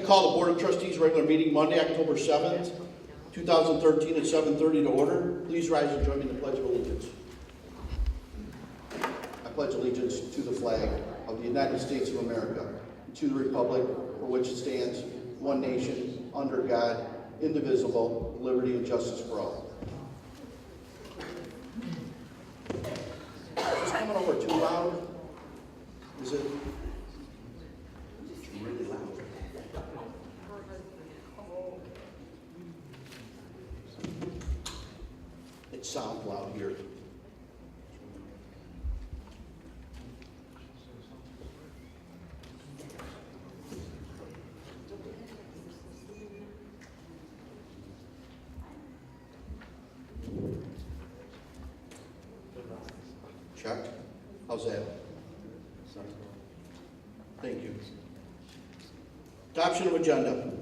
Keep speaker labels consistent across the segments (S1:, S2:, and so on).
S1: to call the Board of Trustees regular meeting Monday, October 7th, 2013 at 7:30 to order. Please rise and join me in the Pledge of Allegiance. I pledge allegiance to the flag of the United States of America, to the republic for which it stands, one nation, under God, indivisible, with liberty and justice for all. Is this coming over too loud? Is it? It's really loud. It sounds loud here. Check. How's that? Thank you. Adoption of agenda.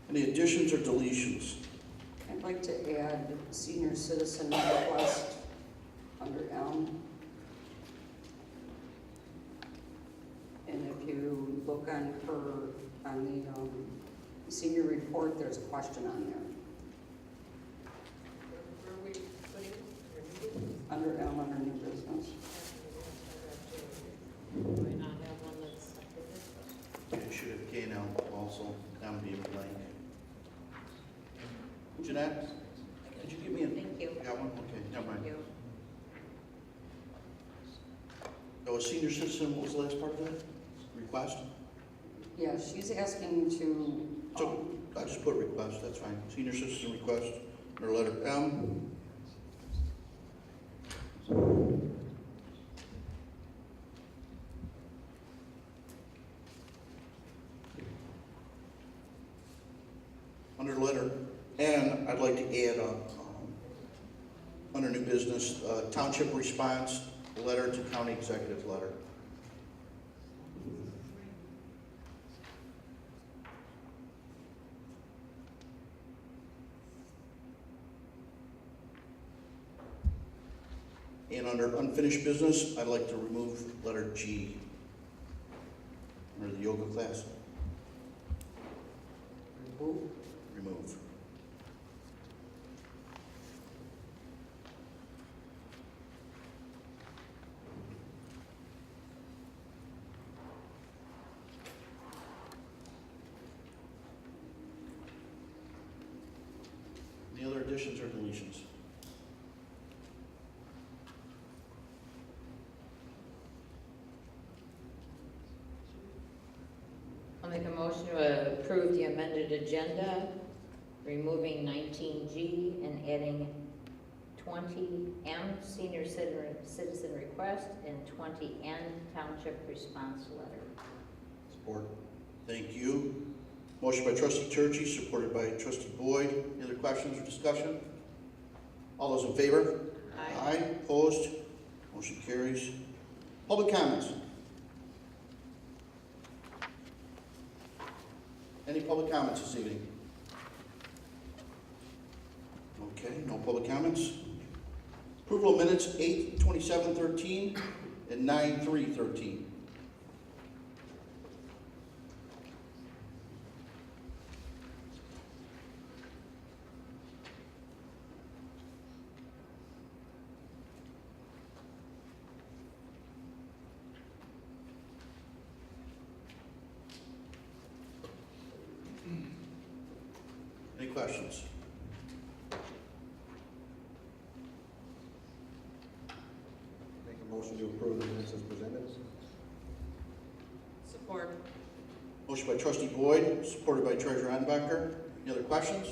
S1: Any additions or deletions?
S2: I'd like to add senior citizen request under L. And if you look on the senior report, there's a question on there.
S3: Where are we putting it?
S2: Under L, under new business.
S3: Do we not have one that's updated?
S1: It should have K&L also, down being blank. Jeanette, could you give me a?
S3: Thank you.
S1: Got one? Okay, never mind.
S3: Thank you.
S1: That was senior citizen, what was the last part of that? Request?
S2: Yeah, she's asking to,
S1: So, I just put request, that's fine. Senior citizen request, or letter M. Under letter N, I'd like to add under new business, township response letter to county executive letter. And under unfinished business, I'd like to remove letter G under the yoga class. Remove. Any other additions or deletions?
S3: I'll make a motion to approve the amended agenda, removing 19G and adding 20M, senior citizen request, and 20N, township response letter.
S1: Support. Thank you. Motion by trustee Turkey, supported by trustee Boyd. Any other questions or discussion? All those in favor?
S3: Aye.
S1: Opposed? Motion carries. Public comments? Any public comments this evening? Okay, no public comments. Approval of minutes 8/27/13 and 9/3/13. Any questions?
S4: Make a motion to approve the minutes as presented.
S3: Support.
S1: Motion by trustee Boyd, supported by treasurer Anbacher. Any other questions?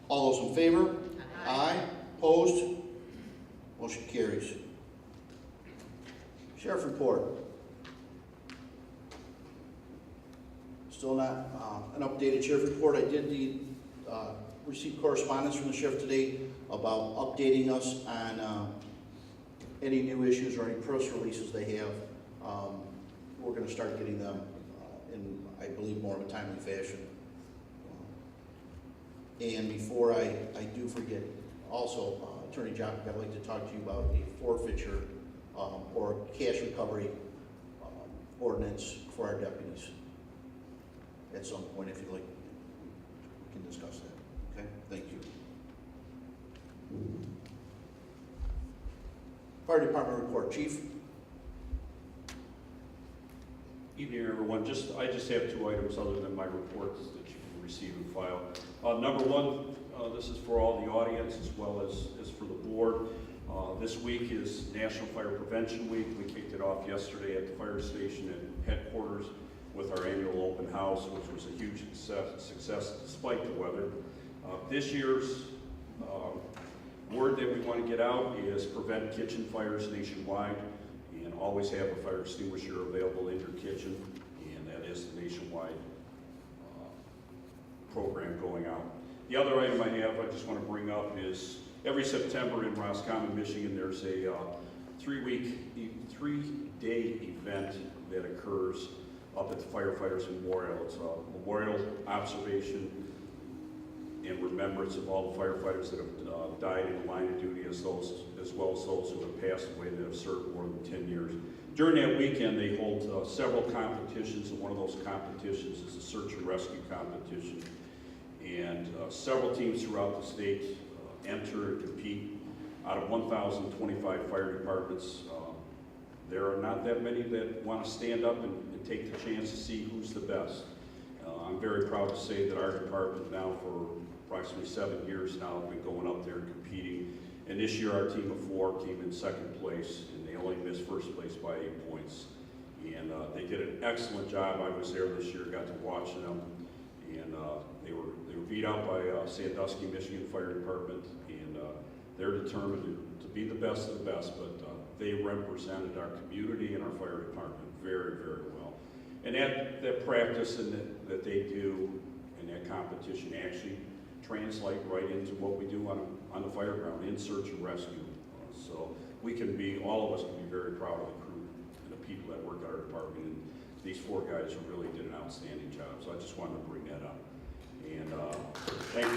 S1: All those in favor? Aye. Opposed? Motion carries. Sheriff report. Still not an updated sheriff report. I did receive correspondence from the sheriff today about updating us on any new issues or any press releases they have. We're going to start getting them in, I believe, more of a timely fashion. And before I do forget, also, Attorney Jock, I'd like to talk to you about a forfeiture or cash recovery ordinance for our deputies at some point, if you'd like, we can discuss that. Okay, thank you. Fire Department report, Chief.
S5: Evening, everyone. I just have 2 items other than my reports that you can receive and file. Number one, this is for all the audience as well as for the board. This week is National Fire Prevention Week. We kicked it off yesterday at the fire station at headquarters with our annual open house, which was a huge success despite the weather. This year's word that we want to get out is prevent kitchen fires nationwide, and always have a fire extinguisher available in your kitchen, and that is the nationwide program going out. The other item I have, I just want to bring up is every September in Roscommon, Michigan, there's a 3-day event that occurs up at the Firefighters Memorial. It's a memorial observation in remembrance of all the firefighters that have died in the line of duty, as well as those who have passed away that have served more than 10 years. During that weekend, they hold several competitions, and one of those competitions is a search and rescue competition. And several teams throughout the state enter and compete. Out of 1,025 fire departments, there are not that many that want to stand up and take the chance to see who's the best. I'm very proud to say that our department now for approximately 7 years now have been going up there and competing. And this year our team of 4 came in 2nd place, and they only missed 1st place by 8 points. And they did an excellent job. I was there this year, got to watch them, and they were beat out by Sandusky, Michigan Fire Department, and they're determined to be the best of the best, but they represented our community and our fire department very, very well. And that practice and that they do in that competition actually translate right into what we do on the fire ground in search and rescue. So all of us can be very proud of the crew and the people that work at our department. And these 4 guys really did an outstanding job. So I just wanted to bring that up. And thank you.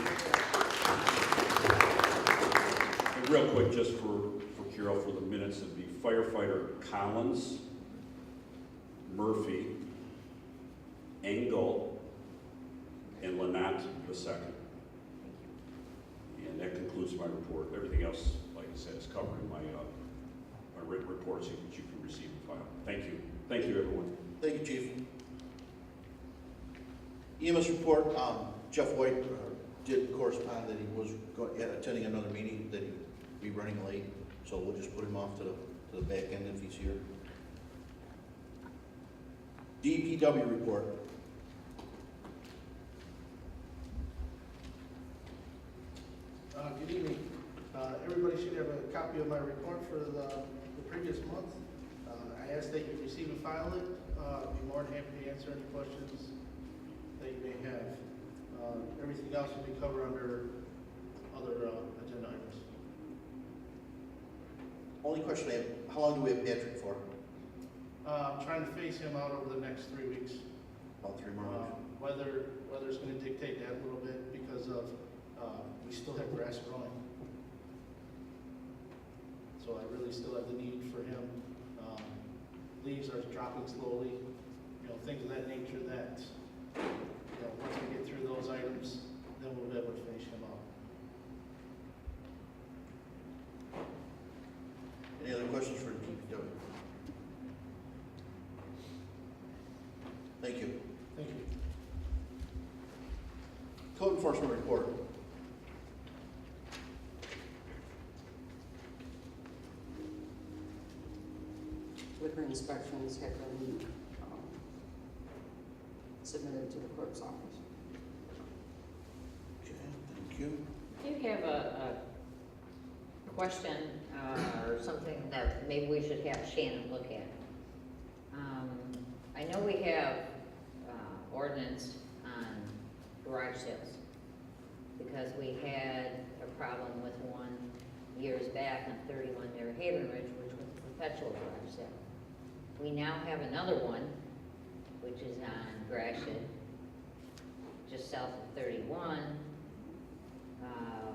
S5: And real quick, just for Carol, for the minutes, it'd be firefighter Collins, Murphy, Engel, and Lynott II. And that concludes my report. Everything else, like I said, is covered in my written reports that you can receive and file. Thank you. Thank you, everyone.
S1: Thank you, Chief. EMS report, Jeff White did correspond that he was attending another meeting, that he'd be running late, so we'll just put him off to the back end if he's here. DPW report.
S6: Good evening. Everybody should have a copy of my report for the previous month. I asked that you receive and file it. I'd be more than happy to answer any questions that you may have. Everything else will be covered under other agenda items.
S1: Only question I have, how long do we have Patrick for?
S6: I'm trying to phase him out over the next 3 weeks.
S1: About 3 more weeks.
S6: Weather's going to dictate that a little bit because of we still have grass growing. So I really still have the need for him. Leaves are dropping slowly, things of that nature that, once we get through those items, then we'll be able to finish him up.
S1: Any other questions for DPW? Thank you.
S6: Thank you.
S1: Code enforcement report.
S2: Liquor inspections have been submitted to the clerk's office.
S1: Okay, thank you.
S3: Do you have a question or something that maybe we should have Shannon look at? I know we have ordinance on garage sales because we had a problem with one years back on 31 near Haven Ridge, which was a perpetual garage sale. We now have another one, which is on Gratiot, just south of 31.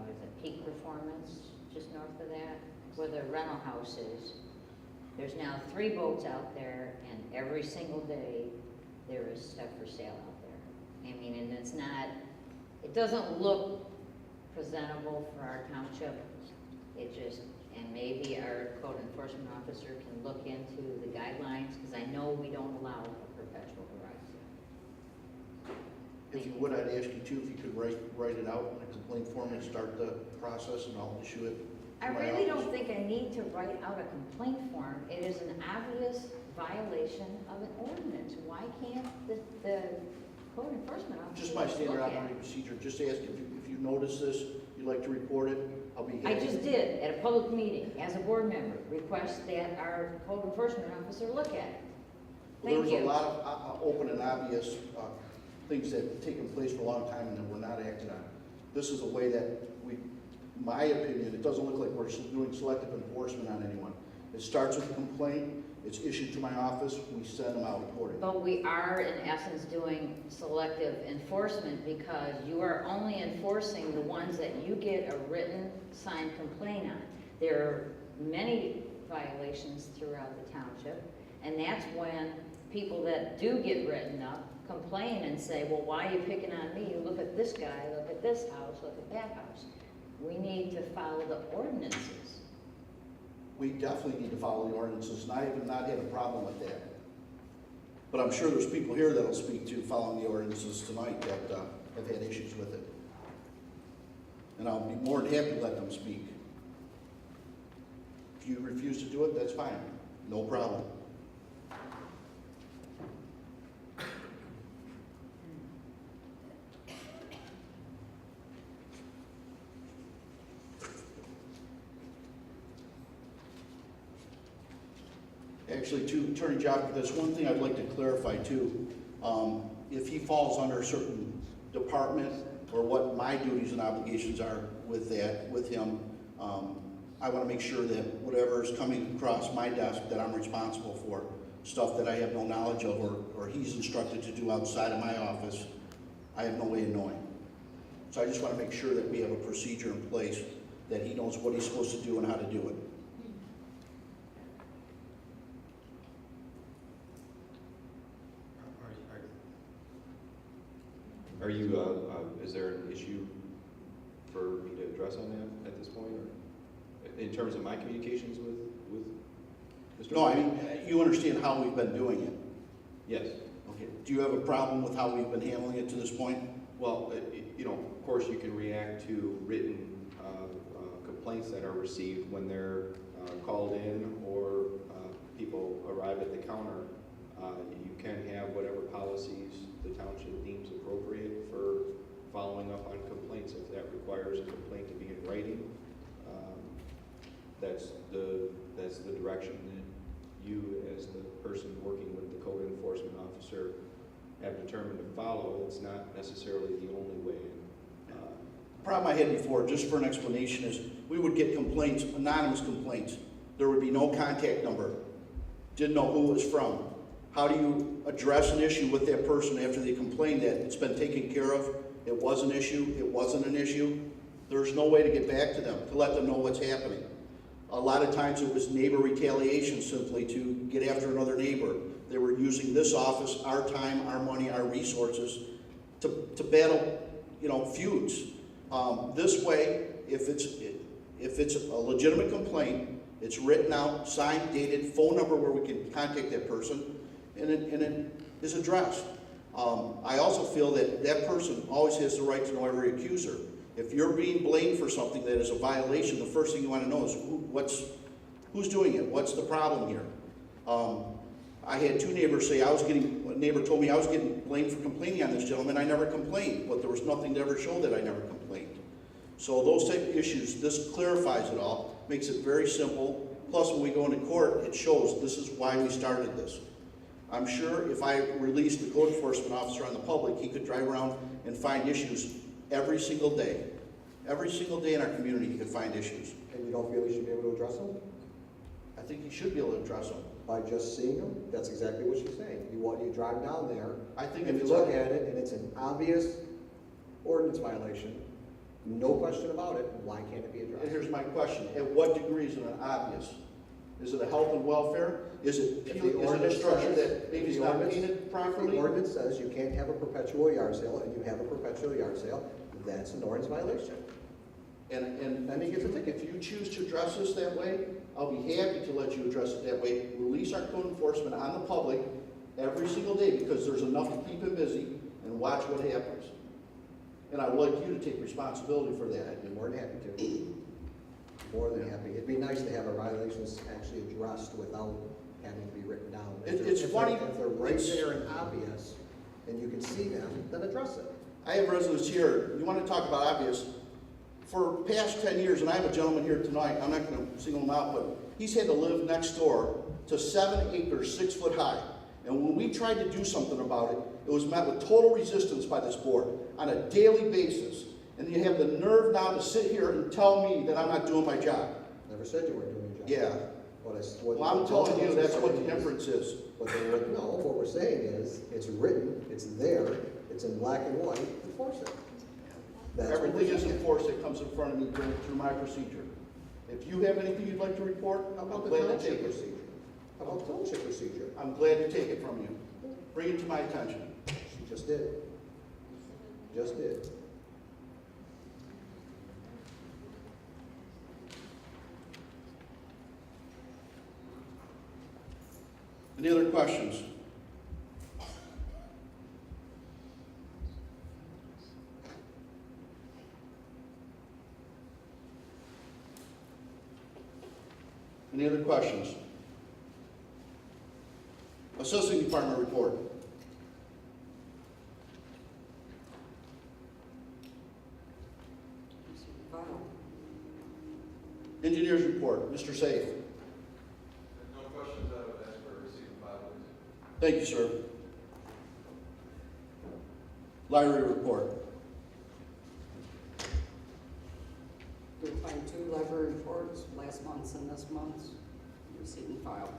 S3: Is it Peak Performance, just north of that, where the rental house is. There's now 3 boats out there, and every single day, there is stuff for sale out there. I mean, and it's not, it doesn't look presentable for our township. It just, and maybe our code enforcement officer can look into the guidelines, because I know we don't allow a perpetual garage sale.
S1: If you would, I'd ask you too, if you could write it out in a complaint form and start the process, and I'll issue it.
S3: I really don't think I need to write out a complaint form. It is an obvious violation of an ordinance. Why can't the code enforcement officer
S1: Just my standard
S3: look at
S1: operating
S3: it?
S1: procedure, just ask if you notice this, you'd like to report it, I'll be
S3: I
S1: happy.
S3: just did, at a public meeting, as a board member, request that our code enforcement officer look at it.
S1: Well,
S3: Thank
S1: There's a
S3: you.
S1: lot of open and obvious things that have taken place for a long time and that we're not acting on. This is a way that my opinion, it doesn't look like we're doing selective enforcement on anyone. It starts with a complaint, it's issued to my office, we send them out reporting.
S3: But we are in essence doing selective enforcement because you are only enforcing the ones that you get a written signed complaint on. There are many violations throughout the township, and that's when people that do get written up complain and say, well, why are you picking on me? Look at this guy, look at this house, look at that house. We need to follow the ordinances.
S1: We definitely need to follow the ordinances, and I have not had a problem with that. But I'm sure there's people here that'll speak to following the ordinances tonight that have had issues with it. And I'll be more than happy to let them speak. If you refuse to do it, that's fine, no problem. Actually, to Attorney Jock, there's one thing I'd like to clarify too. If he falls under a certain department or what my duties and obligations are with him, I want to make sure that whatever is coming across my desk that I'm responsible for, stuff that I have no knowledge of or he's instructed to do outside of my office, I have no way of knowing. So I just want to make sure that we have a procedure in place that he knows what he's supposed to do and how to do it.
S4: Are you, is there an issue for me to address on that at this point, or in terms of my communications with Mr.?
S1: No, I mean, you understand how we've been doing it.
S4: Yes.
S1: Okay. Do you have a problem with how we've been handling it to this point?
S4: Well, you know, of course, you can react to written complaints that are received when they're called in or people arrive at the counter. You can have whatever policies the township deems appropriate for following up on complaints. If that requires a complaint to be in writing, that's the direction that you, as the person working with the code enforcement officer, have determined to follow. It's not necessarily the only way.
S1: The problem I had before, just for an explanation, is we would get complaints, anonymous complaints. There would be no contact number. Didn't know who it was from. How do you address an issue with that person after they complain that it's been taken care of, it was an issue, it wasn't an issue? There's no way to get back to them, to let them know what's happening. A lot of times it was neighbor retaliation simply to get after another neighbor. They were using this office, our time, our money, our resources to battle, feuds. This way, if it's a legitimate complaint, it's written out, signed, dated, phone number where we can contact that person, and it is addressed. I also feel that that person always has the right to know every accuser. If you're being blamed for something that is a violation, the first thing you want to know is who's doing it? What's the problem here? I had two neighbors say a neighbor told me I was getting blamed for complaining on this gentleman. I never complained, but there was nothing to ever show that I never complained. So those type of issues, this clarifies it all, makes it very simple. Plus, when we go into court, it shows this is why we started this. I'm sure if I released the code enforcement officer on the public, he could drive around and find issues every single day. Every single day in our community, he could find issues.
S7: And you don't feel you should be able to address them?
S1: I think he should be able to address them.
S7: By just seeing them? That's exactly what she's saying. You drive down there,
S1: I think
S7: and
S1: if
S7: you
S1: it's
S7: look at it, and it's an obvious ordinance violation, no question about it, why can't it be
S1: And
S7: addressed?
S1: here's my question, at what degree is it obvious? Is it a health and welfare? Is it,
S7: If
S1: is
S7: the
S1: it a
S7: ordinance
S1: structure
S7: says-
S1: that maybe
S7: if
S1: is
S7: the
S1: not
S7: ordinance-
S1: painted
S7: If
S1: properly?
S7: the ordinance says you can't have a perpetual yard sale, and you have a perpetual yard sale, that's an ordinance violation.
S1: And
S7: Then he gets a ticket.
S1: if you choose to address this that way, I'll be happy to let you address it that way. Release our code enforcement on the public every single day, because there's enough to keep him busy, and watch what happens. And I would like you to take responsibility for that.
S7: I'd be more than happy to. More than happy. It'd be nice to have our violations actually addressed without having to be written down.
S1: It's
S7: If
S1: funny,
S7: If they're right
S1: it's-
S7: there and obvious, and you can see them, then address it.
S1: I have residents here, you want to talk about obvious, for past 10 years, and I have a gentleman here tonight, I'm not going to single him out, but he's had to live next door to 7 acres, 6 foot high. And when we tried to do something about it, it was met with total resistance by this board on a daily basis. And you have the nerve now to sit here and tell me that I'm not doing my job.
S7: Never said you weren't doing your job.
S1: Yeah,
S7: What
S1: well, I'm telling you, that's what the inference is.
S7: What we're saying is, it's written, it's there, it's in black and white, enforce it. That's what we're
S1: Everything is
S7: saying.
S1: enforced that comes in front of me through my procedure. If you have anything you'd like to report,
S7: How
S1: I'm
S7: about the
S1: glad to
S7: township
S1: take it.
S7: procedure? How about township procedure?
S1: I'm glad to take it from you. Bring it to my attention.
S7: She just did. Just did.
S1: Any other questions? Any other questions? Assessing Department report.
S2: File.
S1: Engineers report, Mr. Safe.
S8: No questions, I would ask for a receipt of file, please.
S1: Thank you, sir. Library report.
S2: You'll find 2 library reports, last month's and this month's, receipt and file.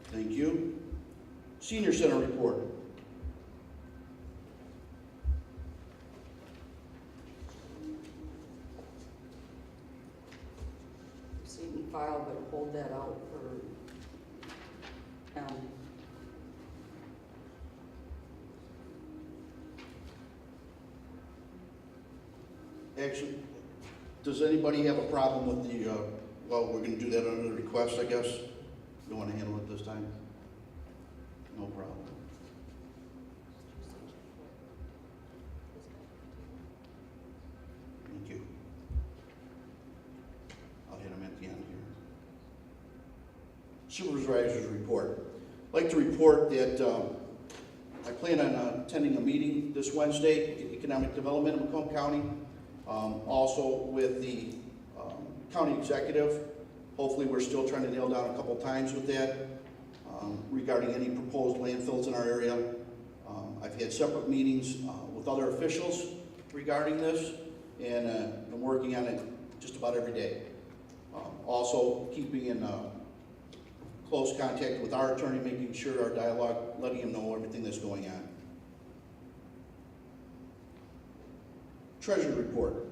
S1: Thank you. Senior Center report.
S2: Receipt and file, but hold that out for,
S1: Actually, does anybody have a problem with the, well, we're gonna do that under the request, I guess? You wanna handle it this time? No problem. Thank you. I'll hit them at the end here. Supervisor's report. I'd like to report that I plan on attending a meeting this Wednesday, Economic Development in Macomb County, also with the county executive. Hopefully, we're still trying to nail down a couple times with that regarding any proposed landfills in our area. I've had separate meetings with other officials regarding this, and I'm working on it just about every day. Also, keeping in close contact with our attorney, making sure our dialogue, letting him know everything that's going on. Treasury report.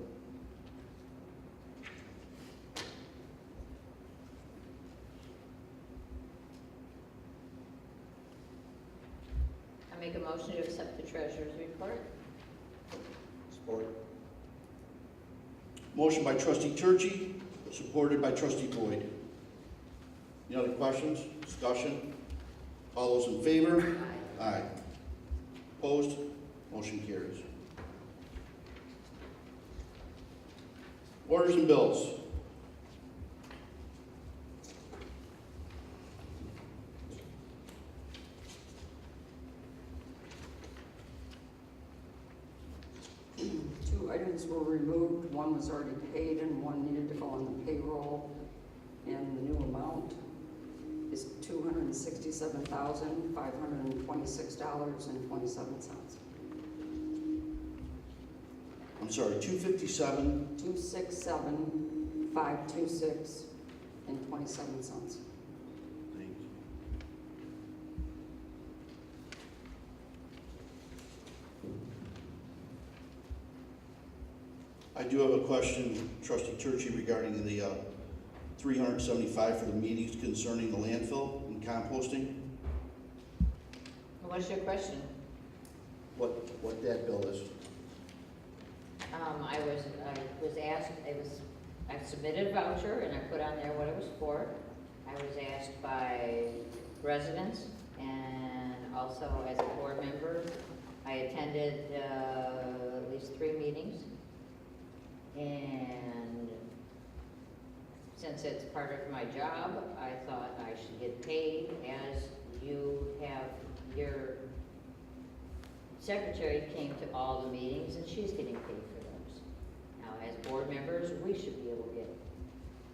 S3: I make a motion to accept the treasurer's report.
S7: Support.
S1: Motion by trustee Turchi, supported by trustee Boyd. Any other questions, discussion? All those in favor? Aye. Opposed? Motion carries. Orders and bills.
S2: Two items were removed, one was already paid and one needed to go on the payroll. And the new amount is $267,526.27.
S1: I'm sorry, 257.
S2: 267,526.27.
S1: Thank you. I do have a question, trustee Turchi, regarding the $375 for the meetings concerning the landfill and composting.
S3: What's your question?
S1: What that bill is?
S3: I was asked, I submitted a voucher and I put on there what it was for. I was asked by residents and also as a board member. I attended at least 3 meetings. And since it's part of my job, I thought I should get paid as you have your secretary came to all the meetings and she's getting paid for those. Now, as board members, we should be able to get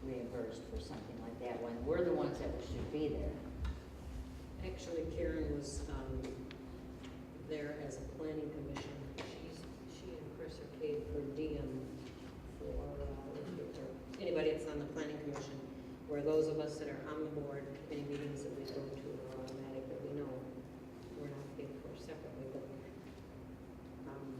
S3: reimbursed for something like that when we're the ones that should be there.
S9: Actually, Karen was there as a planning commission. She and Chris are paid per diem for anybody that's on the planning commission, where those of us that are on the board, any meetings that we go to are automatic, that we know we're not paid for separately, but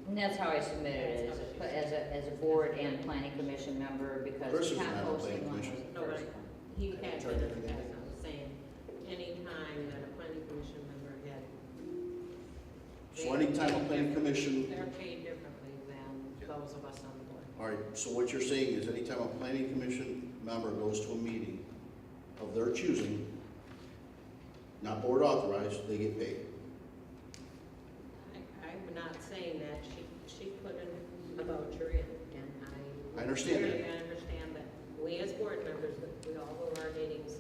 S3: And that's how I submitted it, as a board and planning commission member, because
S1: Chris
S3: the
S1: is not on the planning
S3: composting one was
S1: commission.
S3: the
S9: No,
S3: first
S9: but
S3: one.
S9: he had been in the past. I was saying, any time that a planning commission member had.
S1: So anytime a planning commission,
S9: They're paid differently than those of us on the board.
S1: all right, so what you're saying is anytime a planning commission member goes to a meeting of their choosing, not board authorized, they get paid.
S9: I'm not saying that, she put in a voucher in, and
S1: I understand that.
S9: I understand that we as board members, that we all go to our meetings,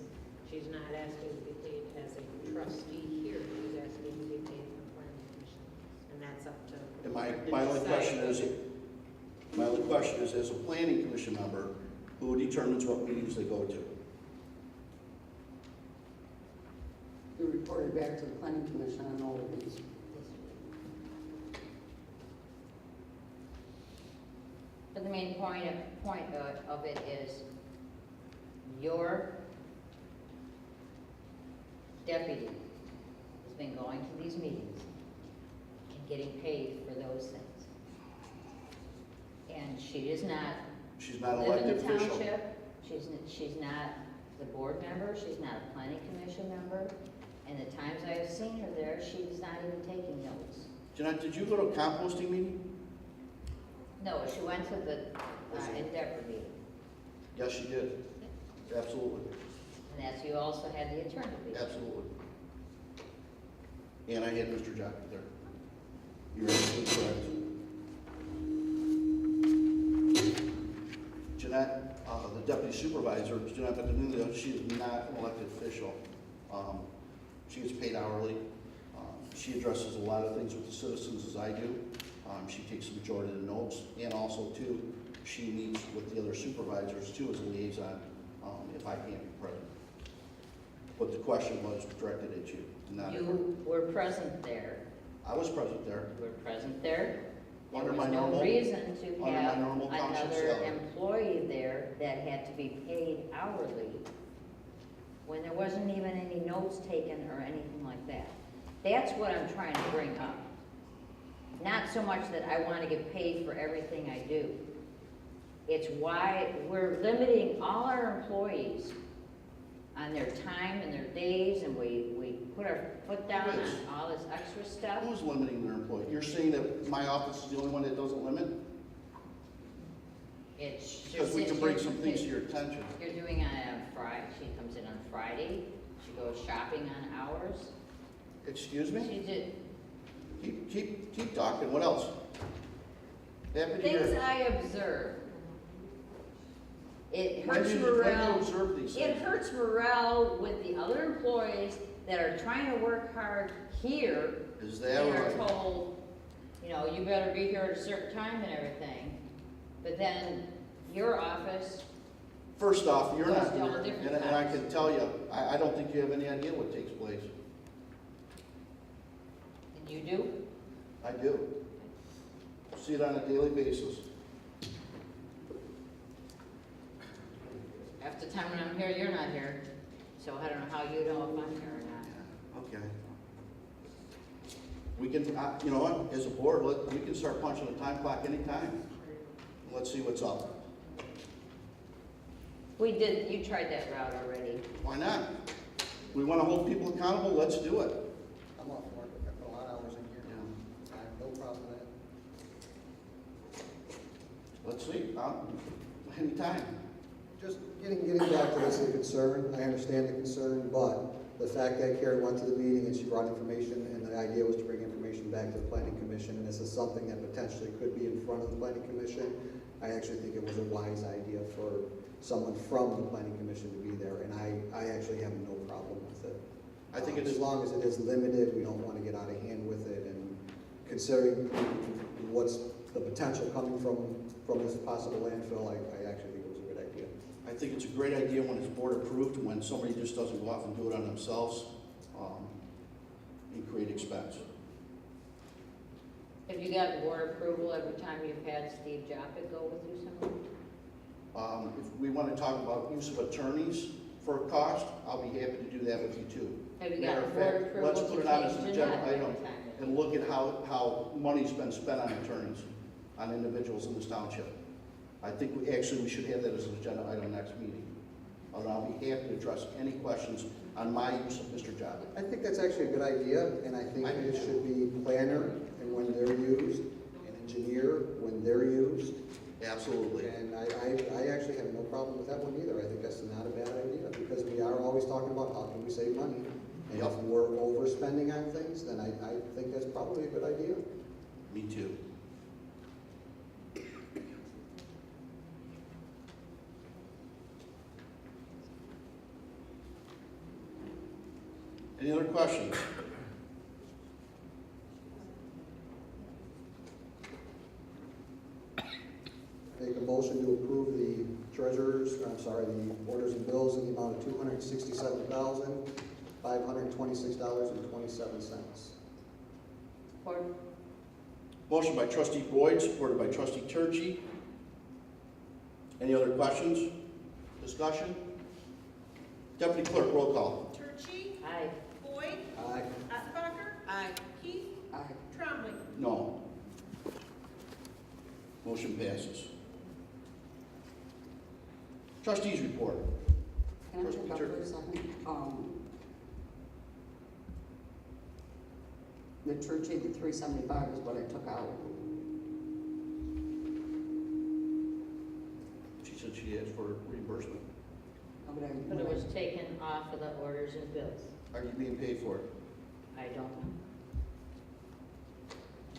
S9: she's not asking to be paid as a trustee here, she's asking to be paid for planning commission, and that's up to.
S1: And my
S9: to
S1: only
S9: decide
S1: question is, as a planning commission member, who determines what meetings they go to?
S2: You reported back to the planning commission on all of these.
S3: But the main point of it is your deputy has been going to these meetings and getting paid for those things. And she is not
S1: She's not an
S3: live in
S1: elected
S3: the
S1: official.
S3: township, she's not the board member, she's not a planning commission member, and the times I have seen her there, she's not even taking notes.
S1: Jeanette, did you go to a composting meeting?
S3: No, she went to the Endeavor meeting,
S1: Yes, she did. Absolutely,
S3: and that's, you also had the attorney meeting.
S1: absolutely. And I had Mr. Jockey there. You're absolutely correct. Jeanette, the deputy supervisor, Jeanette Benvenuto, she is not an elected official. She gets paid hourly. She addresses a lot of things with the citizens as I do. She takes the majority of the notes, and also too, she meets with the other supervisors too as a liaison, if I can't be present. But the question was directed at you, not at her.
S3: You were present there,
S1: I was present there.
S3: you were present there. There
S1: Under
S3: was
S1: my
S3: no
S1: normal-
S3: reason to
S1: under my
S3: have
S1: normal township
S3: another
S1: salary.
S3: employee there that had to be paid hourly when there wasn't even any notes taken or anything like that. That's what I'm trying to bring up. Not so much that I want to get paid for everything I do. It's why we're limiting all our employees on their time and their days, and we put our foot down on all this extra stuff.
S1: Who's limiting their employee? You're saying that my office is the only one that doesn't limit?
S3: It's
S1: Because we can bring some things to your attention.
S3: You're doing it on Friday, she comes in on Friday, she goes shopping on hours.
S1: Excuse me?
S3: She did,
S1: Keep talking. What else? Happy to hear
S3: things
S1: it.
S3: I observe. It
S1: When
S3: hurts
S1: do you
S3: morale.
S1: observe these
S3: It
S1: things?
S3: hurts morale with the other employees that are trying to work hard here.
S1: Is
S3: They
S1: that
S3: are
S1: right?
S3: told, you know, you better be here at a certain time and everything. But then your office,
S1: First off, you're not
S3: Those are all
S1: here,
S3: different
S1: and I
S3: times.
S1: can tell you, I don't think you have any idea what takes place.
S3: and you do,
S1: I do. See it on a daily basis.
S3: half the time when I'm here, you're not here. So I don't know how you know if I'm here or not.
S1: Okay. We can, you know what, as a board, we can start punching the time clock anytime. Let's see what's up.
S3: We did, you tried that route already.
S1: Why not? We want to hold people accountable, let's do it.
S7: I'm all for it, I put a lot of hours in here. I have no problem with that.
S1: Let's see, anytime.
S7: Just getting back to this concern, I understand the concern, but the fact that Carrie went to the meeting and she brought information, and the idea was to bring information back to the planning commission, and this is something that potentially could be in front of the planning commission, I actually think it was a wise idea for someone from the planning commission to be there, and I actually have no problem with it.
S1: I think it's,
S7: As long as it is limited, we don't want to get out of hand with it, and considering what's the potential coming from this possible landfill, I actually think it was a good idea.
S1: I think it's a great idea when it's board approved, when somebody just doesn't go off and do it on themselves, and create expense.
S3: Have you gotten board approval every time you've had Steve Joppick go with you somewhere?
S1: If we want to talk about use of attorneys for a cost, I'll be happy to do that with you too.
S3: Have you
S1: Matter
S3: gotten
S1: of
S3: board
S1: fact,
S3: approval
S1: let's
S3: to
S1: put it on as
S3: change
S1: an
S3: the
S1: agenda
S3: net
S1: item
S3: every time?
S1: and look at how money's been spent on attorneys, on individuals in this township. I think we should have that as an agenda item next meeting. And I'll be happy to address any questions on my use of Mr. Joppick.
S7: I think that's actually a good idea, and I think it should be planner and when they're used, and engineer when they're used.
S1: Absolutely.
S7: And I actually have no problem with that one either. I think that's not a bad idea, because we are always talking about how can we save money. And if we're overspending on things, then I think that's probably a good idea.
S1: Me too. Any other questions?
S7: Make a motion to approve the the orders and bills in the amount of $267,526.27.
S3: Support.
S1: Motion by trustee Boyd, supported by trustee Turchi. Any other questions? Discussion? Deputy Clerk, roll call.
S10: Turchi,
S3: Aye.
S10: Boyd,
S7: Aye.
S10: Attenbacher. Aye. Keith,
S2: Aye.
S10: Trombley.
S1: No. Motion passes. Trustees report.
S2: Can I take up for a second? The church aid, the 375 is what I took out.
S1: She said she asked for reimbursement.
S3: But it was taken off of the orders and bills.
S1: Are you being paid for it?
S3: I don't know.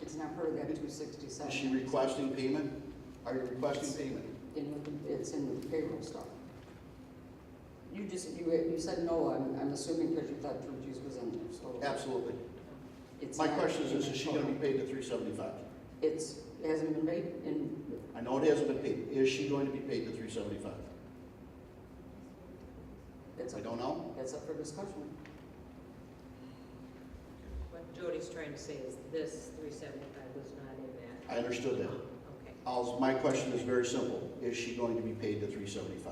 S2: It's not part of that 267.
S1: Is she requesting payment? Are you requesting payment?
S2: It's in the payroll stuff. You said no, I'm assuming because you thought Turkey's was in there, so.
S1: Absolutely.
S2: It's
S1: My
S2: not
S1: question
S2: in
S1: is
S2: the
S1: she gonna be
S2: total.
S1: paid the $375?
S2: It hasn't been paid, and
S1: I know it hasn't been paid. Is she going to be paid the $375?
S2: it's
S1: I
S2: up,
S1: don't know.
S2: that's up for discussion.
S9: What Jody's trying to say is this 375 was not in that.
S1: I understood that.
S9: Okay.
S1: My question is very simple. Is she going to be paid the $375?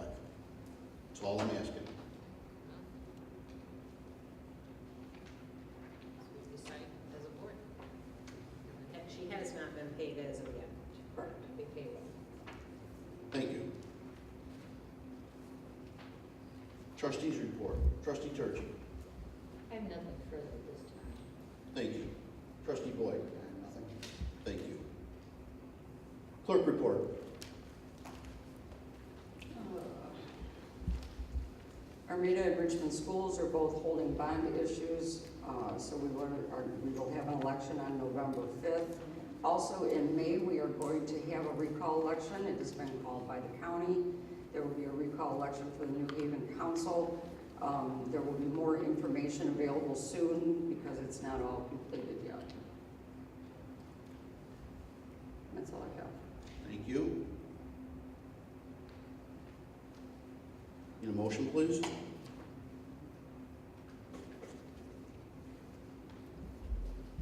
S1: That's all I'm asking.
S9: We decide as a board. And she has not been paid as of yet.
S2: Correct.
S9: Be paid.
S1: Thank you. Trustees report. Trustee Turchi.
S3: I have nothing further this time.
S1: Thank you. Trustee Boyd.
S7: Nothing.
S1: Thank you. Clerk report.
S2: Armada and Richmond schools are both holding bond issues, so we will have an election on November 5th. Also in May, we are going to have a recall election. It has been called by the county. There will be a recall election for the New Haven Council. There will be more information available soon because it's not all completed yet. That's all I have.
S1: Thank you. Need a motion, please?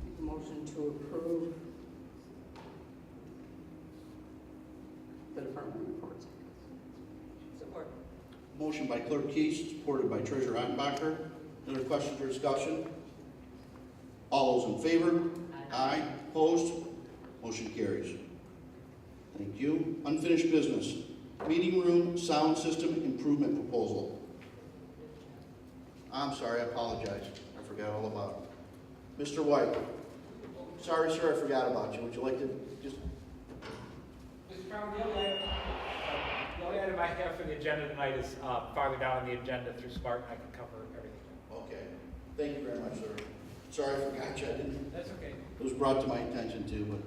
S2: Make a motion to approve the department reports.
S9: Support.
S1: Motion by Clerk Keys, supported by Treasurer Attenbacher. Any other questions or discussion? All those in favor? Aye. Opposed? Motion carries. Thank you. Unfinished business. Meeting room sound system improvement proposal. I'm sorry, I apologize. I forgot all about it. Mr. White. Sorry, sir, I forgot about you. Would you like to just,
S11: Mr. Brown, the only item I have for the agenda tonight is farther down the agenda through SMART. I can cover everything.
S1: okay. Thank you very much, sir. Sorry, I forgot you. I didn't,
S11: That's okay.
S1: it was brought to my attention too, but.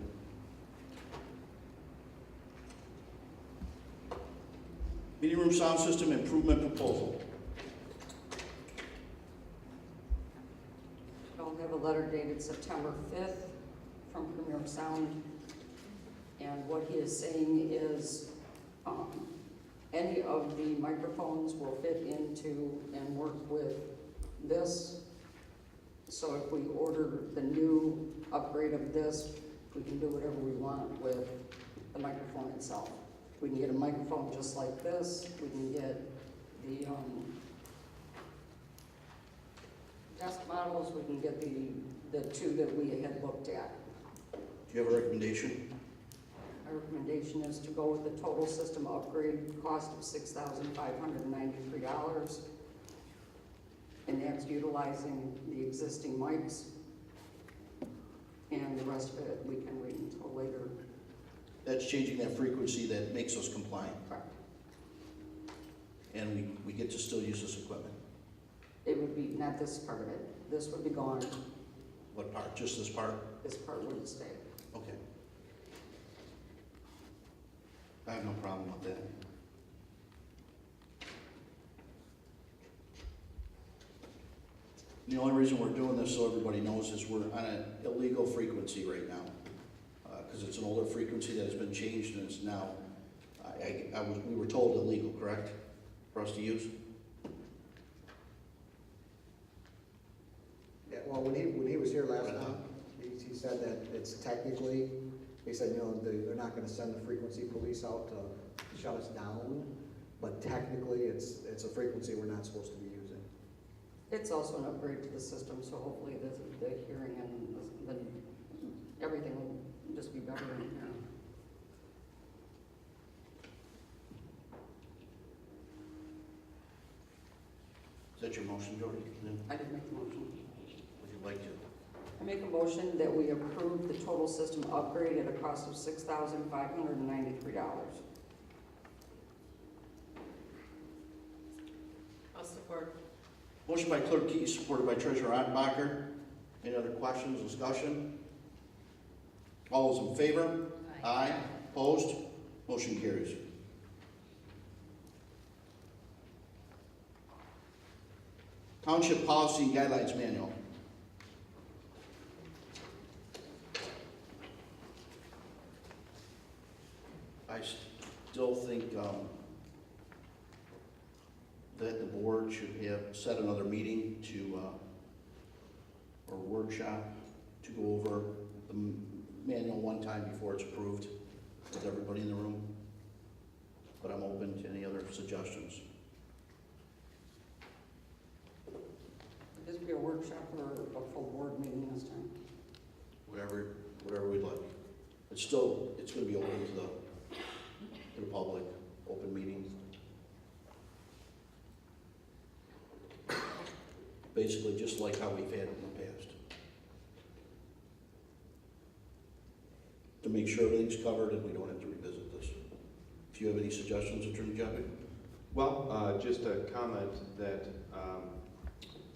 S1: Meeting room sound system improvement proposal.
S2: I'll have a letter dated September 5th from Premier Sound. And what he is saying is, any of the microphones will fit into and work with this. So if we order the new upgrade of this, we can do whatever we want with the microphone itself. We can get a microphone just like this. We can get the desk models. We can get the two that we had looked at.
S1: Do you have a recommendation?
S2: Our recommendation is to go with the total system upgrade cost of $6,593. And that's utilizing the existing mics. And the rest of it, we can read until later.
S1: That's changing that frequency that makes us compliant.
S2: Correct.
S1: And we get to still use this equipment.
S2: It would be, not this part of it. This would be gone.
S1: What part? Just this part?
S2: This part wouldn't stay.
S1: Okay. I have no problem with that. The only reason we're doing this, so everybody knows, is we're on an illegal frequency right now. Because it's an older frequency that has been changed and it's now, we were told illegal, correct? For us to use?
S7: Yeah, well, when he was here last time, he said that it's technically, he said, you know, they're not gonna send the frequency police out to shut us down, but technically, it's a frequency we're not supposed to be using.
S2: It's also an upgrade to the system, so hopefully the hearing and everything will just be better in here.
S1: Is that your motion, Jody?
S2: I did make the motion.
S1: Would you like to?
S2: I make a motion that we approve the total system upgrade at a cost of $6,593.
S9: I'll support.
S1: Motion by Clerk Key, supported by Treasurer Attenbacher. Any other questions, discussion? All those in favor? Aye. Opposed? Motion carries. Township Policy and Guidelines Manual. I still think that the board should have set another meeting to, or workshop to go over the manual one time before it's approved with everybody in the room. But I'm open to any other suggestions.
S2: This would be a workshop or a full board meeting this time.
S1: Whatever we'd like. It's gonna be open to the public, open meeting. Basically, just like how we've had in the past. To make sure everything's covered and we don't have to revisit this. If you have any suggestions, Attorney Jeffy?
S4: Well, just a comment that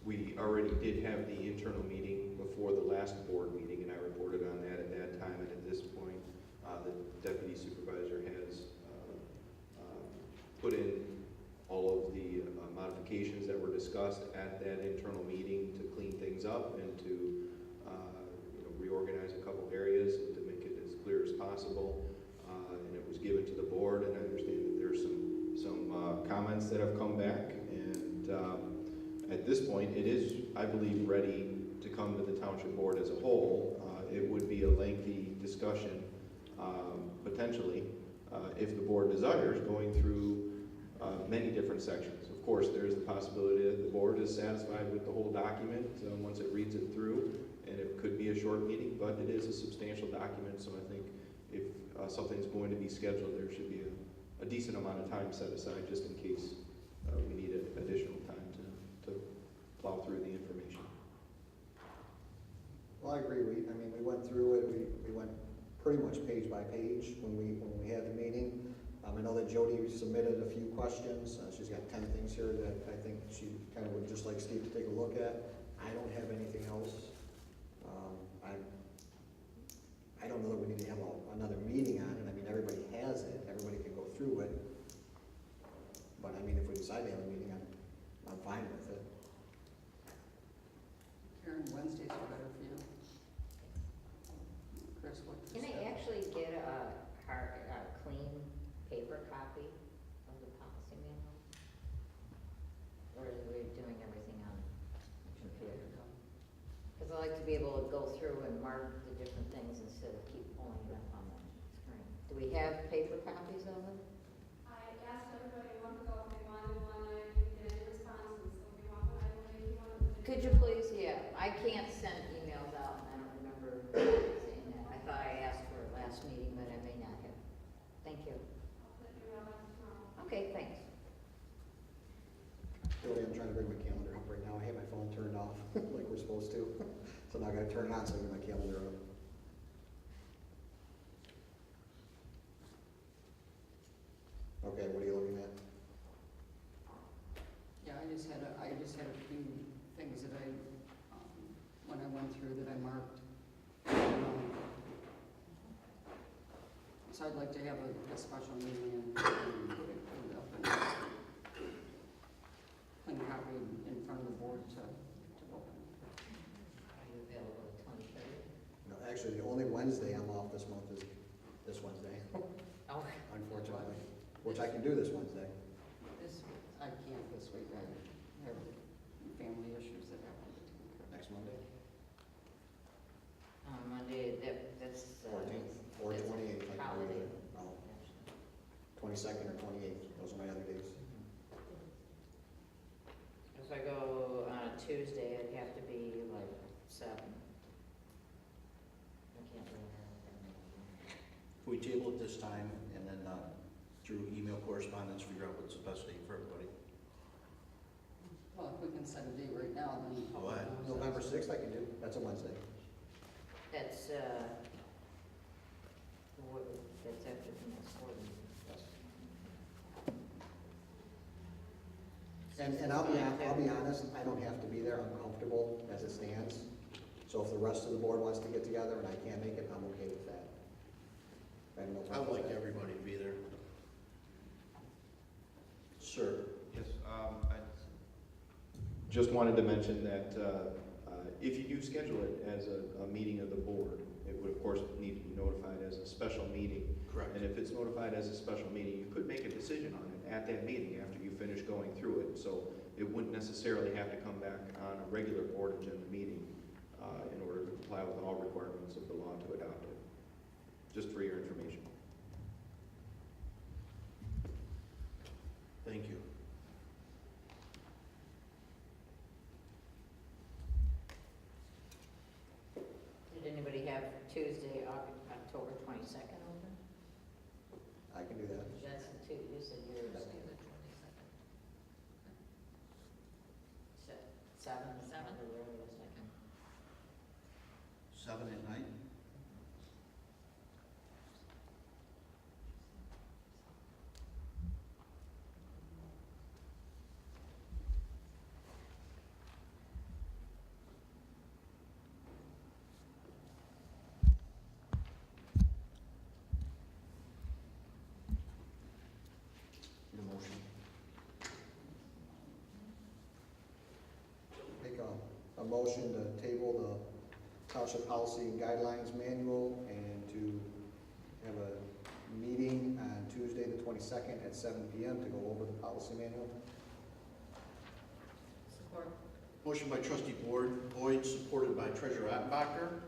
S4: we already did have the internal meeting before the last board meeting, and I reported on that at that time, and at this point, the deputy supervisor has put in all of the modifications that were discussed at that internal meeting to clean things up and to reorganize a couple areas and to make it as clear as possible. And it was given to the board, and I understand that there's some comments that have come back, and at this point, it is, I believe, ready to come to the township board as a whole. It would be a lengthy discussion, potentially, if the board desires, going through many different sections. Of course, there is the possibility that the board is satisfied with the whole document once it reads it through, and it could be a short meeting, but it is a substantial document, so I think if something's going to be scheduled, there should be a decent amount of time set aside just in case we need additional time to plow through the information.
S7: Well, I agree, I mean, we went through it, we went pretty much page by page when we had the meeting. I know that Jody submitted a few questions, she's got 10 things here that I think she kind of would just like Steve to take a look at. I don't have anything else. I don't know that we need to have another meeting on it, I mean, everybody has it, everybody can go through it. But I mean, if we decide to have a meeting, I'm fine with it.
S2: Karen, Wednesdays are better for you. Chris, what?
S3: Can I actually get a clean paper copy of the policy manual? Or are we doing everything on computer? Because I like to be able to go through and mark the different things instead of keep pulling it up on the screen. Do we have paper copies of it?
S10: I asked everybody a month ago if they wanted one, I didn't get any responses, so if you want one, I will make you one.
S3: Could you please? Yeah, I can't send emails out, and I don't remember saying that. I thought I asked for it last meeting, but I may not have. Thank you.
S10: I'll put your mail out tomorrow.
S3: Okay, thanks.
S7: Jody, I'm trying to bring my calendar up right now, I have my phone turned off like we're supposed to. So now I gotta turn it on so I get my calendar up. Okay, what are you looking at?
S2: Yeah, I just had a few things that when I went through that I marked. So I'd like to have a special meeting and put it up and clean copy in front of the board to open.
S3: Are you available the 23rd?
S7: No, actually, the only Wednesday I'm off this month is this Wednesday,
S3: Oh,
S7: unfortunately, which I can do this Wednesday.
S2: I can't this week, I have family issues that have to be taken care of.
S7: Next Monday,
S3: Monday, that's.
S7: 14th or
S3: that's
S7: 28th. I can do
S3: holiday.
S7: either. Oh, 22nd or 28th, those are my other days.
S3: If I go on a Tuesday, it'd have to be like 7. I can't remember.
S1: If we table it this time and then through email correspondence, figure out what's the best date for everybody.
S2: Well, if we can set a date right now, then.
S1: Go ahead.
S7: November 6th I can do, that's a Wednesday.
S3: That's, that's after the next board meeting.
S7: And I'll be honest, I don't have to be there, I'm comfortable as it stands. So if the rest of the board wants to get together and I can't make it, I'm okay with that. I have no
S1: I'd
S7: problem with
S1: like
S7: that.
S1: everybody to be there. Sir?
S4: Yes, I just wanted to mention that if you do schedule it as a meeting of the board, it would of course need to be notified as a special meeting.
S1: Correct.
S4: And if it's notified as a special meeting, you could make a decision on it at that meeting after you finish going through it. So it wouldn't necessarily have to come back on a regular board agenda meeting in order to comply with all requirements of the law to adopt it. Just for your information.
S1: Thank you.
S3: Did anybody have Tuesday, October 22nd open?
S7: I can do that.
S3: That's the two, you said yours.
S9: Tuesday the 22nd.
S3: 7?
S9: 7.
S3: The earliest I can.
S1: 7 at night? Need a motion?
S7: Make a motion to table the Township Policy and Guidelines Manual and to have a meeting on Tuesday the 22nd at 7 PM to go over the policy manual.
S9: Support.
S1: Motion by trustee Boyd, supported by treasurer Attenbacher.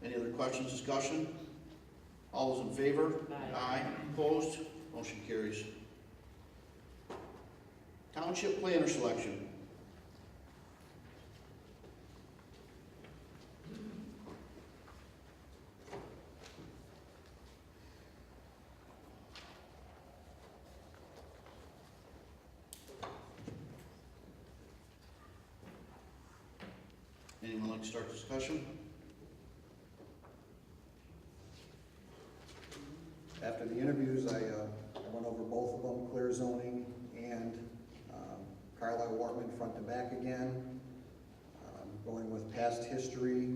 S1: Any other questions, discussion? All those in favor?
S3: Aye.
S1: Opposed? Motion carries. Township planner selection. Anyone like to start discussion?
S7: After the interviews, I went over both of them, clear zoning and Carlisle Wortman front to back again. Going with past history,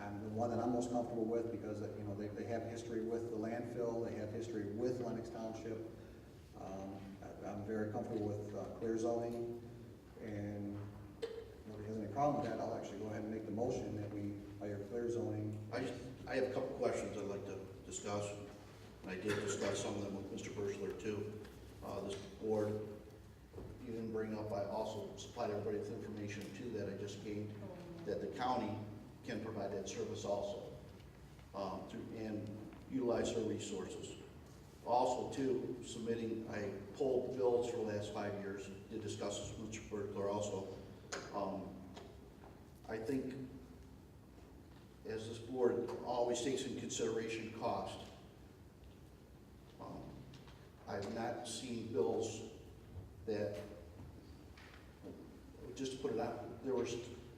S7: I'm the one that I'm most comfortable with because, you know, they have history with the landfill, they have history with Lennox Township. I'm very comfortable with clear zoning, and if nobody has any problem with that, I'll actually go ahead and make the motion that we hire clear zoning.
S1: I have a couple questions I'd like to discuss. And I did discuss some of them with Mr. Birchler too. This board, you didn't bring up, I also supplied everybody with information too that I just gained, that the county can provide that service also, and utilize their resources. Also too, submitting, I pulled bills for the last 5 years, did discuss this with Mr. Birchler also. I think as this board always takes into consideration cost, I've not seen bills that, just to put it out, there was,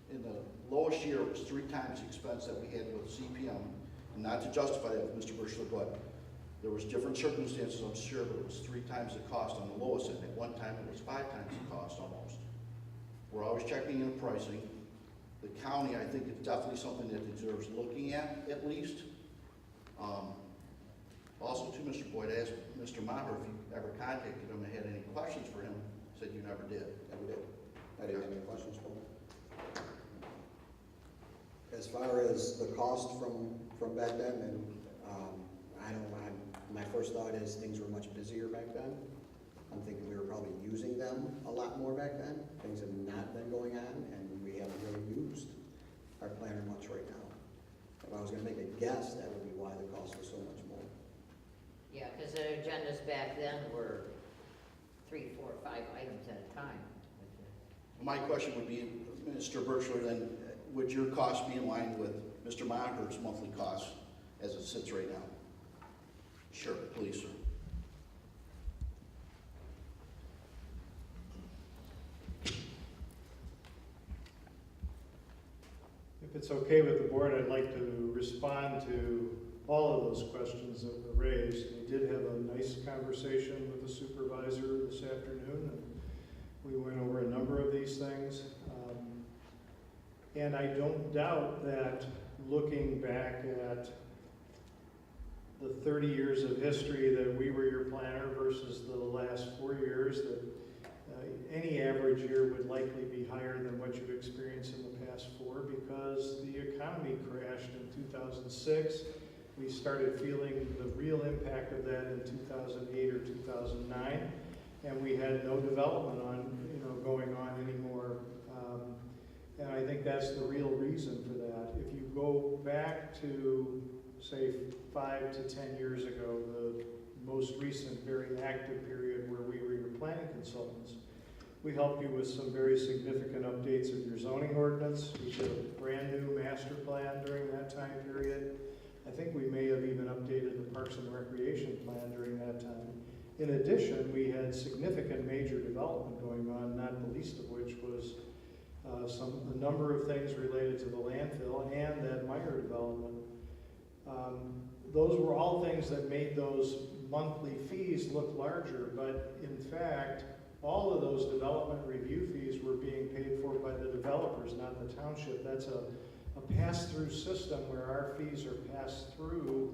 S1: in the lowest year, it was 3 times the expense that we had with CPM. And not to justify that with Mr. Birchler, but there was different circumstances, I'm sure, but it was 3 times the cost on the lowest end. At one time, it was 5 times the cost almost. We're always checking in pricing. The county, I think, is definitely something that deserves looking at least. Also, too, Mr. Boyd, I asked Mr. Maher if you ever contacted him and had any questions for him. Said you never did.
S7: Never did. I didn't have any questions for them. As far as the cost from back then, and my first thought is things were much busier back then. I'm thinking we were probably using them a lot more back then. Things have not been going on, and we haven't really used our planner much right now. If I was gonna make a guess, that would be why the cost was so much more.
S3: Yeah, because the agendas back then were 3, 4, 5 items at a time.
S1: My question would be, Mr. Birchler, then, would your cost be in line with Mr. Maher's monthly cost as it sits right now? Sure, please, sir.
S12: If it's okay with the board, I'd like to respond to all of those questions that were raised. We did have a nice conversation with the supervisor this afternoon, and we went over a number of these things. And I don't doubt that looking back at the 30 years of history that we were your planner versus the last 4 years, that any average year would likely be higher than what you've experienced in the past 4, because the economy crashed in 2006. We started feeling the real impact of that in 2008 or 2009, and we had no development going on anymore. And I think that's the real reason for that. If you go back to, say, 5 to 10 years ago, the most recent very active period where we were your planning consultants, we helped you with some very significant updates of your zoning ordinance. We did a brand new master plan during that time period. I think we may have even updated the Parks and Recreation plan during that time. In addition, we had significant major development going on, not the least of which was a number of things related to the landfill and that Meyer development. Those were all things that made those monthly fees look larger, but in fact, all of those development review fees were being paid for by the developers, not the township. That's a pass-through system where our fees are passed through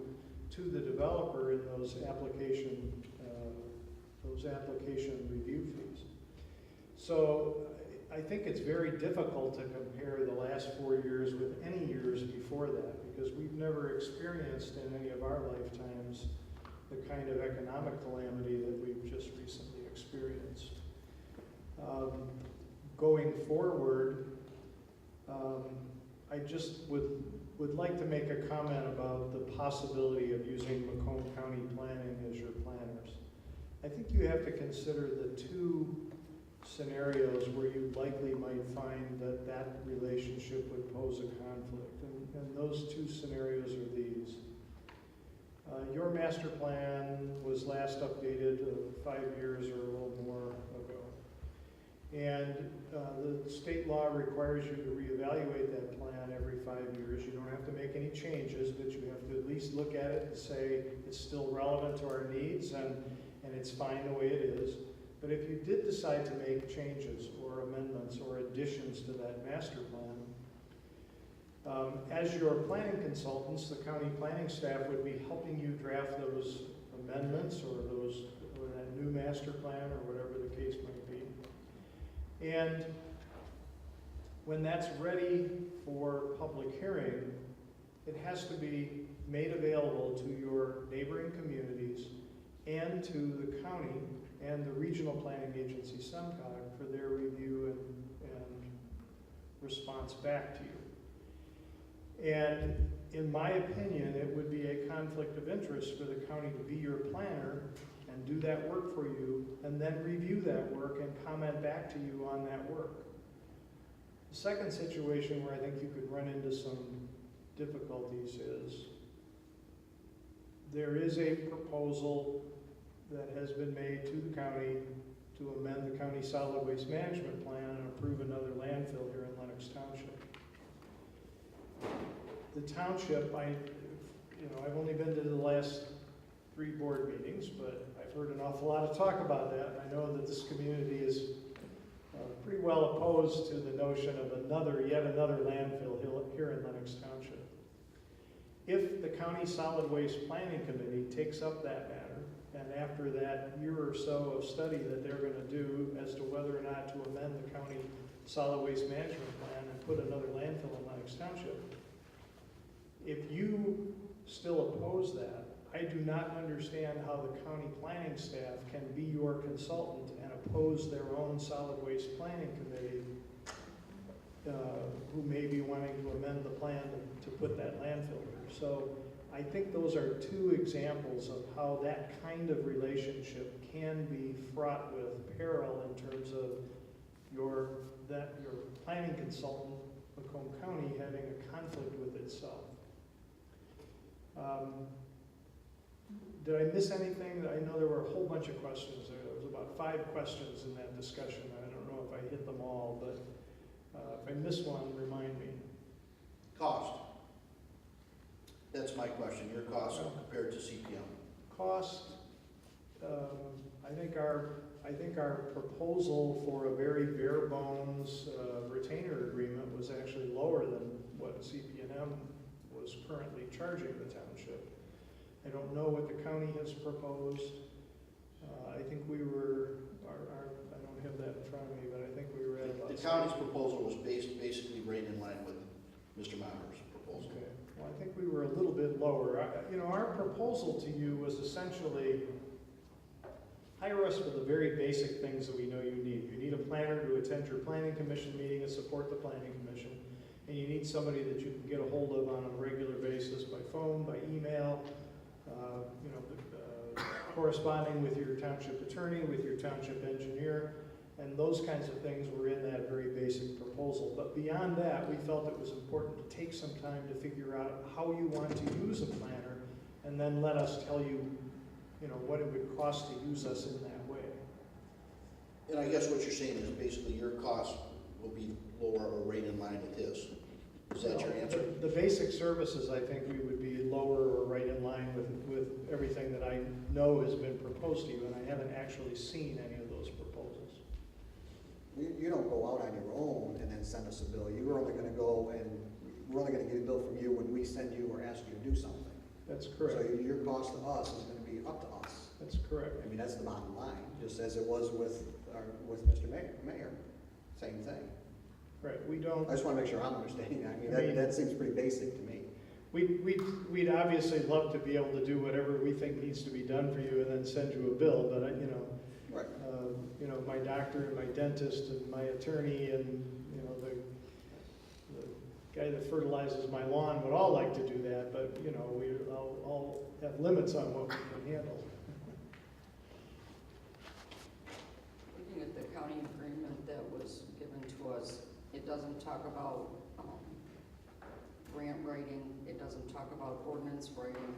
S12: to the developer in those application review fees. So I think it's very difficult to compare the last 4 years with any years before that, because we've never experienced in any of our lifetimes the kind of economic calamity that we've just recently experienced. Going forward, I just would like to make a comment about the possibility of using Macomb County Planning as your planners. I think you have to consider the 2 scenarios where you likely might find that relationship would pose a conflict. And those 2 scenarios are these. Your master plan was last updated 5 years or a little more ago. And the state law requires you to reevaluate that plan every 5 years. You don't have to make any changes, but you have to at least look at it and say it's still relevant to our needs and it's fine the way it is. But if you did decide to make changes or amendments or additions to that master plan, as your planning consultants, the county planning staff would be helping you draft those amendments or that new master plan or whatever the case might be. And when that's ready for public hearing, it has to be made available to your neighboring communities and to the county and the regional planning agency, SEMCOG, for their review and response back to you. And in my opinion, it would be a conflict of interest for the county to be your planner and do that work for you, and then review that work and comment back to you on that work. The second situation where I think you could run into some difficulties is there is a proposal that has been made to the county to amend the county solid waste management plan and approve another landfill here in Lenox Township. The township, I've only been to the last 3 board meetings, but I've heard an awful lot of talk about that. I know that this community is pretty well opposed to the notion of yet another landfill here in Lenox Township. If the county solid waste planning committee takes up that matter, and after that year or so of study that they're going to do as to whether or not to amend the county solid waste management plan and put another landfill in Lenox Township, if you still oppose that, I do not understand how the county planning staff can be your consultant and oppose their own solid waste planning committee who may be wanting to amend the plan to put that landfill here. So I think those are 2 examples of how that kind of relationship can be fraught with peril in terms of your planning consultant, Macomb County, having a conflict with itself. Did I miss anything? I know there were a whole bunch of questions there. There was about 5 questions in that discussion. I don't know if I hit them all, but if I miss one, remind me.
S1: Cost. That's my question, your cost compared to CPM.
S12: Cost, I think our proposal for a very bare bones retainer agreement was actually lower than what CP&M was currently charging the township. I don't know what the county has proposed. I think we were, I don't have that in front of me, but I think we were at about...
S1: The county's proposal was basically right in line with Mr. Maher's proposal.
S12: Okay, well, I think we were a little bit lower. Our proposal to you was essentially hire us for the very basic things that we know you need. You need a planner to attend your planning commission meeting and support the planning commission. And you need somebody that you can get a hold of on a regular basis by phone, by email, corresponding with your township attorney, with your township engineer, and those kinds of things were in that very basic proposal. But beyond that, we felt it was important to take some time to figure out how you want to use a planner, and then let us tell you, what it would cost to use us in that way.
S1: And I guess what you're saying is basically your cost will be lower or right in line with his. Is that your answer?
S12: The basic services, I think we would be lower or right in line with everything that I know has been proposed to you, and I haven't actually seen any of those proposals.
S7: You don't go out on your own and then send us a bill. We're only gonna go and we're only gonna get a bill from you when we send you or ask you to do something.
S12: That's correct.
S7: So your cost to us is gonna be up to us.
S12: That's correct.
S7: I mean, that's the bottom line, just as it was with Mr. Mayor, same thing.
S12: Right, we don't...
S7: I just wanna make sure I'm understanding. I mean, that seems pretty basic to me.
S12: We'd obviously love to be able to do whatever we think needs to be done for you and then send you a bill, but
S7: Right.
S12: My doctor and my dentist and my attorney and, the guy that fertilizes my lawn would all like to do that, but, we all have limits on what we can handle.
S2: Looking at the county agreement that was given to us, it doesn't talk about grant writing, it doesn't talk about ordinance writing.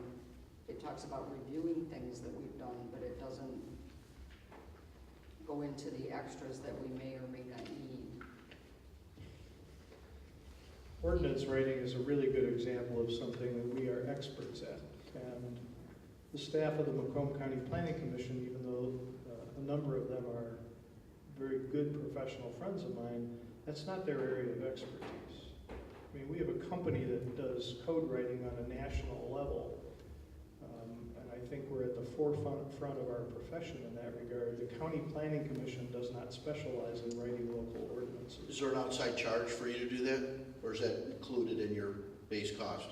S2: It talks about reviewing things that we've done, but it doesn't go into the extras that we may or may not need.
S12: Ordinance writing is a really good example of something that we are experts at. And the staff of the Macomb County Planning Commission, even though a number of them are very good professional friends of mine, that's not their area of expertise. I mean, we have a company that does code writing on a national level, and I think we're at the forefront of our profession in that regard. The County Planning Commission does not specialize in writing local ordinances.
S1: Is there an outside charge for you to do that, or is that included in your base cost?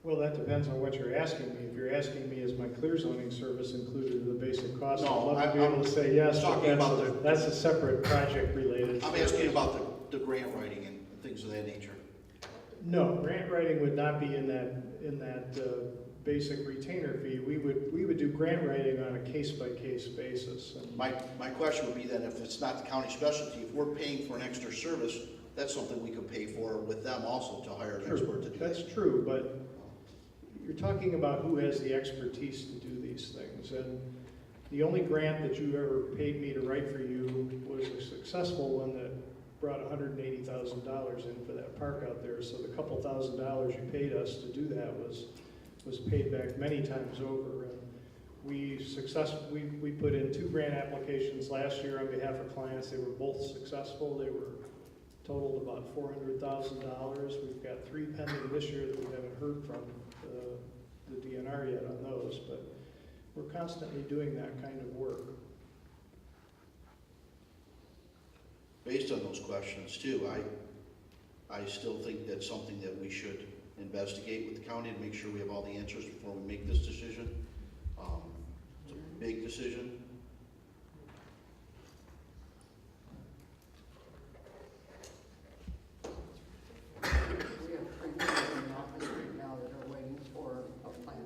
S12: Well, that depends on what you're asking me. If you're asking me, is my clear zoning service included in the basic cost?
S1: No,
S12: I'd love to be able to say yes, but
S1: talking about
S12: that's a separate project related.
S1: I'm asking about the grant writing and things of that nature.
S12: No, grant writing would not be in that basic retainer fee. We would do grant writing on a case-by-case basis. And
S1: My question would be then, if it's not the county specialty, if we're paying for an extra service, that's something we could pay for with them also to hire an expert to do that.
S12: That's true, but you're talking about who has the expertise to do these things. And the only grant that you ever paid me to write for you was a successful one that brought $180,000 in for that park out there. So the couple $1,000s you paid us to do that was paid back many times over. And we put in 2 grant applications last year on behalf of clients. They were both successful. They were totaled about $400,000. We've got 3 pending this year that we haven't heard from the DNR yet on those, but we're constantly doing that kind of work.
S1: Based on those questions too, I still think that's something that we should investigate with the county to make sure we have all the answers before we make this decision. It's a big decision.
S2: We have 3 people in the office right now that are waiting for a plan.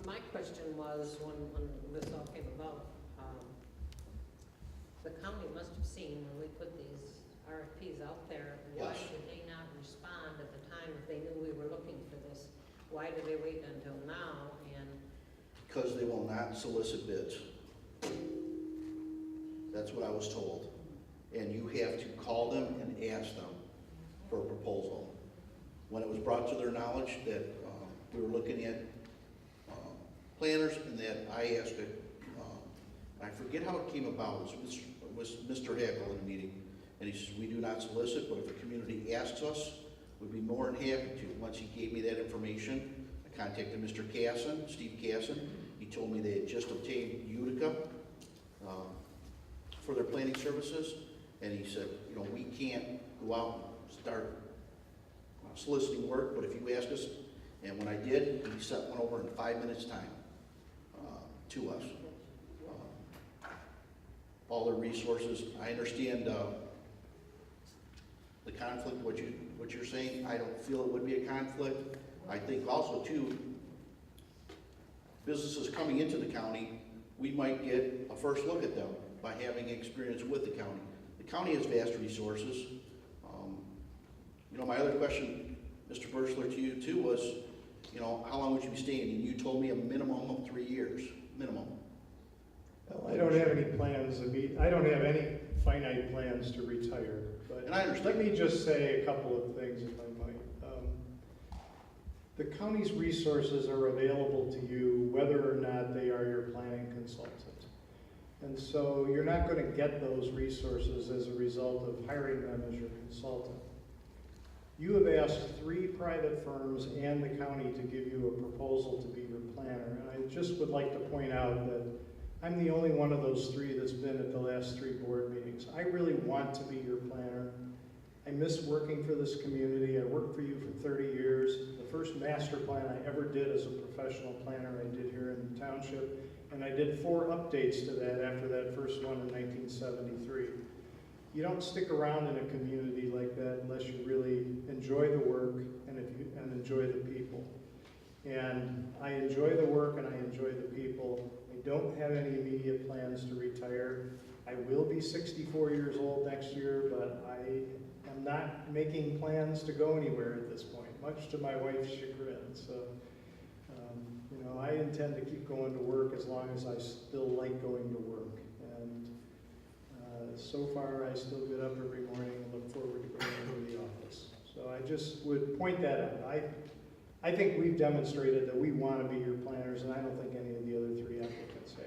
S9: My question was, when this all came about, the county must have seen when we put these RFPs out there, why
S1: Yes.
S9: did they not respond at the time if they knew we were looking for this? Why did they wait until now? And
S1: Because they will not solicit bids. That's what I was told. And you have to call them and ask them for a proposal. When it was brought to their knowledge that we were looking at planners and that I asked it, I forget how it came about, it was Mr. Hagel in the meeting. And he says, we do not solicit, but if a community asks us, we'd be more than happy to. Once he gave me that information, I contacted Mr. Casson, Steve Casson. He told me they had just obtained Utica for their planning services. And he said, you know, we can't go out and start soliciting work, but if you ask us, and when I did, he sent one over in 5 minutes' time to us. All the resources, I understand the conflict, what you're saying. I don't feel it would be a conflict. I think also too, businesses coming into the county, we might get a first look at them by having experience with the county. The county has vast resources. You know, my other question, Mr. Birchler, to you too was, you know, how long would you be staying? And you told me a minimum of 3 years, minimum.
S12: Well, I don't have any plans I don't have any finite plans to retire. But
S1: And I understand.
S12: let me just say a couple of things, if I might. The county's resources are available to you whether or not they are your planning consultant. And so you're not going to get those resources as a result of hiring them as your consultant. You have asked 3 private firms and the county to give you a proposal to be your planner. And I just would like to point out that I'm the only one of those 3 that's been at the last 3 board meetings. I really want to be your planner. I miss working for this community. I worked for you for 30 years. The first master plan I ever did as a professional planner I did here in the township. And I did 4 updates to that after that first one in 1973. You don't stick around in a community like that unless you really enjoy the work and enjoy the people. And I enjoy the work and I enjoy the people. I don't have any immediate plans to retire. I will be 64 years old next year, but I am not making plans to go anywhere at this point. much to my wife's chagrin. So, you know, I intend to keep going to work as long as I still like going to work. And so far, I still get up every morning and look forward to going to the office. So I just would point that out. I think we've demonstrated that we want to be your planners, and I don't think any of the other three applicants have.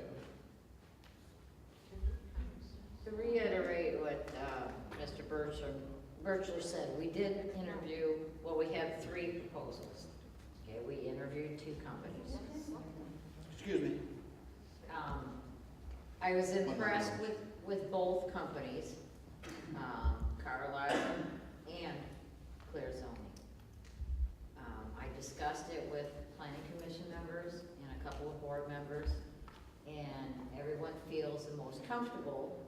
S3: To reiterate what Mr. Birchler said, we did interview, well, we had 3 proposals. Okay, we interviewed 2 companies.
S1: Excuse me.
S3: I was impressed with both companies, Carlisle and Clear Zoning. I discussed it with planning commission members and a couple of board members, and everyone feels the most comfortable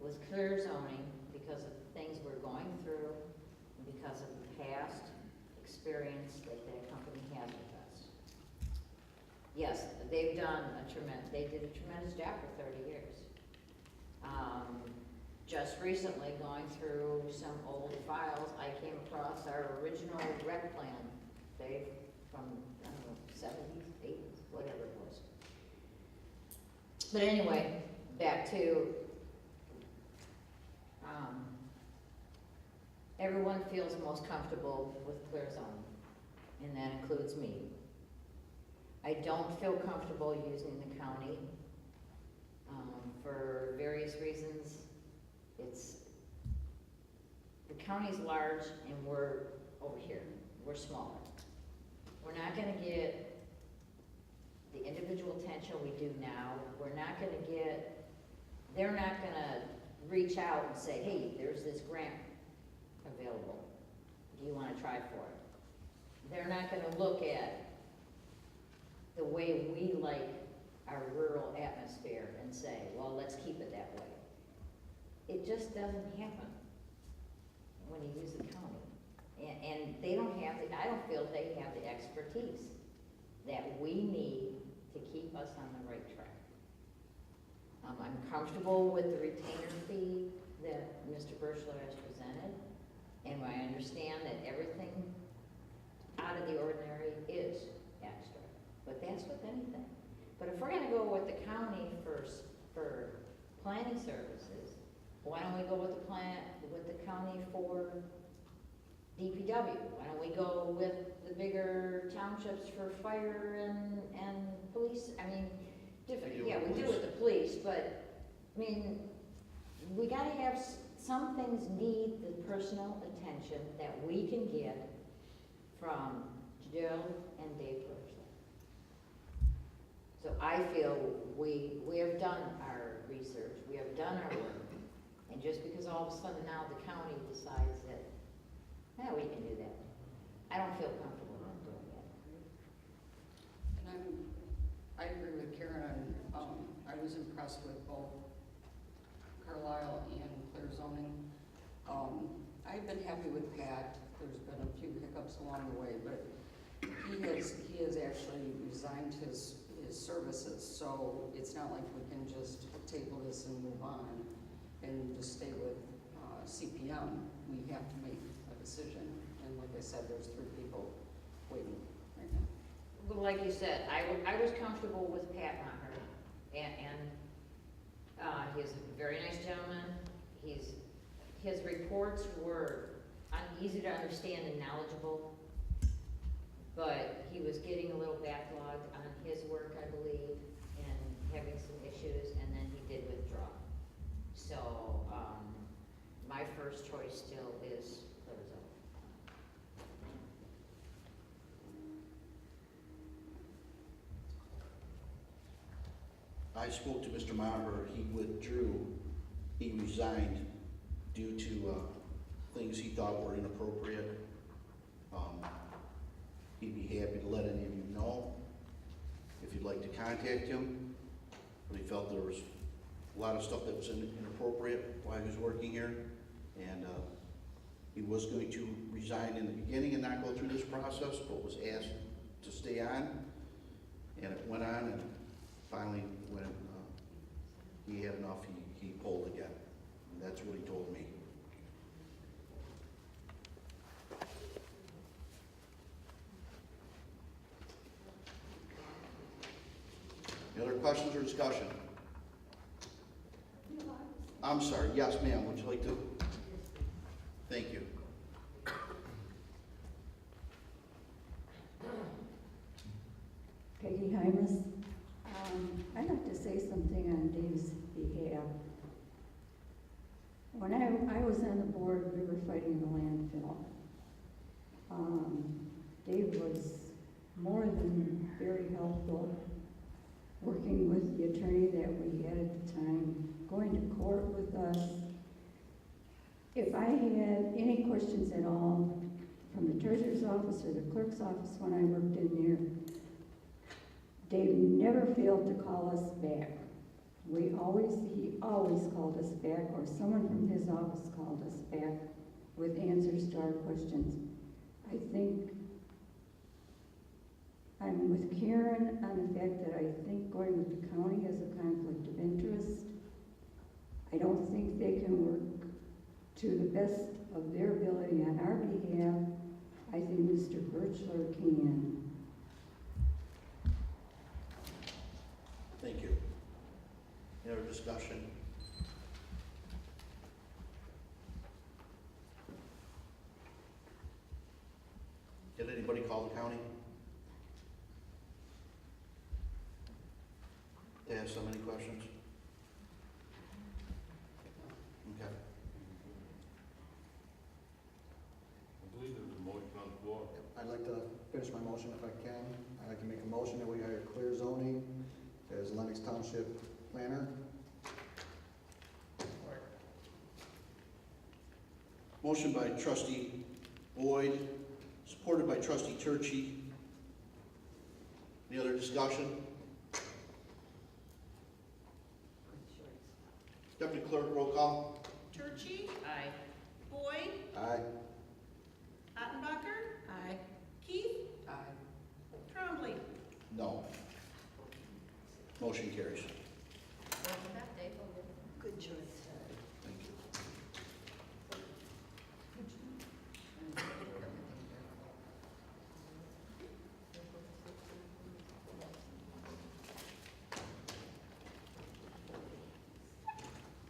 S3: with Clear Zoning because of the things we're going through and because of the past experience that that company has with us. Yes, they've done they did a tremendous job for 30 years. Just recently, going through some old files, I came across our original rec plan, from, I don't know, 70s, 80s, whatever it was. But anyway, back to, everyone feels most comfortable with Clear Zoning, and that includes me. I don't feel comfortable using the county, for various reasons. The county's large and we're over here, we're smaller. We're not gonna get the individual attention we do now. They're not gonna reach out and say, hey, there's this grant available. Do you wanna try for it? They're not gonna look at the way we like our rural atmosphere and say, well, let's keep it that way. It just doesn't happen when you use the county. And they don't have I don't feel they have the expertise that we need to keep us on the right track. I'm comfortable with the retainer fee that Mr. Birchler has presented, and I understand that everything out of the ordinary is extra, but that's with anything. But if we're gonna go with the county for planning services, why don't we go with the county for DPW? Why don't we go with the bigger townships for fire and police? I mean, different, yeah, we do with the police, but, I mean, we gotta have, some things need the personal attention that we can get from Jill and Dave Birchler. So I feel we have done our research, we have done our work, and just because all of a sudden now the county decides that, yeah, we can do that, I don't feel comfortable in doing that.
S2: And I agree with Karen. I was impressed with both Carlisle and Clear Zoning. I've been happy with Pat. There's been a few hiccups along the way, but he has actually resigned his services, so it's not like we can just table this and move on and just stay with CPM. We have to make a decision, and like I said, there's 3 people waiting right now.
S3: Well, like you said, I was comfortable with Pat Maher, and he's a very nice gentleman. His reports were easy to understand and knowledgeable, but he was getting a little backlogged on his work, I believe, and having some issues, and then he did withdraw. So, my first choice still is Clear Zoning.
S1: I spoke to Mr. Maher. He withdrew, he resigned due to things he thought were inappropriate. He'd be happy to let any of you know if you'd like to contact him, but he felt there was a lot of stuff that was inappropriate while he was working here, and he was going to resign in the beginning and not go through this process, but was asked to stay on, and it went on, and finally, when he had enough, he pulled again, and that's what he told me. questions or discussion? I'm sorry, yes, ma'am, would you like to? Thank you.
S13: Peggy Hymas. I'd like to say something on Dave's behalf. When I was on the board, we were fighting the landfill. Dave was more than very helpful, working with the attorney that we had at the time, going to court with us. If I had any questions at all from the treasurer's office or the clerk's office when I worked in there, Dave never failed to call us back. He always called us back, or someone from his office called us back with answers to our questions. I think I'm with Karen on the fact that I think going with the county has a conflict of interest. I don't think they can work to the best of their ability on our behalf. I think Mr. Birchler can.
S1: Thank you. Any other discussion? Did anybody call the county? They have so many questions? Okay.
S8: I believe there's a motion on the floor.
S7: I'd like to finish my motion if I can. I'd like to make a motion that we hire Clear Zoning as Lennox Township planner.
S1: Motion by trustee Boyd, supported by trustee Turchi. Any other discussion? Deputy Clerk, roll call.
S14: Turchi,
S3: Aye.
S14: Boyd,
S7: Aye.
S14: Ottenbacher,
S9: Aye.
S14: Keith,
S2: Aye.
S14: Trombley.
S1: No. Motion carries.
S9: Good choice.
S1: Thank you.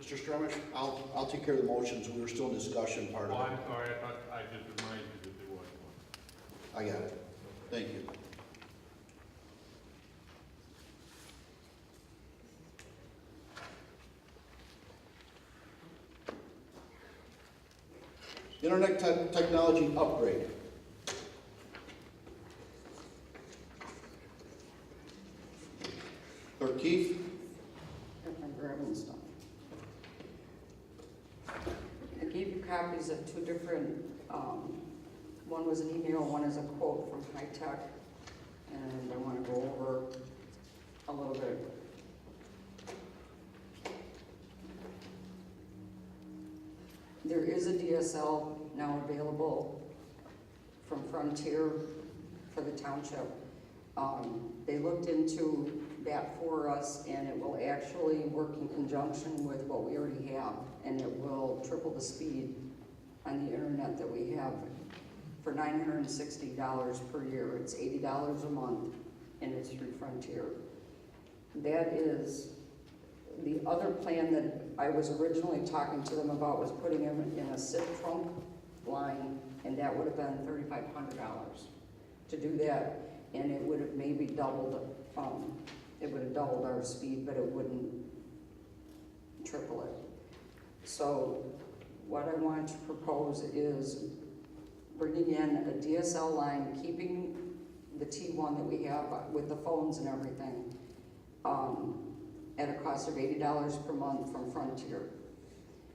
S1: Mr. Stremish, I'll take care of the motions. We were still in discussion part
S8: Oh,
S1: of
S8: I'm
S1: it.
S8: sorry, I thought I just reminded you that there was one.
S1: I got it. Thank you. Internet technology upgrade. Clerk Keith?
S2: I'm grabbing stuff. I gave you copies of two different, one was an email, one is a quote from High Tech, and I want to go over a little bit. There is a DSL now available from Frontier for the township. They looked into that for us, and it will actually work in conjunction with what we already have, and it will triple the speed on the internet that we have for $960 per year. It's $80 a month, and it's through Frontier. That is, the other plan that I was originally talking to them about was putting them in a SIP trunk line, and that would have been $3,500 to do that, and it would have maybe doubled, it would have doubled our speed, but it wouldn't triple it. So what I want to propose is bringing in a DSL line, keeping the T1 that we have with the phones and everything, at a cost of $80 per month from Frontier.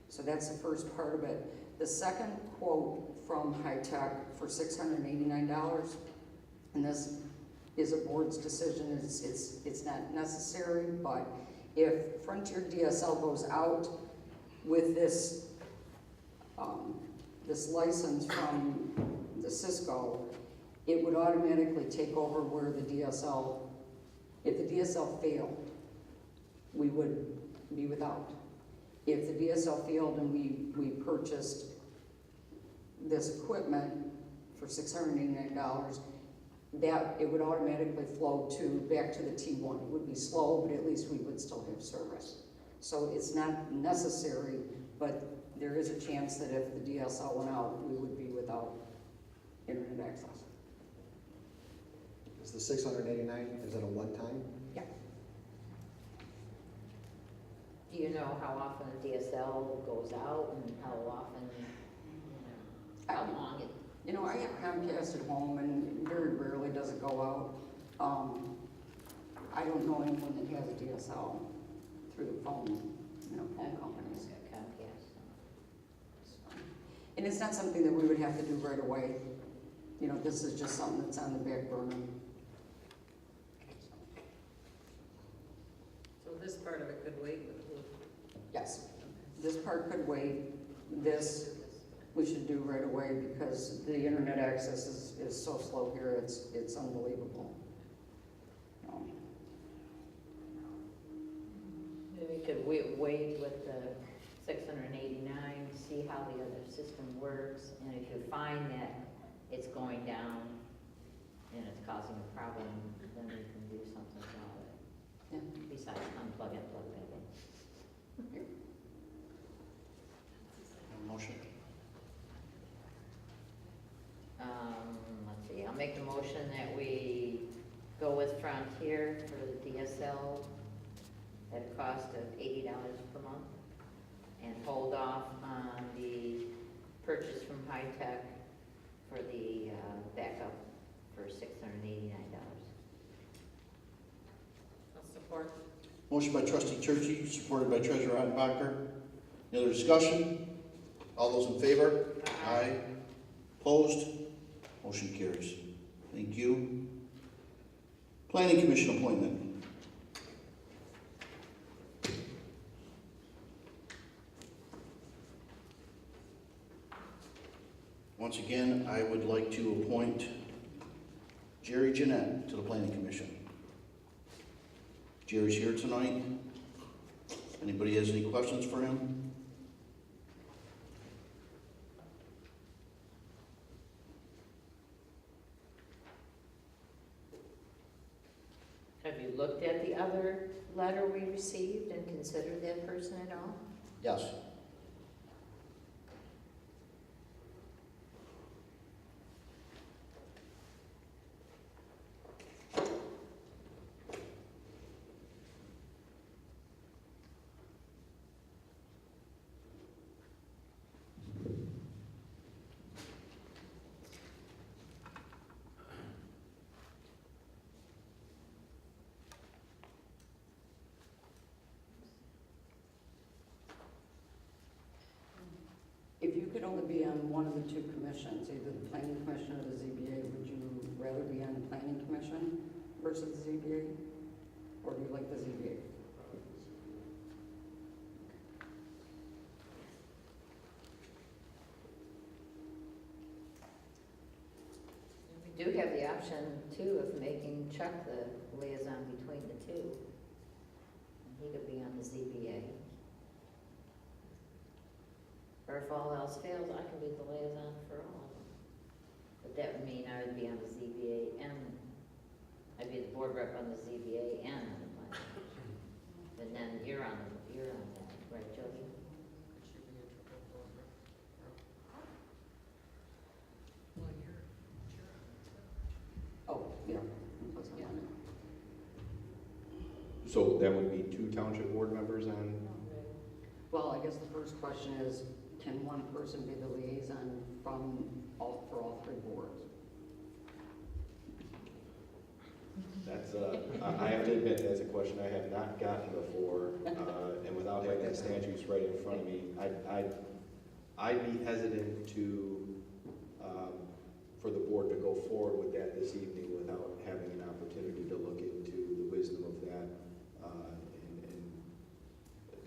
S2: So that's the first part of it. The second quote from High Tech for $689, and this is a board's decision, it's not necessary, but if Frontier DSL goes out with this, this license from the Cisco, it would automatically take over where the DSL, if the DSL failed, we would be without. If the DSL failed and we purchased this equipment for $689, that it would automatically flow back to the T1. It would be slow, but at least we would still have service. So it's not necessary, but there is a chance that if the DSL went out, we would be without internet access.
S7: Is the 689, is it a one-time?
S2: Yeah.
S3: Do you know how often the DSL goes out and how often, how long it?
S2: You know, I have Comcast at home and very rarely does it go out. I don't know anyone that has a DSL through the phone, phone companies.
S3: Got Comcast.
S2: And it's not something that we would have to do right away. You know, this is just something that's on the back burner.
S9: So this part of it could wait with
S2: Yes, this part could wait. This we should do right away because the internet access is so slow here, it's unbelievable.
S3: Maybe we could wait with the 689, see how the other system works, and if you find that it's going down and it's causing a problem, then we can do something about it.
S2: Yeah.
S3: Besides unplug and plug back in.
S1: Motion.
S3: Let's see, I'll make the motion that we go with Frontier for the DSL at a cost of $80 per month and hold off on the purchase from High Tech for the backup for $689.
S9: I'll support.
S1: Motion by trustee Churchy, supported by treasurer Ottenbacher. Any other discussion? All those in favor? Aye. Opposed? Motion carries. Thank you. Planning Commission appointment. Once again, I would like to appoint Jerry Jeanette to the Planning Commission. Jerry's here tonight. Anybody has any questions for him?
S3: Have you looked at the other letter we received and considered that person at all?
S1: Yes.
S2: If you could only be on one of the two commissions, either the planning commission or the ZBA, would you rather be on the planning commission versus the ZBA? Or do you like the ZBA?
S3: We do have the option too of making Chuck the liaison between the two. He could be on the ZBA. Or if all else fails, I can be the liaison for all of them. But that would mean I would be on the ZBA and, I'd be the board rep on the ZBA and on the planning commission. And then you're on that, right, Jody?
S2: Oh, yeah. Plus I'm on it.
S4: So that would be 2 township board members on?
S2: Well, I guess the first question is, can one person be the liaison for all three boards?
S4: That's, I have to admit, that's a question I have not gotten before, and without having the statutes right in front of me, I'd be hesitant to, for the board to go forward with that this evening without having an opportunity to look into the wisdom of that,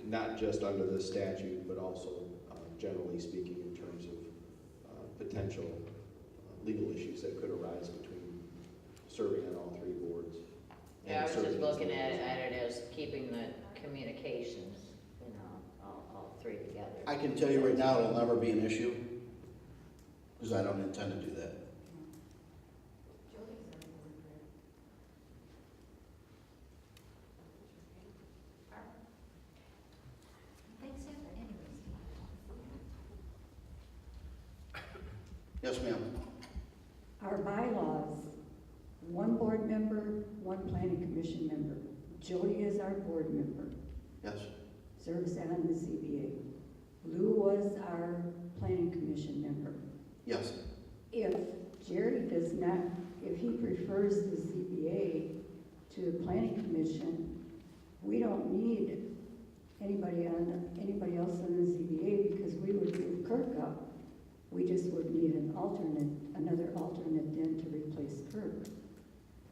S4: and not just under the statute, but also generally speaking in terms of potential legal issues that could arise between serving on all 3 boards.
S3: Yeah, I was
S4: serving
S3: just
S4: as
S3: looking at
S4: liaison.
S3: it as keeping the communications, all 3 together.
S1: I can tell you right now, it'll never be an issue, because I don't intend to do that. Yes, ma'am.
S13: Our bylaws, one board member, one planning commission member. Jody is our board member,
S1: Yes.
S13: serves on the ZBA. Lou was our planning commission member.
S1: Yes.
S13: If Jerry does not, if he prefers the ZBA to the planning commission, we don't need anybody else on the ZBA because we would move Kirk up. We just would need another alternate then to replace Kirk.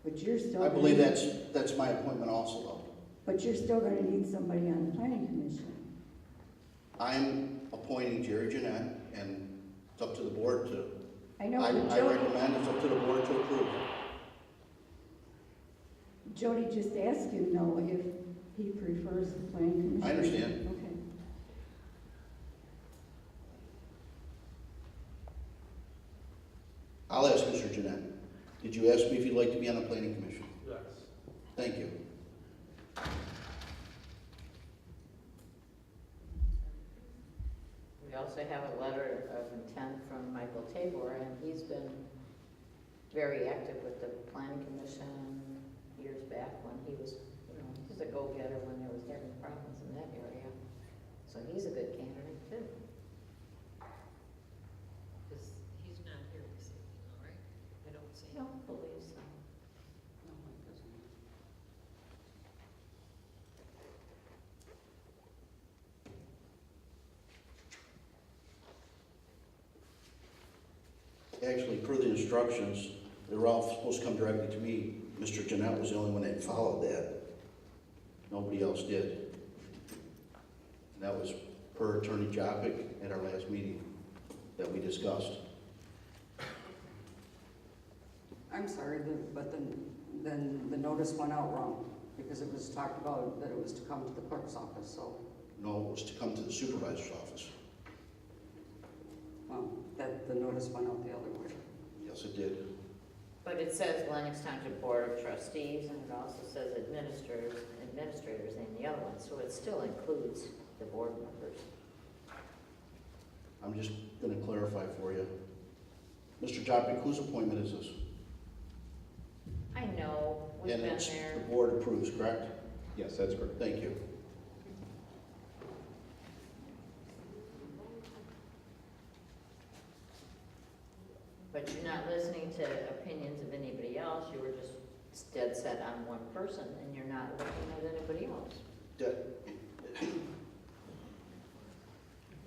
S13: But you're still.
S1: I believe that's my appointment also, though.
S13: But you're still gonna need somebody on the planning commission.
S1: I'm appointing Jerry Jeanette, and it's up to the board to,
S13: I know,
S1: I
S13: but Jody,
S1: recommend it's up to the board to approve.
S13: Jody just asked him though if he prefers the planning commission.
S1: I understand.
S13: Okay.
S1: I'll ask Mr. Jeanette. Did you ask me if you'd like to be on the planning commission?
S8: Yes.
S1: Thank you.
S3: We also have a letter of intent from Michael Tabor, and he's been very active with the planning commission years back when he was, he's a go-getter when there was having problems in that area. So he's a good candidate too.
S9: Because he's not here this evening, all right? I don't see
S3: I
S9: him.
S3: don't believe so.
S1: Actually, per the instructions, they were all supposed to come directly to me. Mr. Jeanette was the only one that followed that. Nobody else did. And that was per Attorney Jopik at our last meeting that we discussed.
S2: I'm sorry, but then the notice went out wrong, because it was talked about that it was to come to the clerk's office, so,
S1: No, it was to come to the supervisor's office.
S2: well, that the notice went out the other way.
S1: Yes, it did.
S3: But it says Lennox Township Board of Trustees, and it also says administrators in the other one, so it still includes the board members.
S1: I'm just gonna clarify for you. Mr. Jopik, whose appointment is this?
S3: I know, we've
S1: And
S3: been
S1: it's
S3: there.
S1: the board approves, correct?
S4: Yes, that's correct.
S1: Thank you.
S3: But you're not listening to opinions of anybody else, you were just dead set on one person, and you're not looking at anybody else.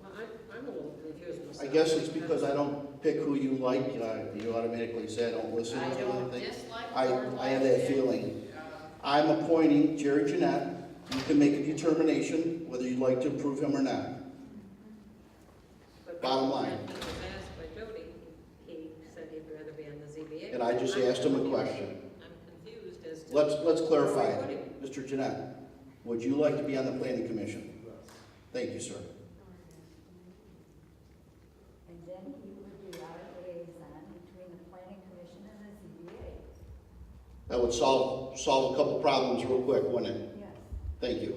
S9: Well, I'm a little confused myself.
S1: I guess it's because I don't pick who you like, you automatically say I don't listen
S3: I
S1: to
S3: don't
S1: anything.
S3: dislike
S1: I
S3: or
S1: have
S3: like
S1: that
S3: it.
S1: feeling. I'm appointing Jerry Jeanette. You can make a determination whether you'd like to approve him or not.
S9: But
S1: Bottom line.
S9: when he was asked by Jody, he said he'd rather be on the ZBA.
S1: And I just asked him a question.
S9: I'm confused as to.
S1: Let's clarify
S9: where we put
S1: it.
S9: him.
S1: Mr. Jeanette, would you like to be on the planning commission? Thank you, sir.
S13: And then he would be our liaison between the planning commission and the ZBA.
S1: That would solve a couple problems real quick, wouldn't it?
S13: Yes.
S1: Thank you.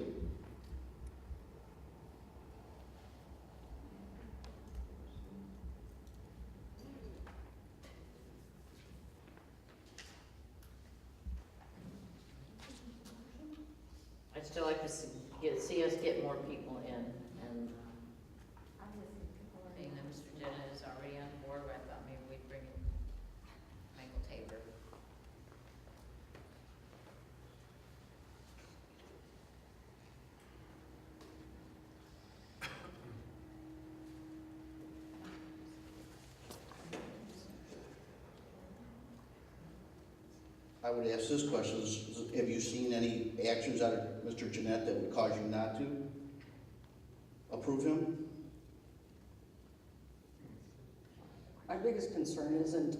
S3: I'd still like to see us get more people in, and being that Mr. Jenna is already on board, I thought maybe we'd bring in Michael Tabor.
S1: I would ask this question, have you seen any actions out of Mr. Jeanette that would cause you not to approve him?
S2: My biggest concern isn't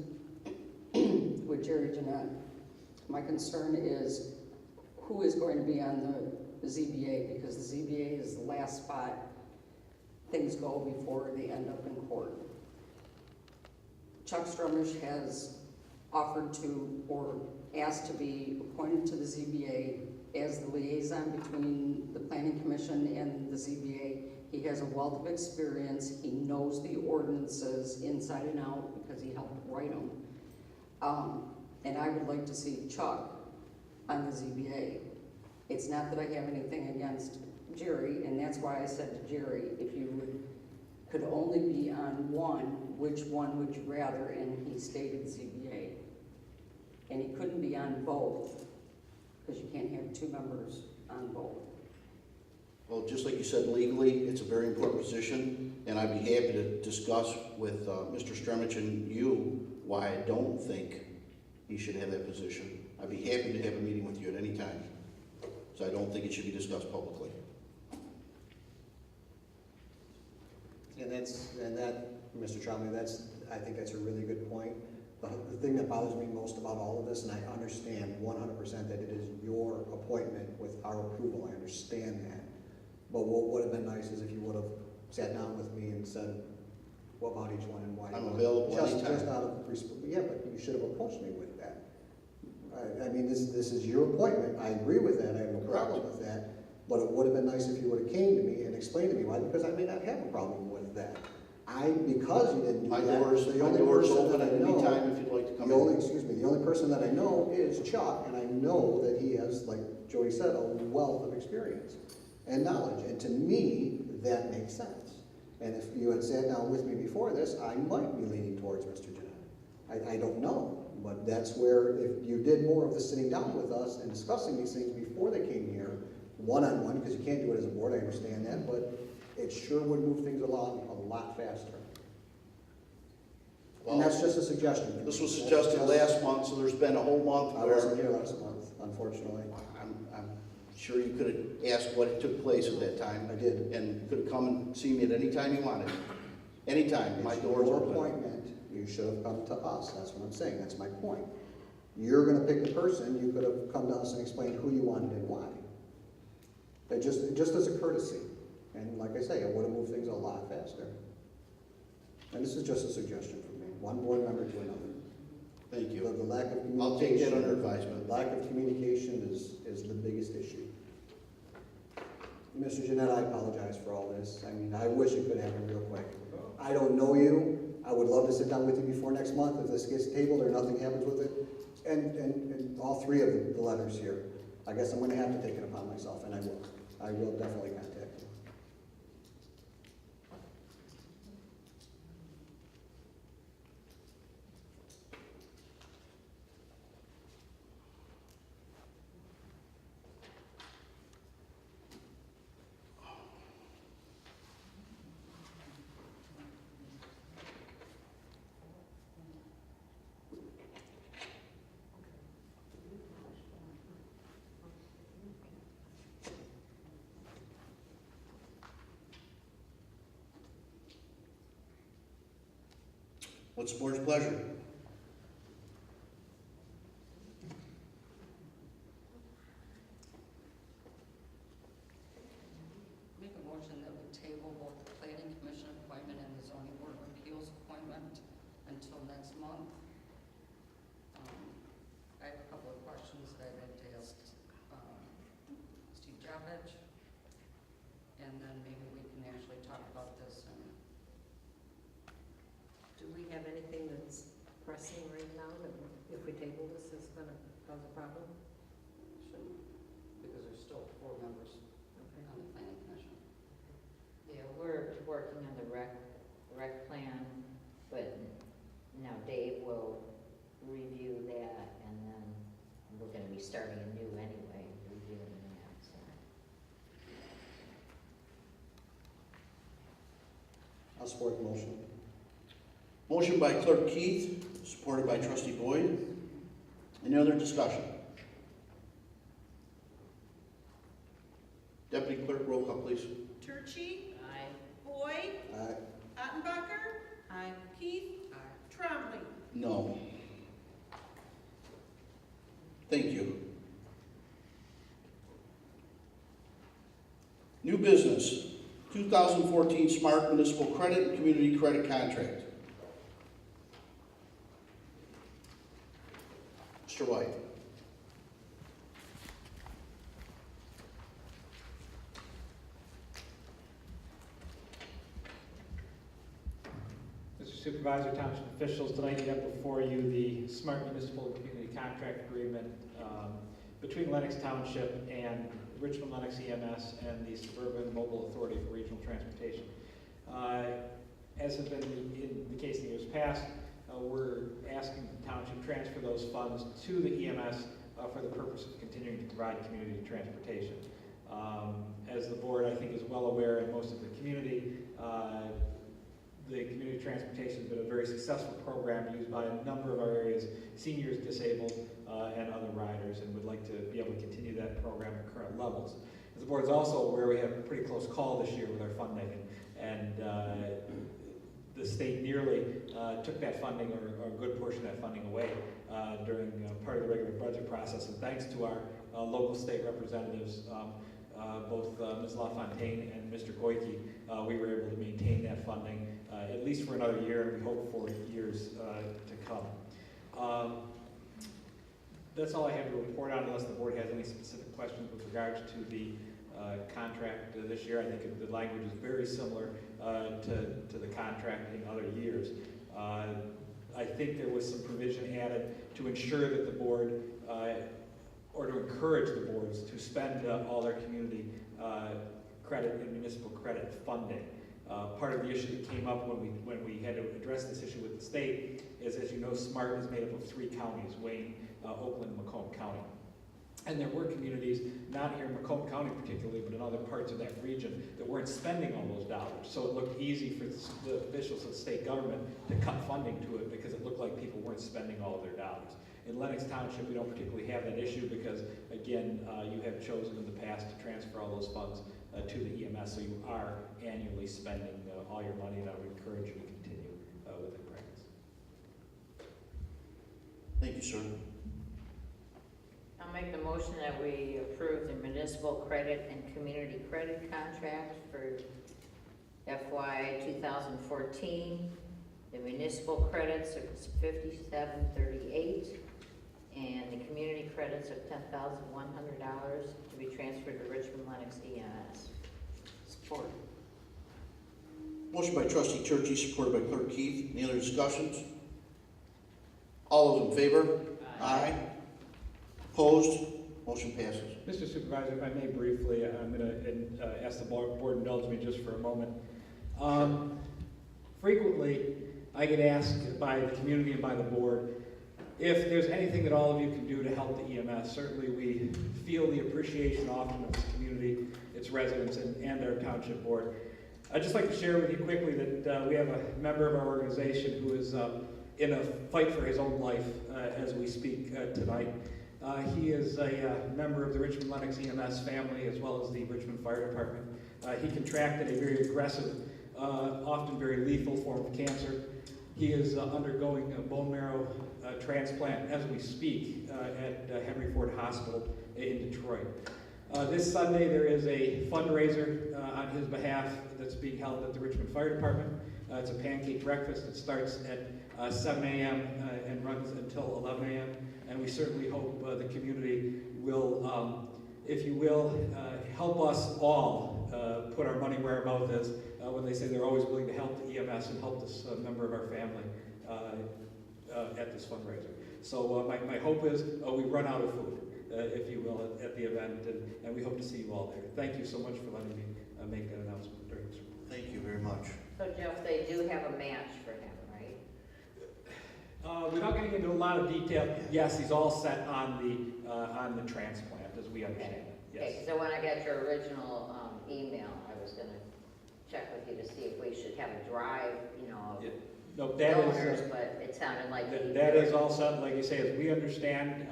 S2: with Jerry Jeanette. My concern is who is going to be on the ZBA, because the ZBA is the last spot things go before they end up in court. Chuck Strumish has offered to, or asked to be appointed to the ZBA as the liaison between the Planning Commission and the ZBA. He has a wealth of experience. He knows the ordinances inside and out because he helped write them. And I would like to see Chuck on the ZBA. It's not that I have anything against Jerry, and that's why I said to Jerry, if you could only be on one, which one would you rather? And he stated ZBA. And he couldn't be on both, because you can't have two members on both.
S1: Well, just like you said, legally, it's a very important position, and I'd be happy to discuss with Mr. Stremich and you why I don't think he should have that position. I'd be happy to have a meeting with you at any time. So I don't think it should be discussed publicly.
S7: And Mr. Trombley, I think that's a really good point. The thing that bothers me most about all of this, and I understand 100% that it is your appointment with our approval, I understand that. But what would have been nice is if you would have sat down with me and said, what about each one and why?
S1: I'm available
S7: Just
S1: anytime.
S7: out of, yeah, but you should have approached me with that. I mean, this is your appointment, I agree with that, I have no problem with that. But it would have been nice if you would have came to me and explained to me why, because I may not have a problem with that. Because you didn't do
S1: My
S7: that,
S1: door's
S7: the only
S1: open
S7: person that
S1: at
S7: I
S1: any
S7: know,
S1: time if you'd like to come
S7: the
S1: in.
S7: only, excuse me, the only person that I know is Chuck, and I know that he has, like Jody said, a wealth of experience and knowledge, and to me, that makes sense. And if you had sat down with me before this, I might be leaning towards Mr. Jeanette. I don't know, but that's where, if you did more of the sitting down with us and discussing these things before they came here, one-on-one, because you can't do it as a board, I understand that, but it sure would move things along a lot faster.
S1: Well,
S7: And that's just a suggestion.
S1: This was suggested last month, so there's been a whole month
S7: I
S1: where
S7: wasn't here last month, unfortunately.
S1: I'm sure you could have asked what took place at that time.
S7: I did.
S1: And could have come and seen me at any time you wanted. Anytime, my
S7: It's
S1: door's
S7: your
S1: open.
S7: appointment, you should have come to us, that's what I'm saying, that's my point. You're gonna pick the person, you could have come to us and explained who you wanted and why. Just as a courtesy, and like I say, it would have moved things a lot faster. And this is just a suggestion from me, one board member to another.
S1: Thank you.
S7: The lack of communication.
S1: I'll take that under advisement.
S7: The lack of communication is the biggest issue. Mr. Jeanette, I apologize for all this. I mean, I wish it could happen real quick. I don't know you. I would love to sit down with you before next month if this gets tabled or nothing happens with it. And all three of the letters here. I guess I'm gonna have to take it upon myself, and I will. I will definitely contact you.
S1: What's the board's pleasure?
S2: Make a motion that we table both the planning commission appointment and the zoning board of appeals appointment until next month. I have a couple of questions that I'd like to ask Steve Jovich, and then maybe we can actually talk about this. And
S9: Do we have anything that's pressing right now that if we table this is gonna cause a problem?
S2: shouldn't, because there's still 4 members
S9: Okay.
S2: on the planning commission.
S3: Yeah, we're working on the rec plan, but now Dave will review that, and then we're gonna be starting anew anyway, reviewing that, so.
S7: I'll support the motion.
S1: Motion by Clerk Keith, supported by Trustee Boyd. Any other discussion? Deputy Clerk, roll call, please.
S14: Turchi,
S3: Aye.
S14: Boyd,
S7: Aye.
S14: Ottenbacher,
S9: Aye.
S14: Keith, Trombley.
S1: No. Thank you. New business, 2014 Smart Municipal Credit and Community Credit Contract. Mr. White.
S11: Supervisor, Township officials, tonight you have before you the Smart Municipal and Community Contract Agreement between Lennox Township and Richmond Lennox EMS and the Suburban Mobile Authority for Regional Transportation. As has been in the case in years past, we're asking the township to transfer those funds to the EMS for the purpose of continuing to provide community transportation. As the board, I think, is well aware, and most of the community transportation has been a very successful program used by a number of our areas, seniors, disabled, and other riders, and would like to be able to continue that program at current levels. As the board is also aware, we have a pretty close call this year with our funding, and the state nearly took that funding, or a good portion of that funding, away during part of the regular budget process. And thanks to our local state representatives, both Ms. LaFontaine and Mr. Goyke, we were able to maintain that funding at least for another year, and we hope for years to come. That's all I have to report on, unless the board has any specific questions with regards to the contract this year. I think the language is very similar to the contract in other years. I think there was some provision added to ensure that the board, or to encourage the boards to spend all their community credit and municipal credit funding. Part of the issue that came up when we had to address this issue with the state is, as you know, SMART is made up of 3 counties, Wayne, Oakland, and Macomb County. And there were communities, not here in Macomb County particularly, but in other parts of that region, that weren't spending all those dollars. So it looked easy for the officials of the state government to cut funding to it because it looked like people weren't spending all of their dollars. In Lennox Township, we don't particularly have that issue because, again, you have chosen in the past to transfer all those funds to the EMS, so you are annually spending all your money, and I would encourage you to continue with that practice.
S1: Thank you, sir.
S3: I'll make the motion that we approve the municipal credit and community credit contract for FY 2014. The municipal credits are $57.38, and the community credits of $10,100 to be transferred to Richmond Lennox EMS.
S2: Support.
S1: Motion by trustee Turkey, supported by clerk Keith. Any other discussions? All those in favor? Aye. Opposed? Motion passes.
S11: Mr. Supervisor, if I may briefly, I'm going to ask the board to indulge me just for a moment. Frequently, I get asked by the community and by the board if there's anything that all of you can do to help the EMS. Certainly we feel the appreciation often of the community, its residents, and our township board. I'd just like to share with you quickly that we have a member of our organization who is in a fight for his own life as we speak tonight. He is a member of the Richmond Lennox EMS family as well as the Richmond Fire Department. He contracted a very aggressive, often very lethal form of cancer. He is undergoing a bone marrow transplant as we speak at Henry Ford Hospital in Detroit. This Sunday there is a fundraiser on his behalf that's being held at the Richmond Fire Department. It's a pancake breakfast that starts at 7 a.m. And runs until 11 a.m. And we certainly hope the community will, if you will, help us all put our money where our mouth is when they say they're always willing to help the EMS and help this member of our family at this fundraiser. So my hope is we run out of food, if you will, at the event, and we hope to see you all there. Thank you so much for letting me make that announcement during this report.
S1: Thank you very much.
S3: So Jeff, they do have a match for him, right?
S11: Without getting into a lot of detail, yes, he's all set on the transplant, as we understand it. Yes.
S3: Okay, so when I got your original email, I was going to check with you to see if we should have a drive,
S11: Yeah. No, that
S3: donors,
S11: is,
S3: but it sounded like
S11: that is all set. Like you say, as we understand,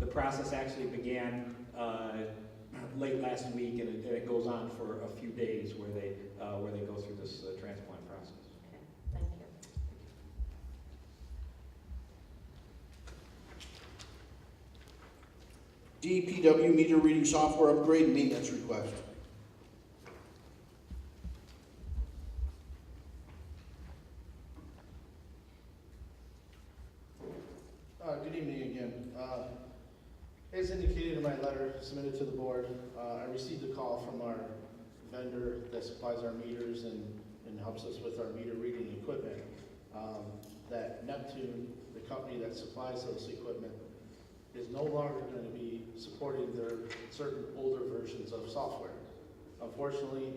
S11: the process actually began late last week, and it goes on for a few days where they go through this transplant process.
S3: Okay, thank you.
S1: DPW meter reading software upgrade and maintenance request.
S6: Good evening again. As indicated in my letter submitted to the board, I received a call from our vendor that supplies our meters and helps us with our meter reading equipment. Neptune, the company that supplies those equipment, is no longer going to be supporting their certain older versions of software. Unfortunately,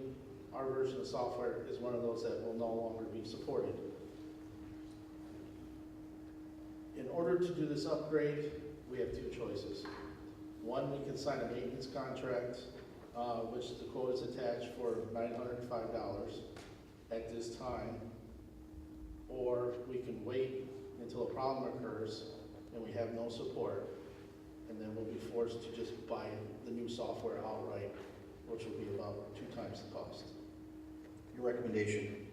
S6: our version of software is one of those that will no longer be supported. In order to do this upgrade, we have two choices. One, we can sign a maintenance contract, which the quote is attached for $905 at this time. Or we can wait until a problem occurs and we have no support, and then we'll be forced to just buy the new software outright, which will be about 2 times the cost.
S1: Your recommendation?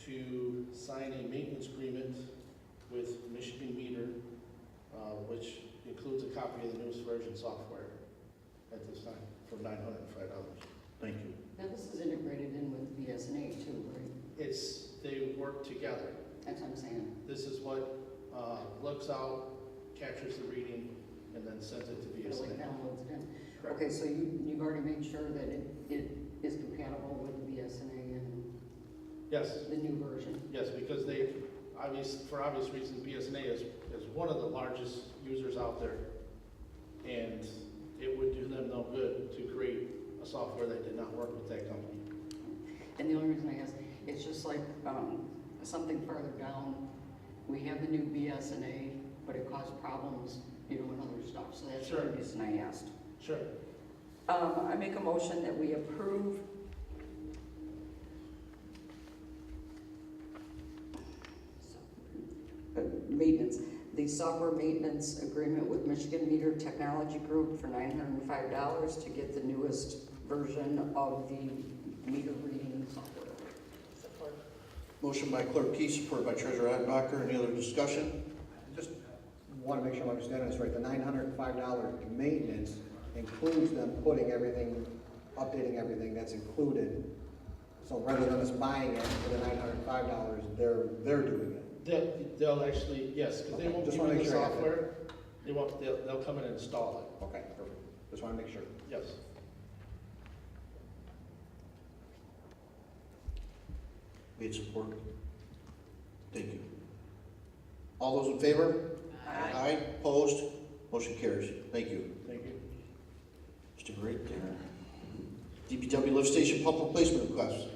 S6: To sign a maintenance agreement with Michigan Meter, which includes a copy of the newest version software at this time for $905.
S1: Thank you.
S2: Now, this is integrated in with BSNA too, right?
S6: They work together.
S2: That's what I'm saying.
S6: This is what looks out, captures the reading, and then sends it to
S2: It like
S6: BSNA.
S2: downloads it in.
S6: Correct.
S2: Okay, so you've already made sure that it is compatible with BSNA and
S6: Yes,
S2: the new version?
S6: yes, because for obvious reasons, BSNA is one of the largest users out there. And it would do them no good to create a software that did not work with that company.
S2: And the only reason I ask, it's just like, something further down, we have the new BSNA, but it caused problems, and other stuff, so that's the
S6: Sure.
S2: reason I asked.
S6: Sure.
S2: I make a motion that we approve maintenance, the software maintenance agreement with Michigan Meter Technology Group for $905 to get the newest version of the meter reading software. Support.
S1: Motion by Clerk Key, supported by Treasurer Attenbacher. Any other discussion?
S7: Just want to make sure I'm understanding this right. The $905 maintenance includes them putting everything, updating everything that's included. So rather than us buying it for the $905, they're doing it.
S6: They'll actually, yes, because they
S7: Okay,
S6: won't
S7: just
S6: give
S7: wanna
S6: you
S7: make
S6: the
S7: sure I have
S6: software. They'll come in and install
S7: Okay, perfect. Just want to make sure.
S6: it. Yes.
S1: We had support. Thank you. All those in favor? Aye. Opposed? Motion carries. Thank you.
S6: Thank you.
S1: Mr. Great there. DPW lift station pump replacement request.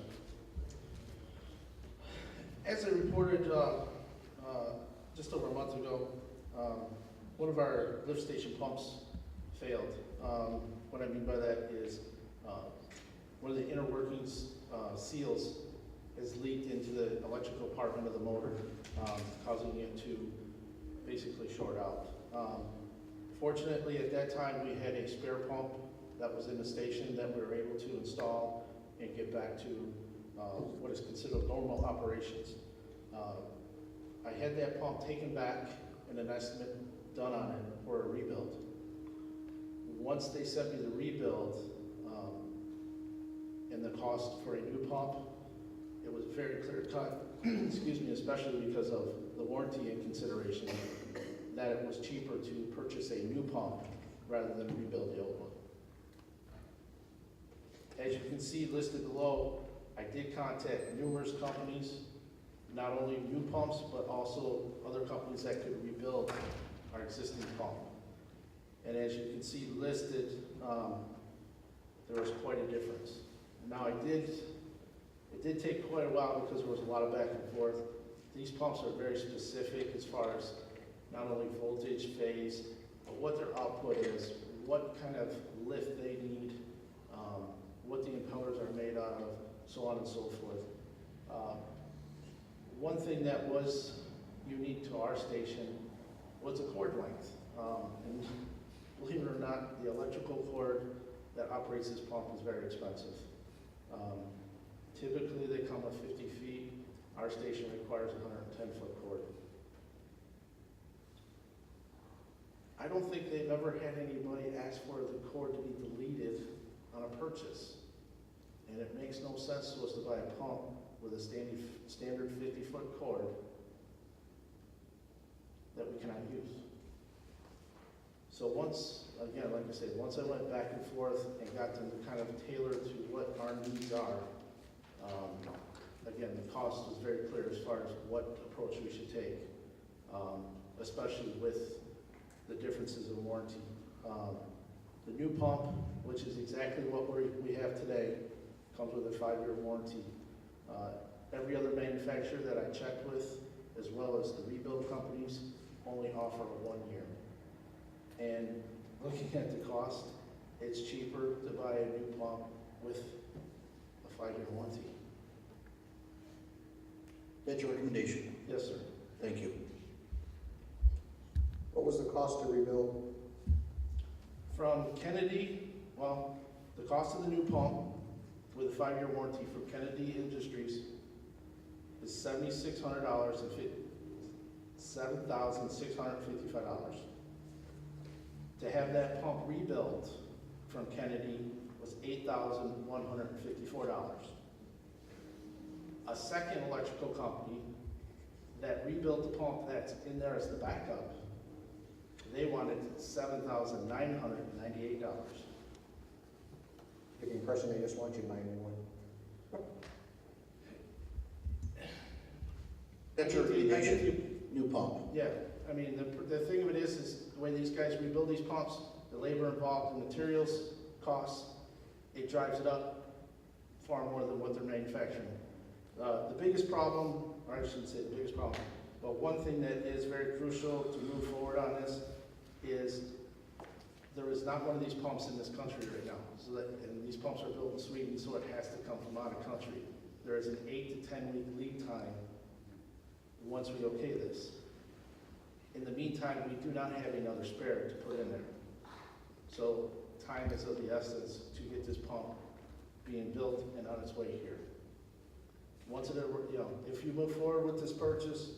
S6: As I reported just over a month ago, one of our lift station pumps failed. What I mean by that is one of the inner workings seals has leaked into the electrical compartment of the motor, causing it to basically short out. Fortunately, at that time, we had a spare pump that was in the station that we were able to install and get back to what is considered normal operations. I had that pump taken back and an estimate done on it for a rebuild. Once they sent me the rebuild and the cost for a new pump, it was very clear cut, excuse me, especially because of the warranty in consideration, that it was cheaper to purchase a new pump rather than rebuild the old one. As you can see listed below, I did contact numerous companies, not only new pumps, but also other companies that could rebuild our existing pump. And as you can see listed, there was quite a difference. Now it did take quite a while because there was a lot of back and forth. These pumps are very specific as far as not only voltage, phase, but what their output is, what kind of lift they need, what the impellers are made out of, so on and so forth. One thing that was unique to our station was the cord length. And believe it or not, the electrical cord that operates this pump is very expensive. Typically, they come with 50 feet. Our station requires a 110-foot cord. I don't think they've ever had anybody ask for the cord to be deleted on a purchase. And it makes no sense to us to buy a pump with a standard 50-foot cord that we cannot use. So once, again, like I said, once I went back and forth and got them kind of tailored to what our needs are, again, the cost was very clear as far as what approach we should take. especially with the differences in warranty. The new pump, which is exactly what we have today, comes with a 5-year warranty. Every other manufacturer that I checked with, as well as the rebuild companies, only offer a 1 year. And looking at the cost, it's cheaper to buy a new pump with a 5-year warranty.
S1: That's your recommendation?
S6: Yes, sir.
S1: Thank you.
S7: What was the cost to rebuild?
S6: From Kennedy, well, the cost of the new pump with a 5-year warranty from Kennedy Industries is $7,600 and $7,655. To have that pump rebuilt from Kennedy was $8,154. A second electrical company that rebuilt the pump that's in there as the backup, they wanted $7,998.
S7: Get the impression they just want you to buy a new one.
S1: That's your recommendation, new pump.
S6: Yeah, I mean, the thing of it is the way these guys rebuild these pumps, the labor involved, the materials costs, it drives it up far more than what they're manufacturing. The biggest problem, or I shouldn't say the biggest problem, but one thing that is very crucial to move forward on this is there is not one of these pumps in this country right now. And these pumps are built in Sweden, so it has to come from out of country. There is an 8 to 10 week lead time once we okay this. In the meantime, we do not have another spare to put in there. So time is of the essence to get this pump being built and on its way here. Once it, if you move forward with this purchase,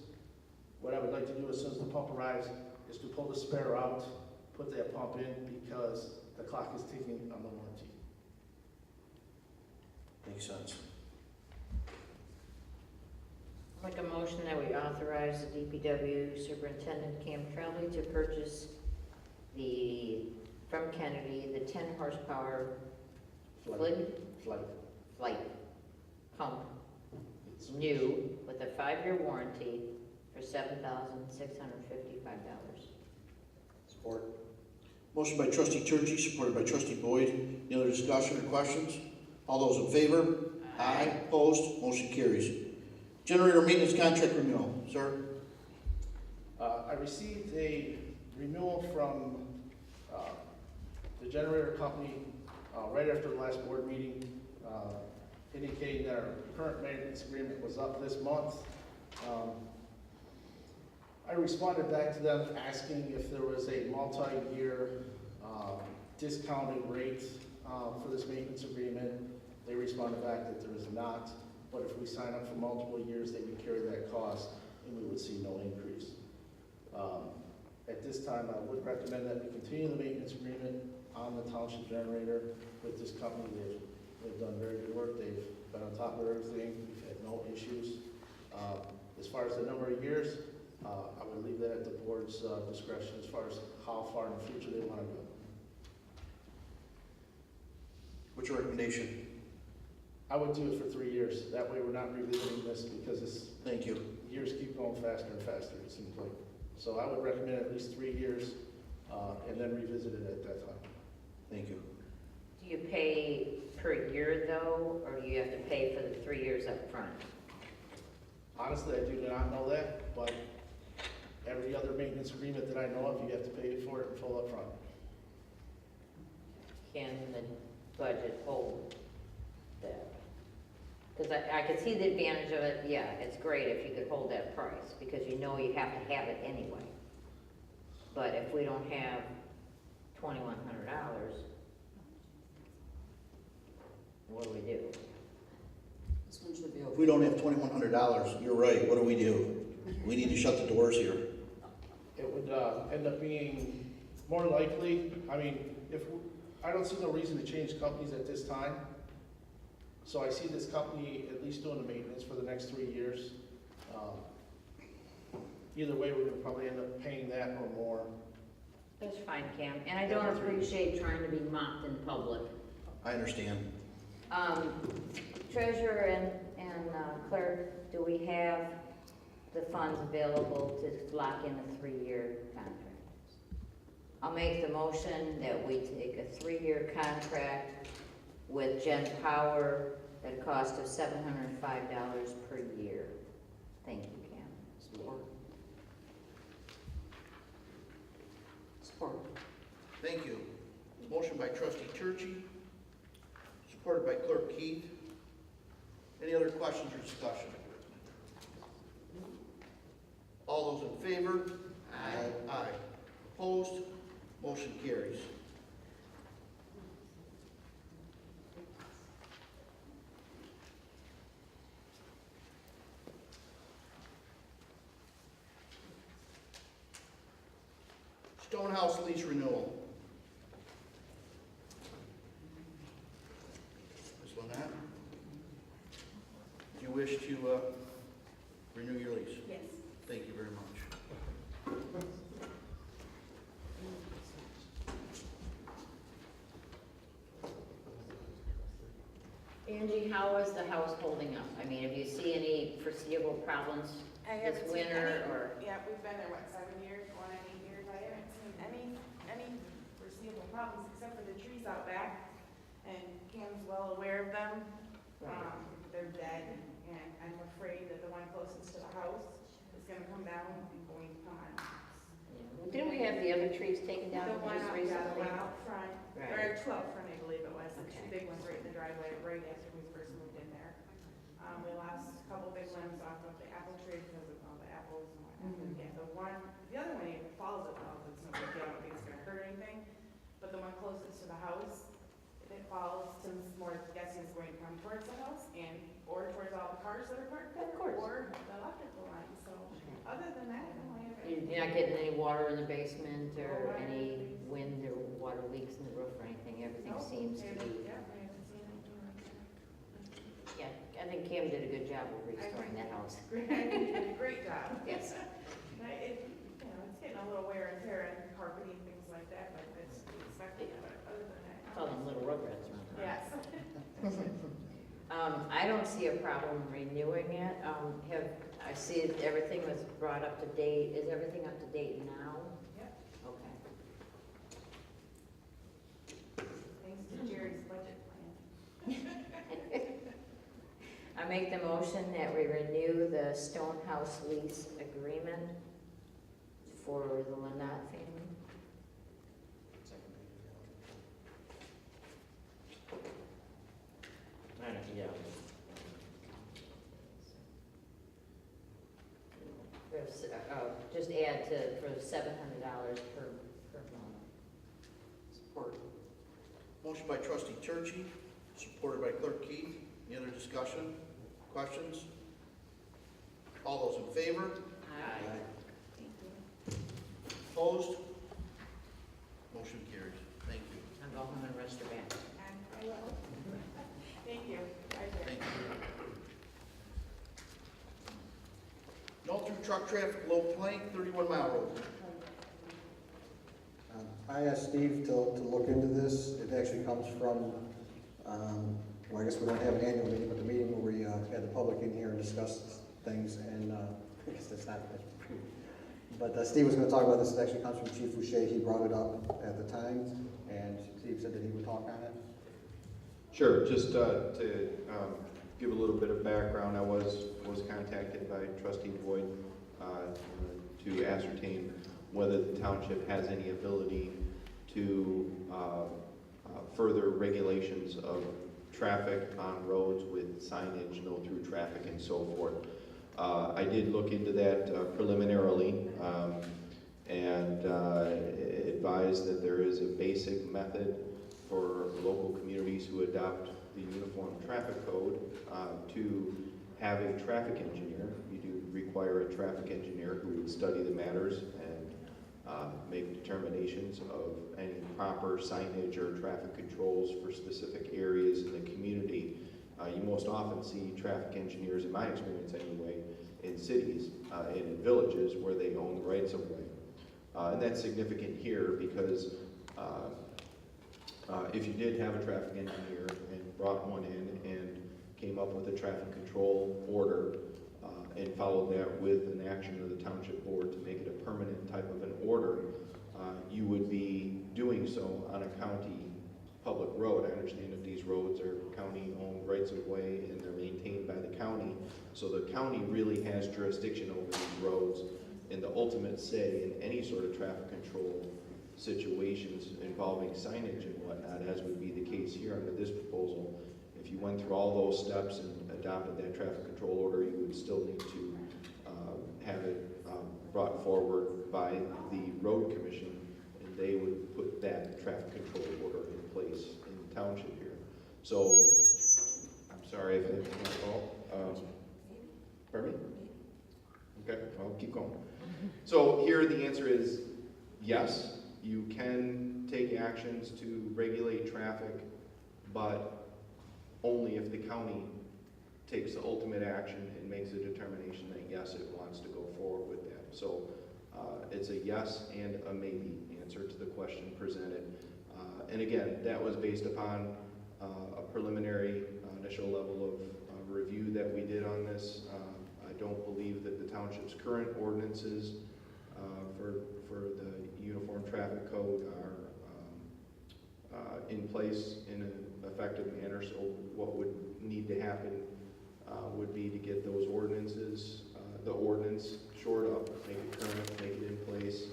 S6: what I would like to do as soon as the pump arrives is to pull the spare out, put that pump in, because the clock is ticking on the warranty.
S1: Makes sense.
S3: Make a motion that we authorize the DPW Superintendent Cam Tremblay to purchase from Kennedy, the 10 horsepower flight pump. It's new with a 5-year warranty for $7,655.
S7: Support.
S1: Motion by trustee Turkey, supported by trustee Boyd. Any other discussion or questions? All those in favor? Aye. Opposed? Motion carries. Generator maintenance contract renewal, sir.
S6: I received a renewal from the generator company right after the last board meeting, indicating that our current maintenance agreement was up this month. I responded back to them asking if there was a multi-year discounted rate for this maintenance agreement. They responded back that there is not, but if we sign up for multiple years, they would carry that cost and we would see no increase. At this time, I would recommend that we continue the maintenance agreement on the township generator with this company. They've done very good work. They've been on top of everything. We've had no issues. As far as the number of years, I would leave that at the board's discretion as far as how far in the future they want to go.
S1: What's your recommendation?
S6: I would do it for 3 years. That way we're not revisiting this because it's,
S1: Thank you.
S6: years keep going faster and faster, it seems like. So I would recommend at least 3 years and then revisit it at that time.
S1: Thank you.
S3: Do you pay per year though, or do you have to pay for the 3 years up front?
S6: Honestly, I do not know that, but every other maintenance agreement that I know of, you have to pay for it in full up front.
S3: Can the budget hold that? Because I could see the advantage of it, yeah, it's great if you could hold that price, because you know you have to have it anyway. But if we don't have $2,100, what do we do?
S2: This one should be
S1: If
S2: okay.
S1: we don't have $2,100, you're right, what do? We need to shut the doors here.
S6: It would end up being more likely, I mean, I don't see no reason to change companies at this time. So I see this company at least doing the maintenance for the next 3 years. Either way, we're gonna probably end up paying that or more.
S3: That's fine, Cam, and I don't appreciate trying to be mocked in public.
S1: I understand.
S3: Treasurer and clerk, do we have the funds available to lock in a 3-year contract. I'll make the motion that we take a 3-year contract with Gen Power at a cost of $705 per year. Thank you, Cam.
S2: Support. Support.
S1: Thank you. Motion by trustee Churchy, supported by clerk Keith. Any other questions or discussion? All those in favor? Aye. Aye. Opposed? Motion carries. Stonehouse lease renewal. Ms. Lynette, do you wish to renew your lease?
S14: Yes.
S1: Thank you very much.
S3: Angie, how is the house holding up? I mean, have you seen any foreseeable problems
S15: I
S3: this
S15: haven't seen
S3: winter
S15: any,
S3: or?
S15: yeah, we've been there, what, 7 years, going on 8 years, I haven't seen any foreseeable problems except for the trees out back, and Cam's well aware of them.
S3: Right.
S15: They're dead, and I'm afraid that the one closest to the house is gonna come down and going to come on.
S3: Yeah. Didn't we have the other trees taken down
S15: The one
S3: just
S15: out, yeah, the
S3: recently?
S15: one out front,
S3: Right.
S15: there are 2 out front, I believe it was, the 2
S3: Okay.
S15: big ones right in the driveway, right after we first moved in there. We lost a couple big limbs off of the apple tree because of all the apples and whatnot.
S3: Mhm.
S15: Yeah, the other one even falls, it's no big deal, I don't think it's gonna hurt anything. But the one closest to the house, if it falls, Tim's more guessing it's going to come towards the house or towards all the cars that are parked there.
S3: Of course.
S15: Or the electrical line, so other than that, I don't have anything.
S3: You're not getting any water in the basement or
S15: No, I
S3: any wind or water leaks in the roof or anything? Everything
S15: Nope,
S3: seems to be,
S15: yeah, I haven't seen anything like that.
S3: yeah, I think Kim did a good job of restoring that house.
S15: Great, you did a great job.
S3: Yes.
S15: It's getting a little wear and tear and carpeting, things like that, but it's expected, but other than that.
S3: Call them little rugrats around.
S15: Yes.
S3: I don't see a problem renewing it. I see everything was brought up to date. Is everything up to date now?
S15: Yep,
S3: Okay.
S15: thanks to Jerry's budget plan.
S3: I make the motion that we renew the Stonehouse lease agreement for the Lynette family. Yeah. Just add for $700 per month.
S2: Support.
S1: Motion by trustee Churchy, supported by clerk Keith. Any other discussion? Questions? All those in favor?
S3: Aye.
S1: Opposed? Motion carries. Thank you.
S3: I'll go home and rest your back.
S15: And I will. Thank you.
S1: Thank you. No through truck traffic, low plank, 31 Mile Road.
S7: I asked Steve to look into this. It actually comes from, well, I guess we don't have an annual meeting, but the meeting where we had the public in here and discussed things, and I guess that's not, but Steve was going to talk about this. It actually comes from Chief Fouché. He brought it up at the time, and Steve said that he would talk on it.
S4: Sure, just to give a little bit of background, I was contacted by trustee Boyd to ascertain whether the township has any ability to further regulations of traffic on roads with signage, no through traffic and so forth. I did look into that preliminarily and advised that there is a basic method for local communities who adopt the Uniform Traffic Code to have a traffic engineer. You do require a traffic engineer who would study the matters and make determinations of any proper signage or traffic controls for specific areas in the community. You most often see traffic engineers, in my experience anyway, in cities and in villages where they own the rights of way. And that's significant here because if you did have a traffic engineer and brought one in and came up with a traffic control order and followed that with an action of the township board to make it a permanent type of an order, you would be doing so on a county public road. I understand that these roads are county-owned rights of way and they're maintained by the county. So the county really has jurisdiction over these roads, and the ultimate say in any sort of traffic control situations involving signage and whatnot, as would be the case here under this proposal. If you went through all those steps and adopted that traffic control order, you would still need to have it brought forward by the road commission, and they would put that traffic control order in place in the township here. So, I'm sorry if it's my fault. Pardon me? Okay, I'll keep going. So here the answer is yes, you can take actions to regulate traffic, but only if the county takes the ultimate action and makes a determination that yes, it wants to go forward with that. So it's a yes and a maybe answer to the question presented. And again, that was based upon a preliminary initial level of review that we did on this. I don't believe that the township's current ordinances for the uniform traffic code are in place in an effective manner. So what would need to happen would be to get those ordinances, the ordinance shored up, make it current, make it in place.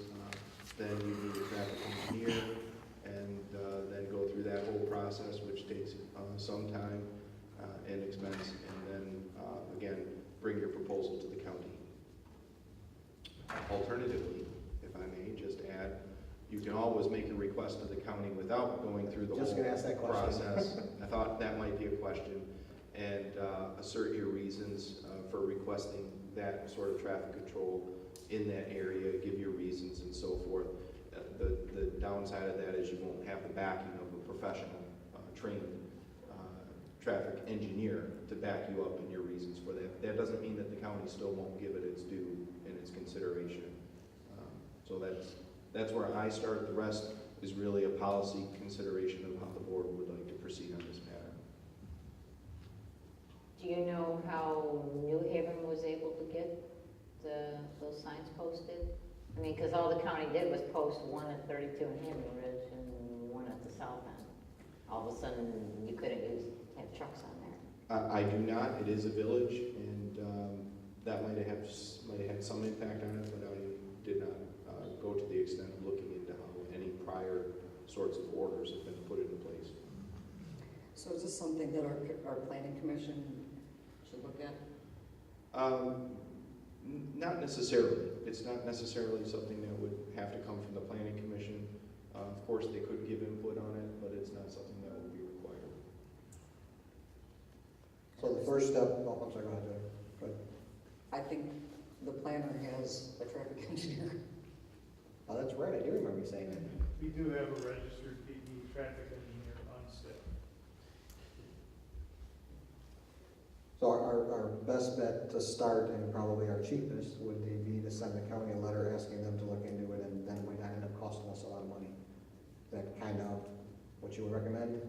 S4: Then you need a traffic engineer, and then go through that whole process, which takes some time and expense, and then again, bring your proposal to the county. Alternatively, if I may just add, you can always make a request to the county without going through the
S7: Just
S4: whole
S7: gonna ask that question.
S4: process. I thought that might be a question, and assert your reasons for requesting that sort of traffic control in that area, give your reasons and so forth. The downside of that is you won't have the backing of a professional, trained traffic engineer to back you up in your reasons for that. That doesn't mean that the county still won't give it its due and its consideration. So that's where I start. The rest is really a policy consideration of how the board would like to proceed on this matter.
S3: Do you know how New Haven was able to get those signs posted? I mean, because all the county did was post one at 32 and Haven Ridge and one at the south end. All of a sudden, you couldn't have trucks on there.
S4: I do not. It is a village, and that might have had some impact on it, but I did not go to the extent of looking into how any prior sorts of orders have been put into place.
S2: So is this something that our planning commission should look at?
S4: Not necessarily. It's not necessarily something that would have to come from the planning commission. Of course, they could give input on it, but it's not something that would be required.
S7: So the first step, oh, I'm sorry, go ahead, Joe. Go ahead.
S2: I think the planner has a traffic engineer.
S7: Oh, that's right, I do remember you saying that.
S12: We do have a registered PD traffic engineer on staff.
S7: So our best bet to start, and probably our cheapest, would be to send the county a letter asking them to look into it, and then it might not end up costing us a lot of money. Is that kind of what you would recommend?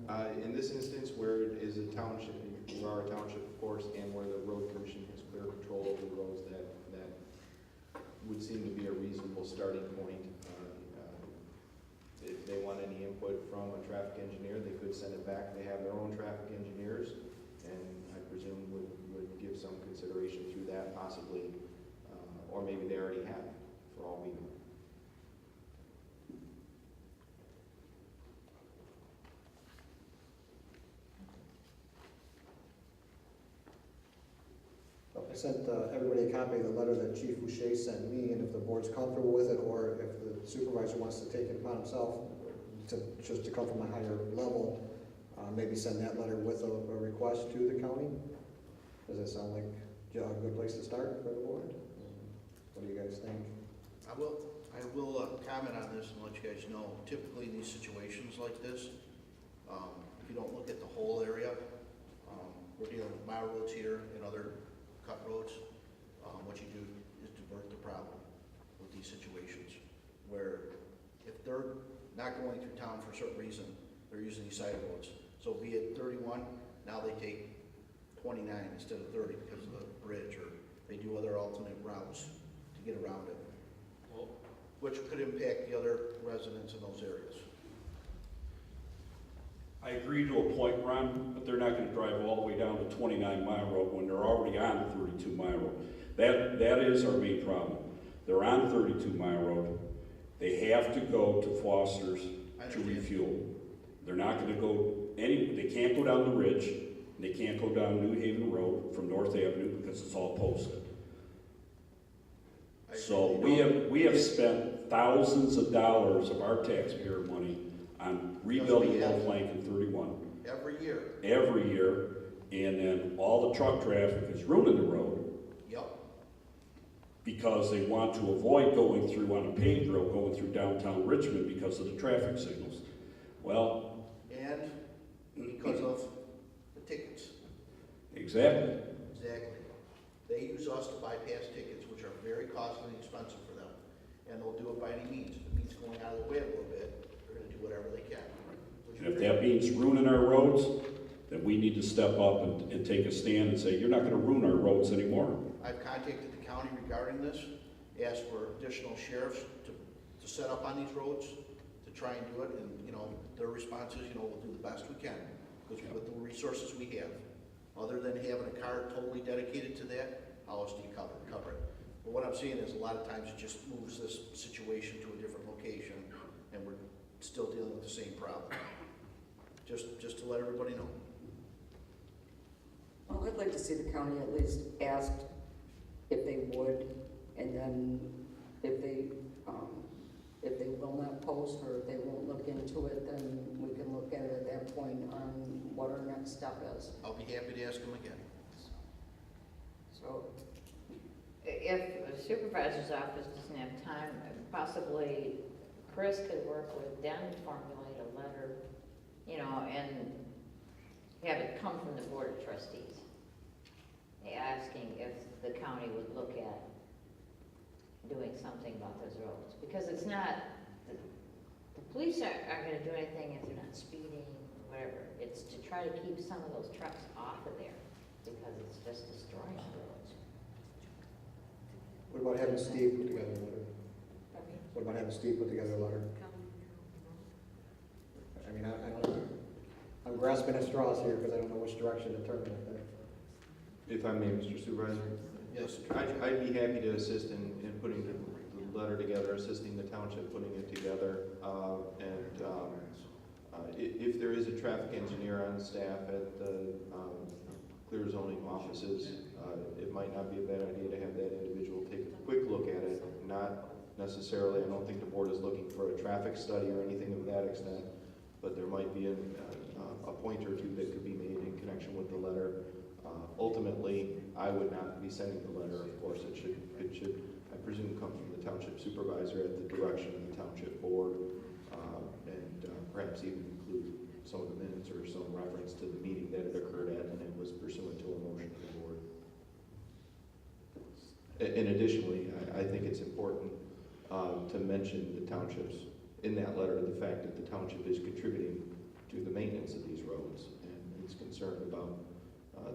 S4: In this instance, where it is a township, you are a township, of course, and where the road commission has clear control over the roads, that would seem to be a reasonable starting point. If they want any input from a traffic engineer, they could send it back. They have their own traffic engineers, and I presume would give some consideration through that possibly, or maybe they already have, for all we know.
S7: I sent everybody a copy of the letter that Chief Boucher sent me, and if the board's comfortable with it, or if the supervisor wants to take it upon himself just to come from a higher level, maybe send that letter with a request to the county. Does that sound like a good place to start for the board? What do you guys think?
S1: I will comment on this and let you guys know, typically in these situations like this, if you don't look at the whole area, we're dealing with my roads here and other cut roads. What you do is divert the problem with these situations, where if they're not going through town for a certain reason, they're using these side roads. So be it 31, now they take 29 instead of 30 because of the bridge or they do other alternate routes to get around it, which could impact the other residents in those areas.
S5: I agree to a point, Ron, but they're not gonna drive all the way down to 29 Mile Road when they're already on 32 Mile Road. That is our main problem. They're on 32 Mile Road. They have to go to Foster's to refuel. They're not gonna go they can't go down the ridge, and they can't go down New Haven Road from North Avenue because it's all posted. So we have spent thousands of dollars of our taxpayer money on rebuilding Old Lincoln 31.
S1: Every year.
S5: Every year, and then all the truck traffic is ruining the road.
S1: Yep.
S5: Because they want to avoid going through on a paved road, going through downtown Richmond because of the traffic signals. Well.
S1: And because of the tickets.
S5: Exactly.
S1: Exactly. They use us to bypass tickets, which are very costly and expensive for them. And they'll do it by any means. If it means going out of the way a little bit, they're gonna do whatever they can.
S5: And if that means ruining our roads, then we need to step up and take a stand and say, you're not gonna ruin our roads anymore.
S1: I've contacted the county regarding this, asked for additional sheriffs to set up on these roads, to try and do it, and, their response is, we'll do the best we can, because with the resources we have. Other than having a car totally dedicated to that, how else do you cover it? But what I'm seeing is a lot of times it just moves this situation to a different location, and we're still dealing with the same problem. Just to let everybody know.
S2: Well, I'd like to see the county at least ask if they would, and then if they will not post or if they won't look into it, then we can look at it at that point on what our next step is.
S1: I'll be happy to ask them again.
S2: So,
S3: If the supervisor's office doesn't have time, possibly Chris could work with them to formulate a letter, and have it come from the Board of Trustees, asking if the county would look at doing something about those roads. Because it's not, the police aren't gonna do anything if they're not speeding, or whatever. It's to try to keep some of those trucks off of there, because it's just destroying the roads.
S7: What about having Steve put together a letter? What about having Steve put together a letter? I mean, I don't know. I'm grasping at straws here because I don't know which direction to turn with that.
S4: If I may, Mr. Supervisor?
S1: Yes.
S4: I'd be happy to assist in putting the letter together, assisting the township putting it together. If there is a traffic engineer on staff at the clear zoning offices, it might not be a bad idea to have that individual take a quick look at it. Not necessarily, I don't think the board is looking for a traffic study or anything of that extent, but there might be a point or two that could be made in connection with the letter. Ultimately, I would not be sending the letter, of course. It should, I presume, come from the township supervisor at the direction of the township board, and perhaps even include some of the minutes or some reference to the meeting that it occurred at, and it was pursuant to a motion of the board. And additionally, I think it's important to mention the townships in that letter, the fact that the township is contributing to the maintenance of these roads, and is concerned about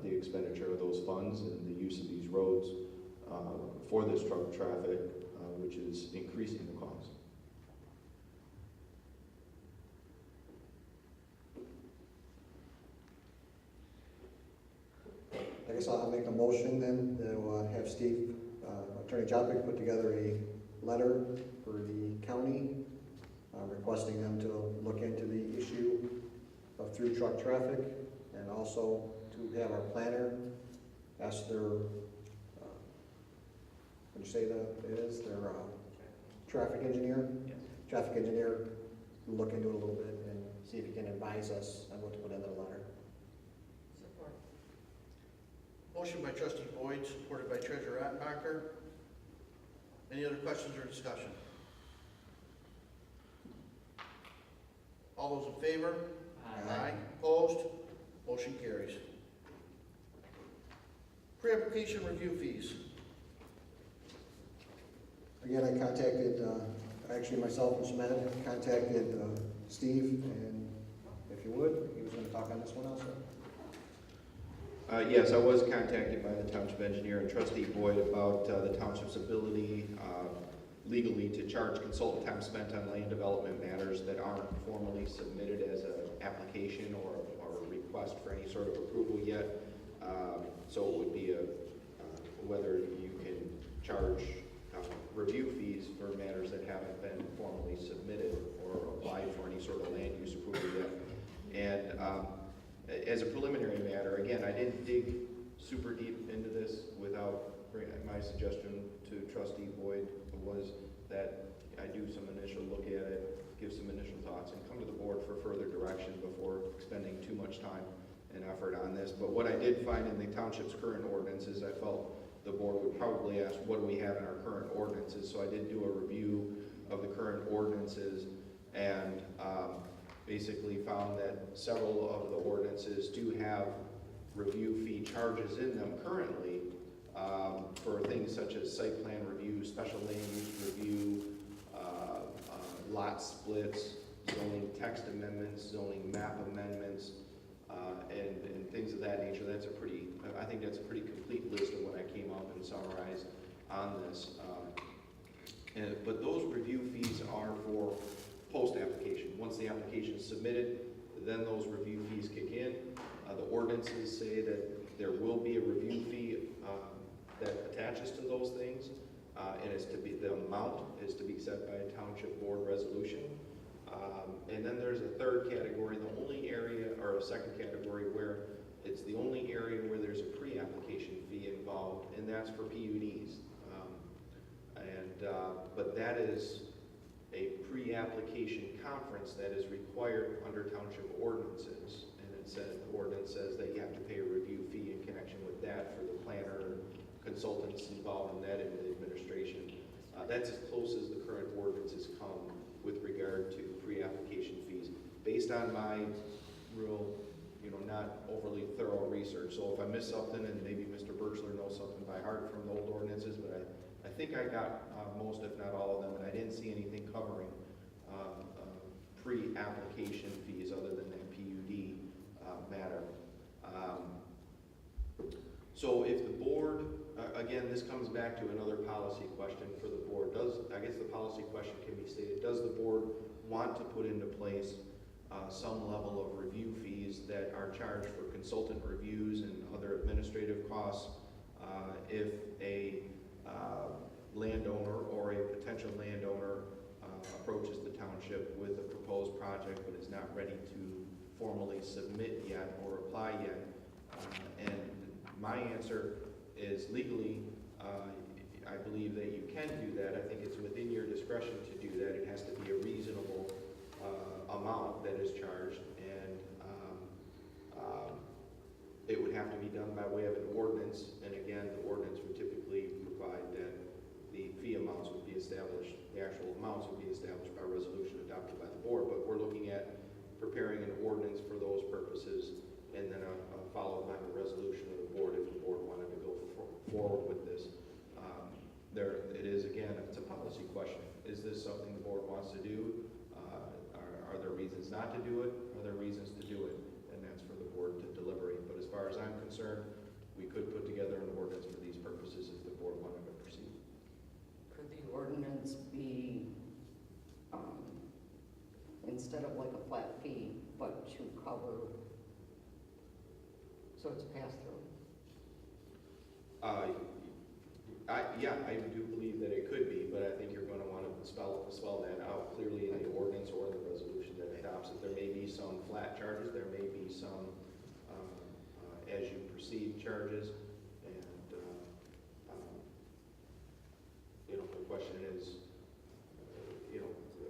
S4: the expenditure of those funds and the use of these roads for this truck traffic, which is increasing the cost.
S7: I guess I'll make a motion then to have Steve, Attorney Jopik, put together a letter for the county requesting them to look into the issue of through truck traffic, and also to have our planner ask their, what'd you say their traffic engineer?
S11: Yes.
S7: Traffic engineer, look into it a little bit and see if he can advise us on what to put in the letter.
S9: Support.
S1: Motion by trustee Boyd, supported by treasurer Attenbacher. Any other questions or discussion? All those in favor? Aye. Opposed? Motion carries. Pre-application review fees.
S7: Again, I contacted, actually myself and Shemet contacted Steve, and if you would, he was going to talk on this one also.
S4: Yes, I was contacted by the township engineer and trustee Boyd about the township's ability legally to charge consultant time spent on land development matters that aren't formally submitted as an application or a request for any sort of approval yet. So it would be whether you can charge review fees for matters that haven't been formally submitted or applied for any sort of land use approval yet. And as a preliminary matter, again, I didn't dig super deep into this without my suggestion to trustee Boyd was that I do some initial look at it, give some initial thoughts, and come to the board for further direction before expending too much time and effort on this. But what I did find in the township's current ordinances, I felt the board would probably ask, what do we have in our current ordinances? So I did do a review of the current ordinances and basically found that several of the ordinances do have review fee charges in them currently for things such as site plan review, special land use review, lot splits, zoning text amendments, zoning map amendments, and things of that nature. I think that's a pretty complete list of what I came up and summarized on this. But those review fees are for post-application. Once the application is submitted, then those review fees kick in. The ordinances say that there will be a review fee that attaches to those things, and the amount is to be set by a township board resolution. And then there's a third category, the only area, or a second category where it's the only area where there's a pre-application fee involved, and that's for PUDs. But that is a pre-application conference that is required under township ordinances. And the ordinance says that you have to pay a review fee in connection with that for the planner, consultants involved in that, and the administration. That's as close as the current ordinances come with regard to pre-application fees, based on my real, not overly thorough research. So if I miss something, and maybe Mr. Birchler knows something by heart from the old ordinances, but I think I got most, if not all of them, and I didn't see anything covering pre-application fees other than that PUD matter. So if the board, again, this comes back to another policy question for the board. I guess the policy question can be stated, does the board want to put into place some level of review fees that are charged for consultant reviews and other administrative costs if a landowner or a potential landowner approaches the township with a proposed project but is not ready to formally submit yet or apply yet? And my answer is legally, I believe that you can do that. I think it's within your discretion to do that. It has to be a reasonable amount that is charged, and it would have to be done by way of an ordinance. And again, the ordinance would typically provide that the fee amounts would be established, the actual amounts would be established by resolution adopted by the board. But we're looking at preparing an ordinance for those purposes, and then followed by the resolution of the board if the board wanted to go forward with this. It is, again, it's a policy question. Is this something the board wants to do? Are there reasons not to do it? Are there reasons to do it? And that's for the board to deliberate. But as far as I'm concerned, we could put together an ordinance for these purposes if the board wanted to proceed.
S2: Could the ordinance be, instead of like a flat fee, but to cover, so it's pass-through?
S4: Yeah, I do believe that it could be, but I think you're going to want to spell that out clearly in the ordinance or the resolution that adopts it. There may be some flat charges, there may be some as you proceed charges, and the question is,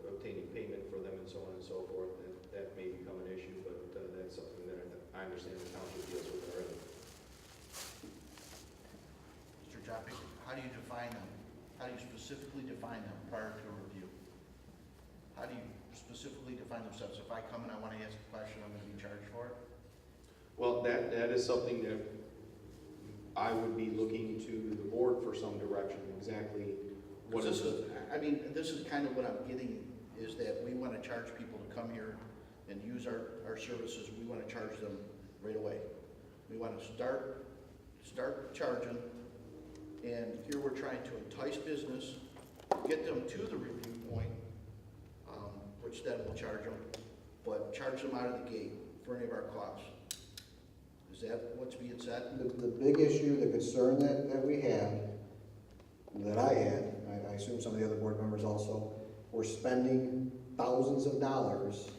S4: obtaining payment for them and so on and so forth. That may become an issue, but that's something that I understand the township deals with already.
S1: Mr. Joppi, how do you define them? How do you specifically define them prior to a review? How do you specifically define themselves? If I come and I want to ask a question, I'm going to be charged for it?
S4: Well, that is something that I would be looking to the board for some direction, exactly what is it?
S1: This is kind of what I'm getting, is that we want to charge people to come here and use our services. We want to charge them right away. We want to start charging, and here we're trying to entice business, get them to the review point, which then we'll charge them, but charge them out of the gate for any of our costs. Is that what's being said?
S7: The big issue, the concern that we had, that I had, I assume some of the other board members also, were spending thousands of dollars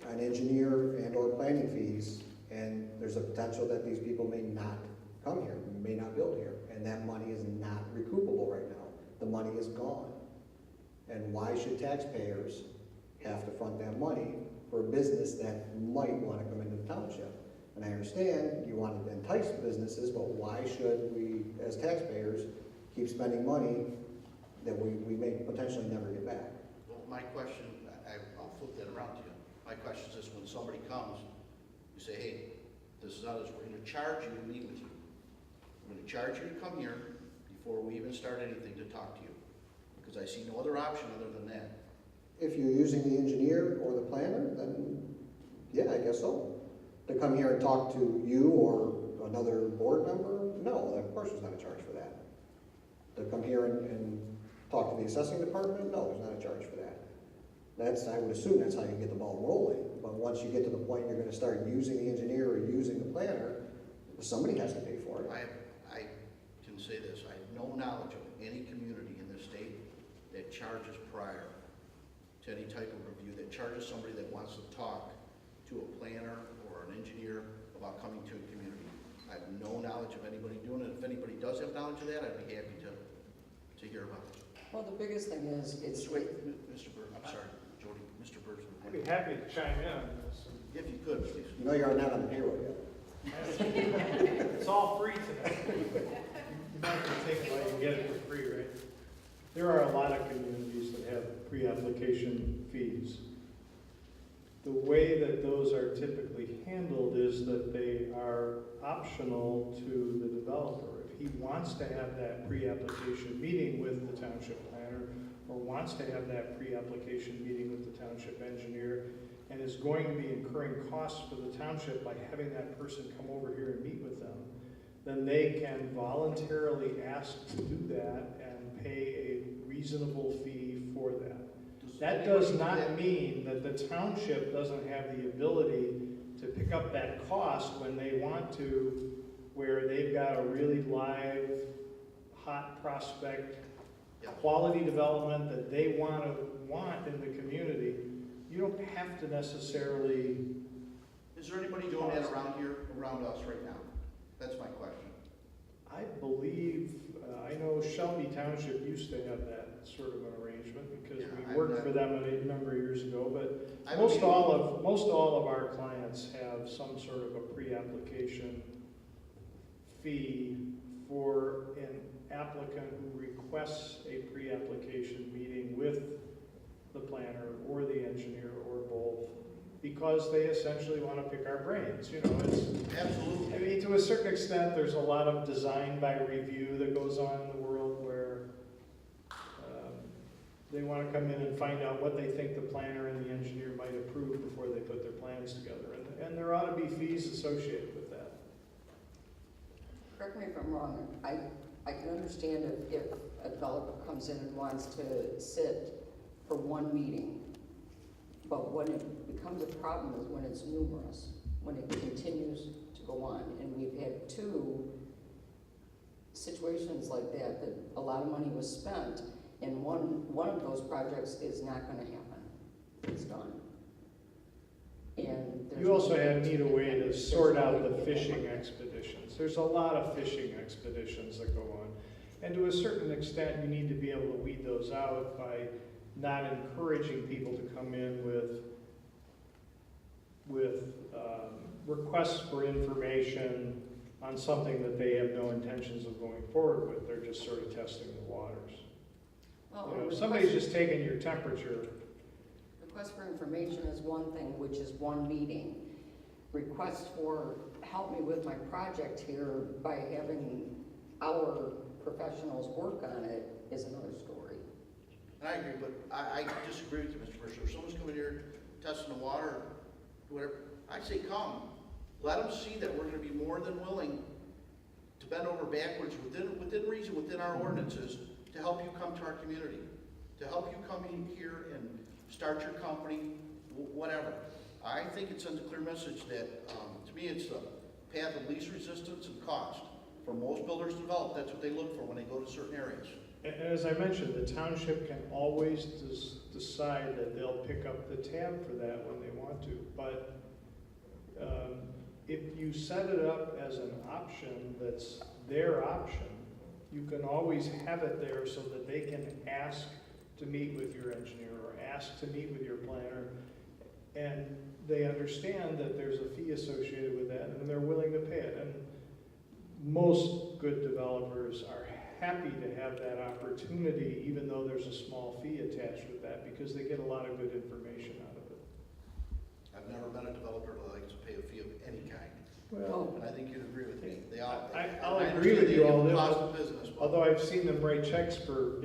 S7: on engineer and or planning fees, and there's a potential that these people may not come here, may not build here, and that money is not recoupable right now. The money is gone. And why should taxpayers have to front that money for a business that might want to come into the township? And I understand you want to entice businesses, but why should we, as taxpayers, keep spending money that we may potentially never get back?
S1: Well, my question, I'll flip that around to you. My question is this: when somebody comes, you say, hey, this is us, we're going to charge you to meet with you. We're going to charge you to come here before we even start anything to talk to you. Because I see no other option other than that.
S7: If you're using the engineer or the planner, then yeah, I guess so. To come here and talk to you or another board member, no, of course there's not a charge for that. To come here and talk to the assessing department, no, there's not a charge for that. I would assume that's how you get the ball rolling. But once you get to the point you're going to start using the engineer or using the planner, somebody has to pay for it.
S1: I can say this: I have no knowledge of any community in this state that charges prior to any type of review, that charges somebody that wants to talk to a planner or an engineer about coming to a community. I have no knowledge of anybody doing it. If anybody does have knowledge of that, I'd be happy to hear about it.
S2: Well, the biggest thing is, it's,
S1: Wait, Mr. Bird, I'm sorry, Jody, Mr. Bird's.
S12: I'd be happy to chime in on this.
S1: If you could, please.
S7: You know you're not on the payroll yet.
S12: It's all free today. You're not gonna take it while you get it for free, right? There are a lot of communities that have pre-application fees. The way that those are typically handled is that they are optional to the developer. If he wants to have that pre-application meeting with the township planner, or wants to have that pre-application meeting with the township engineer, and is going to be incurring costs for the township by having that person come over here and meet with them, then they can voluntarily ask to do that and pay a reasonable fee for that. That does not mean that the township doesn't have the ability to pick up that cost when they want to, where they've got a really live, hot prospect, quality development that they want in the community. You don't have to necessarily.
S1: Is there anybody doing that around here, around us right now? That's my question.
S12: I believe, I know Shelby Township used to have that sort of an arrangement because we worked for them a number of years ago, but most all of our clients have some sort of a pre-application fee for an applicant who requests a pre-application meeting with the planner or the engineer or both, because they essentially want to pick our brains. You know, it's
S1: absolutely.
S12: I mean, to a certain extent, there's a lot of design by review that goes on in the world where they want to come in and find out what they think the planner and the engineer might approve before they put their plans together, and there ought to be fees associated with that.
S2: correct me if I'm wrong, I can understand if a developer comes in and wants to sit for one meeting, but when it becomes a problem is when it's numerous, when it continues to go on. And we've had 2 situations like that a lot of money was spent, and one of those projects is not gonna happen. It's done. And
S12: You also need a way to sort out the fishing expeditions. There's a lot of fishing expeditions that go on. And to a certain extent, you need to be able to weed those out by not encouraging people to come in with requests for information on something that they have no intentions of going forward with. They're just sort of testing the waters.
S2: Well,
S12: You know, if somebody's just taking your temperature.
S2: request for information is one thing, which is one meeting. Request for help me with my project here by having our professionals work on it is another story.
S1: And I agree, but I disagree with you, Mr. Mercer. If someone's coming here testing the water, whatever, I say come. let them see that we're gonna be more than willing to bend over backwards within reason, within our ordinances, to help you come to our community, to help you come in here and start your company, whatever. I think it sends a clear message that, to me, it's the path of least resistance and cost. For most builders to develop, that's what they look for when they go to certain areas.
S12: As I mentioned, the township can always decide that they'll pick up the tab for that when they want to, but if you set it up as an option that's their option, you can always have it there so that they can ask to meet with your engineer or ask to meet with your planner, and they understand that there's a fee associated with that, and they're willing to pay it. And most good developers are happy to have that opportunity, even though there's a small fee attached with that, because they get a lot of good information out of it.
S1: I've never met a developer that likes to pay a fee of any kind.
S12: Well,
S1: And I think you'd agree with me. They all.
S12: I'll
S1: I
S12: agree with you all,
S1: understand the cost of business, but-
S12: although I've seen them write checks for,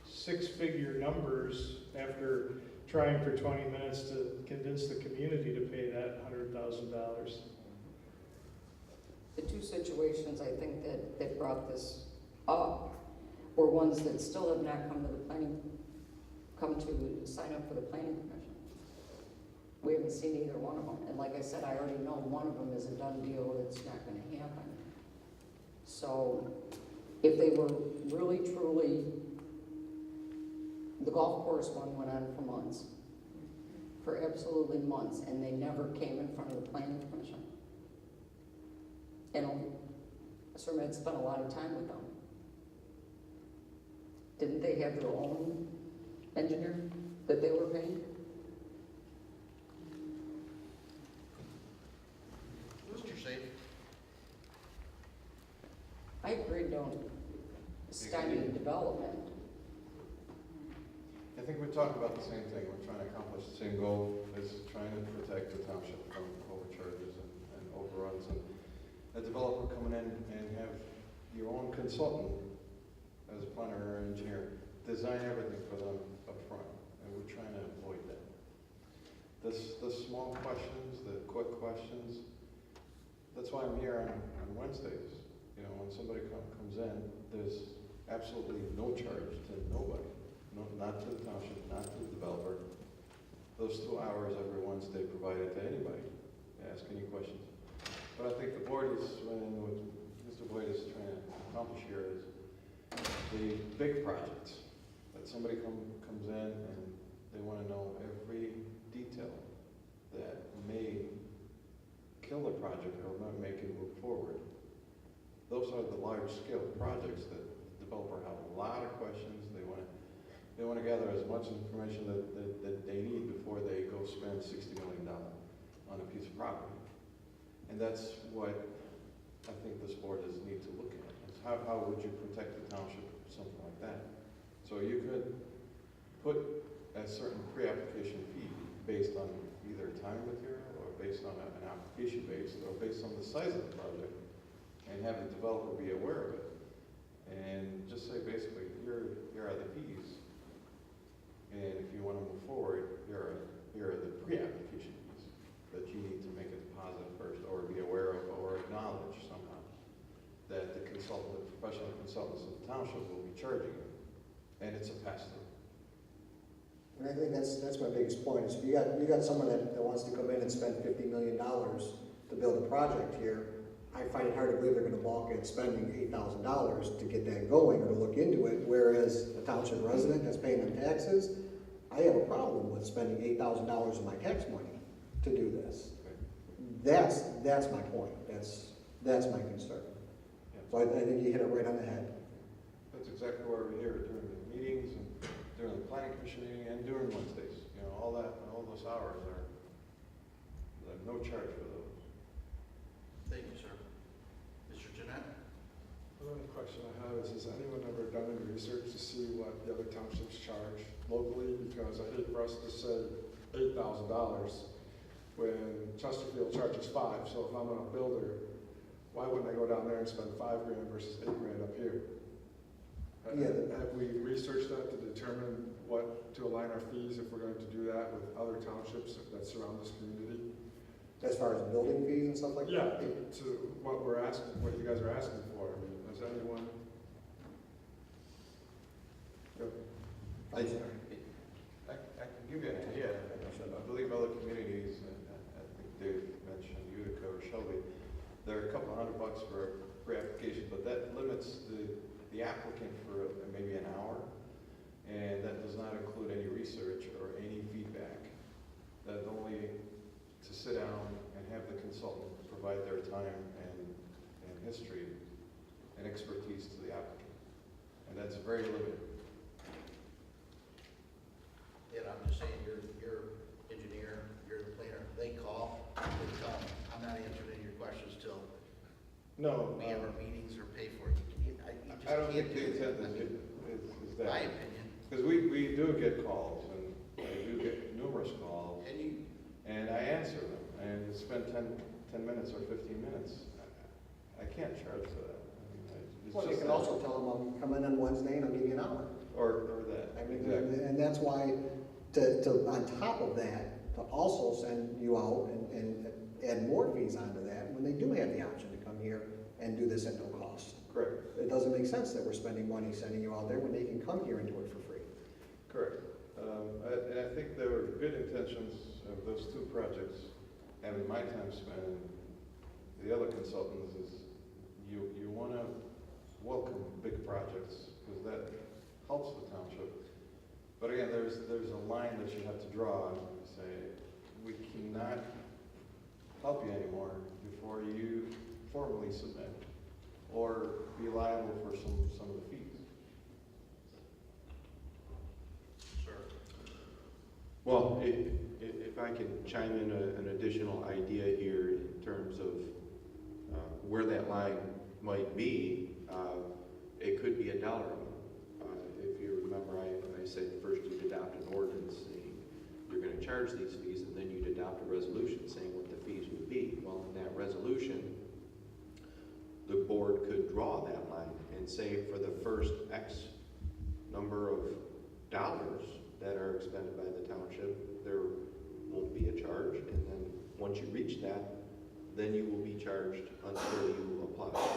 S12: six-figure numbers after trying for 20 minutes to convince the community to pay that $100,000.
S2: The two situations I think that brought this up were ones that still have not come to sign up for the planning commission. We haven't seen either one of them, and like I said, I already know one of them is a done deal, it's not gonna happen. So, if they were really truly, the golf course one went on for months, for absolutely months, and they never came in front of the planning commission. And Sir Med spent a lot of time with them. Didn't they have their own engineer that they were paying?
S1: Mr. Safe.
S2: I agree, don't stymie development.
S8: I think we're talking about the same thing. We're trying to accomplish the same goal, is trying to protect the township from overcharges and overruns. And a developer coming in and have your own consultant as a planner or engineer design everything for them up front, and we're trying to avoid that. The small questions, the quick questions, that's why I'm here on Wednesdays. You know, when somebody comes in, there's absolutely no charge to nobody. No, not to the township, not to the developer. Those 2 hours every Wednesday provided to anybody to ask any questions. But I think the board is, and what Mr. Boyd is trying to accomplish here is the big projects, that somebody comes in and they want to know every detail that may kill the project or not make it move forward. Those are the large scale projects that the developer have a lot of questions. They want to gather as much information that they need before they go spend $60 million on a piece of property. And that's what I think this board needs to look at. Is how would you protect the township or something like that? So you could put a certain pre-application fee based on either time material or based on an application base or based on the size of the project, and have the developer be aware of it. And just say basically, here are the fees. And if you want to move forward, here are the pre-application fees that you need to make a deposit first, or be aware of, or acknowledge somehow that the professional consultants of the township will be charging you, and it's a pass-through.
S7: And I think that's my biggest point, is if you got someone that wants to come in and spend $50 million to build a project here, I find it hard to believe they're gonna balk at spending $8,000 to get that going or to look into it, whereas a township resident that's paying them taxes, I have a problem with spending $8,000 of my tax money to do this. That's my point, that's my concern. So I think you hit it right on the head.
S8: That's exactly why we're here during the meetings and during the planning commission meeting and during Wednesdays. You know, all those hours are no charge for those.
S1: Thank you, sir. Mr. Jeanette?
S16: Another question I have is, has anyone ever done any research to see what the other townships charge locally? Because I hate for us to say $8,000 when Chesterfield charges $5,000. So if I'm a builder, why wouldn't I go down there and spend $5,000 versus $8,000 up here? Have we researched that to determine what to align our fees if we're going to do that with other townships that surround this community?
S7: As far as building fees and stuff like
S16: Yeah,
S7: that?
S16: to what we're asking, what you guys are asking for. I mean, does anyone? Go.
S8: I can give you an idea. I believe other communities, and I think Dave mentioned Utica or Shelby, they're a couple $100 for a pre-application, but that limits the applicant for maybe an hour, and that does not include any research or any feedback. That's only to sit down and have the consultant provide their time and history and expertise to the applicant. And that's very limited.
S1: Yeah, I'm just saying, you're engineer, you're the planner, they call, they tell them, I'm not answering any of your questions till
S8: No,
S1: we have our meetings or pay for it. You just
S8: I don't
S1: can't
S8: think the
S1: do that.
S8: intent is that.
S1: My opinion.
S8: Because we do get calls, and I do get numerous calls, and I answer them, and spend 10 minutes or 15 minutes. I can't charge for that. I mean, it's
S7: Well, you
S8: just
S7: can
S8: that.
S7: also tell them, I'll come in on Wednesday and I'll give you an hour.
S8: Or that,
S7: I mean,
S8: exactly.
S7: and that's why, on top of that, to also send you out and add more fees onto that, when they do have the option to come here and do this at no cost.
S8: Correct,
S7: It doesn't make sense that we're spending money sending you out there when they can come here and do it for free.
S8: correct. And I think there were good intentions of those two projects, having my time spent, and the other consultants is, you want to welcome big projects, because that helps the township. But again, there's a line that you have to draw and say, we cannot help you anymore before you formally submit or be liable for some of the fees.
S4: Well, if I can chime in an additional idea here in terms of where that line might be, it could be a dollar amount. If you remember, I said first you'd adopt an ordinance saying you're going to charge these fees, and then you'd adopt a resolution saying what the fees would be. Well, in that resolution, the board could draw that line and say for the first X number of dollars that are expended by the township, there won't be a charge, and then once you reach that, then you will be charged until you apply.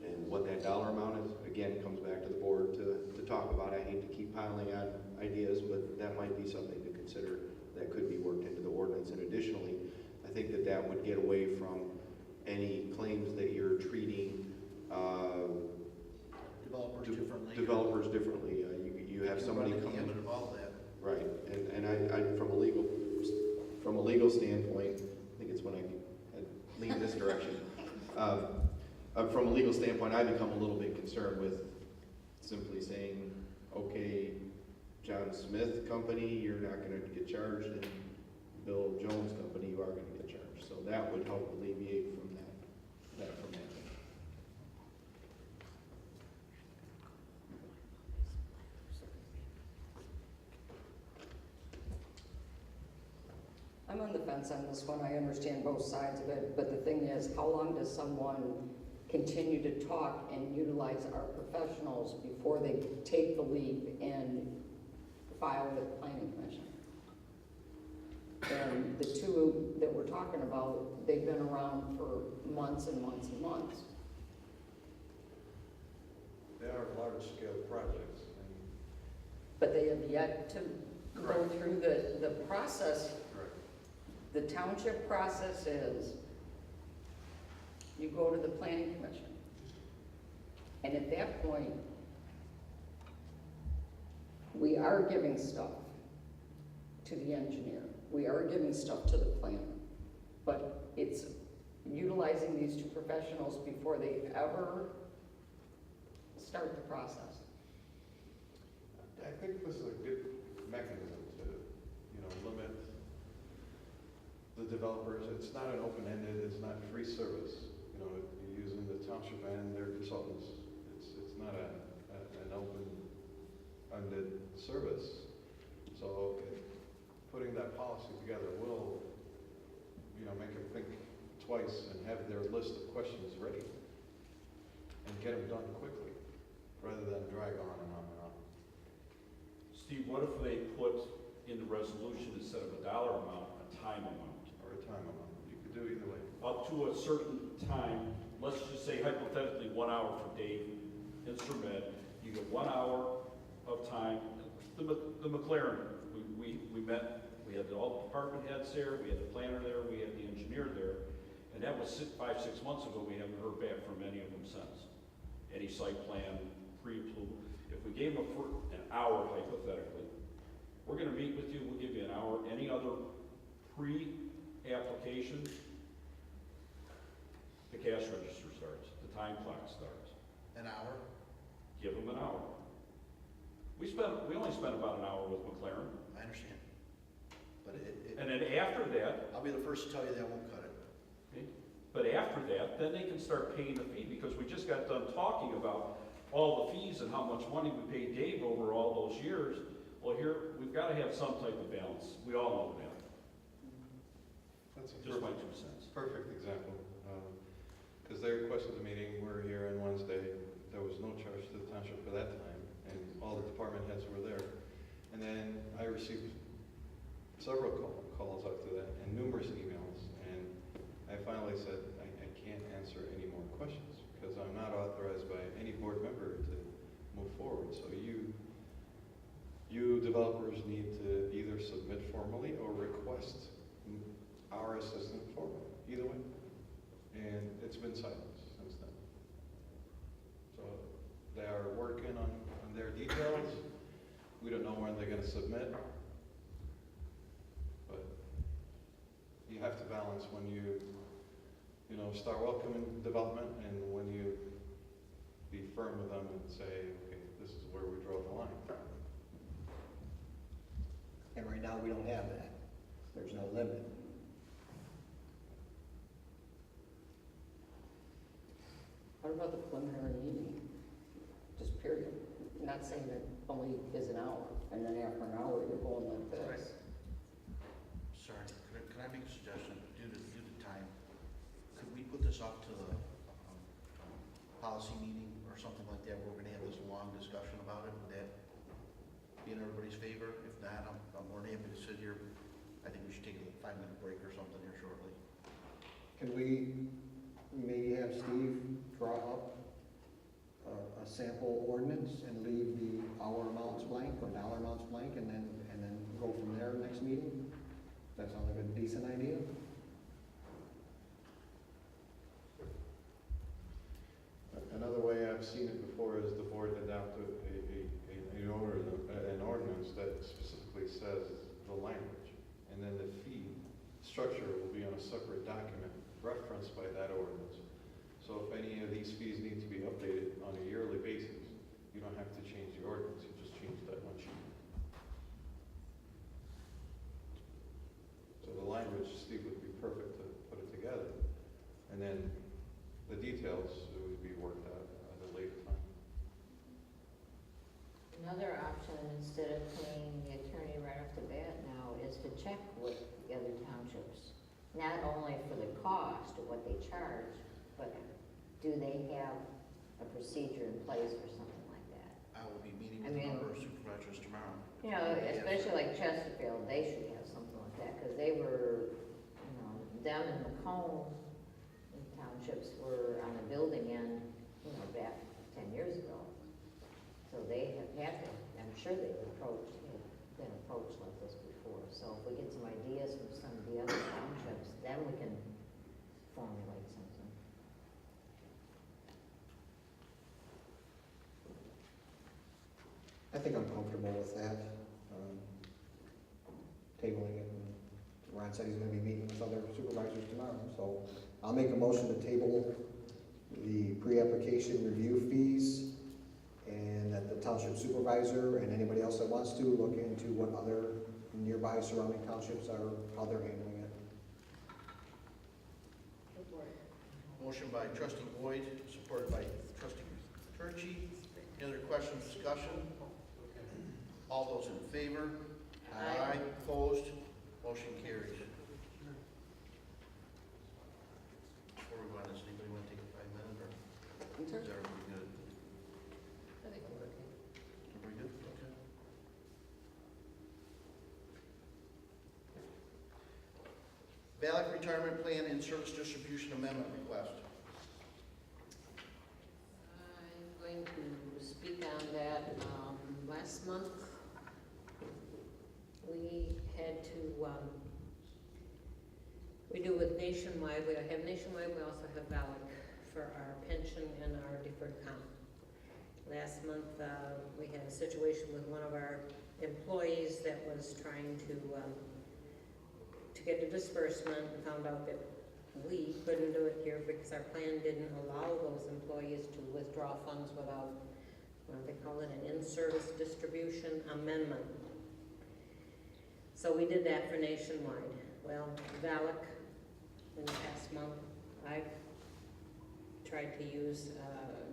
S4: And what that dollar amount is, again, comes back to the board to talk about. I hate to keep piling on ideas, but that might be something to consider that could be worked into the ordinance. And additionally, I think that would get away from any claims that you're treating developers differently. You have somebody come in.
S1: Of all that.
S4: Right, and I from a legal standpoint, I think it's when I lean this direction. From a legal standpoint, I become a little bit concerned with simply saying, okay, John Smith Company, you're not going to get charged, and Bill Jones Company, you are going to get charged. So that would help alleviate from that.
S2: I'm on the fence on this one. I understand both sides of it, but the thing is, how long does someone continue to talk and utilize our professionals before they take the leap and file with the planning commission? And the two that we're talking about, they've been around for months and months and months.
S8: They are large-scale projects.
S2: But they have yet to go through the process.
S8: Correct.
S2: The township process is, you go to the planning commission. And at that point, we are giving stuff to the engineer. We are giving stuff to the planner. But it's utilizing these two professionals before they ever start the process.
S8: I think this is a good mechanism to, limit the developers. It's not an open-ended, it's not free service. You're using the township and their consultants. It's not an open-ended service. So putting that policy together will, make them think twice and have their list of questions ready and get them done quickly rather than drag on and on and on.
S5: Steve, what if they put in the resolution instead of a dollar amount, a time amount?
S8: Or a time amount. do either way.
S5: Up to a certain time, let's just say hypothetically 1 hour for Dave in Surmed, you get 1 hour of time. The McLaren, we met, we had all the department heads there, we had the planner there, we had the engineer there, and that was 5, 6 months ago. We haven't heard back from any of them since. Any site plan, pre-approval. If we gave them for an hour hypothetically, we're gonna meet with you, we'll give you an hour. Any other pre-application, the cash register starts, the time clock starts.
S1: An hour?
S5: Give them an hour. We only spent about an hour with McLaren.
S1: I understand. But
S5: And then after that,
S1: I'll be the first to tell you that won't cut it.
S5: okay, but after that, then they can start paying the fee, because we just got done talking about all the fees and how much money we paid Dave over all those years. Well, here, we've got to have some type of balance. We all know that.
S8: That's a
S5: Just my
S8: perfect,
S5: 2 cents.
S8: perfect example. Because they requested the meeting, we're here on Wednesday, there was no charge to the township for that time, and all the department heads were there. And then I received several calls after that, and numerous emails, and I finally said, I can't answer any more questions, because I'm not authorized by any board member to move forward. So you developers need to either submit formally or request our assistance formally, either way. And it's been silent since then. So they are working on their details. We don't know when they're gonna submit. But you have to balance when you start welcoming development, and when you be firm with them and say, okay, this is where we draw the line.
S7: And right now, we don't have that. There's no limit.
S2: What about the preliminary meeting? Just period. Not saying that only is an hour, and then after an hour, you're going like this.
S1: Sorry, can I make a suggestion due to time? Could we put this off to the policy meeting or something like that, where we're gonna have this long discussion about it? Would that be in everybody's favor? If not, I'm more than happy to sit here. I think we should take a 5-minute break or something here shortly.
S7: Can we maybe have Steve draw up a sample ordinance and leave the hour amounts blank or dollar amounts blank, and then go from there next meeting? That sounds like a decent idea.
S8: Another way I've seen it before is the board adopted an ordinance that specifically says the language, and then the fee structure will be on a separate document referenced by that ordinance. So if any of these fees need to be updated on a yearly basis, you don't have to change the ordinance, you just change that one sheet. So the language, Steve, would be perfect to put it together, and then the details would be worked out at a later time.
S3: Another option, instead of paying the attorney right off the bat now, is to check with the other townships. Not only for the cost of what they charge, but do they have a procedure in place for something like that?
S1: I will be meeting
S3: I
S1: with a
S3: mean-
S1: number of supervisors tomorrow.
S3: You know, especially like Chesterfield, they should have something like that, because they were, them and Macomb townships were on the building end, back 10 years ago. So they have had to, I'm sure they've been approached like this before. So if we get some ideas from some of the other townships, then we can formulate something.
S7: I think I'm comfortable with that. Tabling it, and Ron said he's gonna be meeting with other supervisors tomorrow, so I'll make a motion to table the pre-application review fees, and that the township supervisor and anybody else that wants to look into what other nearby surrounding townships are, how they're handling it.
S1: Motion by trustee Boyd, supported by trustee Turchi. Any other questions, discussion? All those in favor?
S3: Aye.
S1: Opposed? Motion carries. Before we go on this, anybody want to take a 5-minute, or is everybody good?
S3: I think we're okay.
S1: Everybody good? Okay. Valak Retirement Plan and Service Distribution Amendment Request.
S9: I'm going to speak on that. Last month, we had to, we do with Nationwide, we have Nationwide, we also have VALIC for our pension and our deferred comp. Last month, we had a situation with one of our employees that was trying to get a disbursement and found out that we couldn't do it here because our plan didn't allow those employees to withdraw funds without, what do they call it, an in-service distribution amendment. So we did that for Nationwide. Well, VALIC, in the past month, I've tried to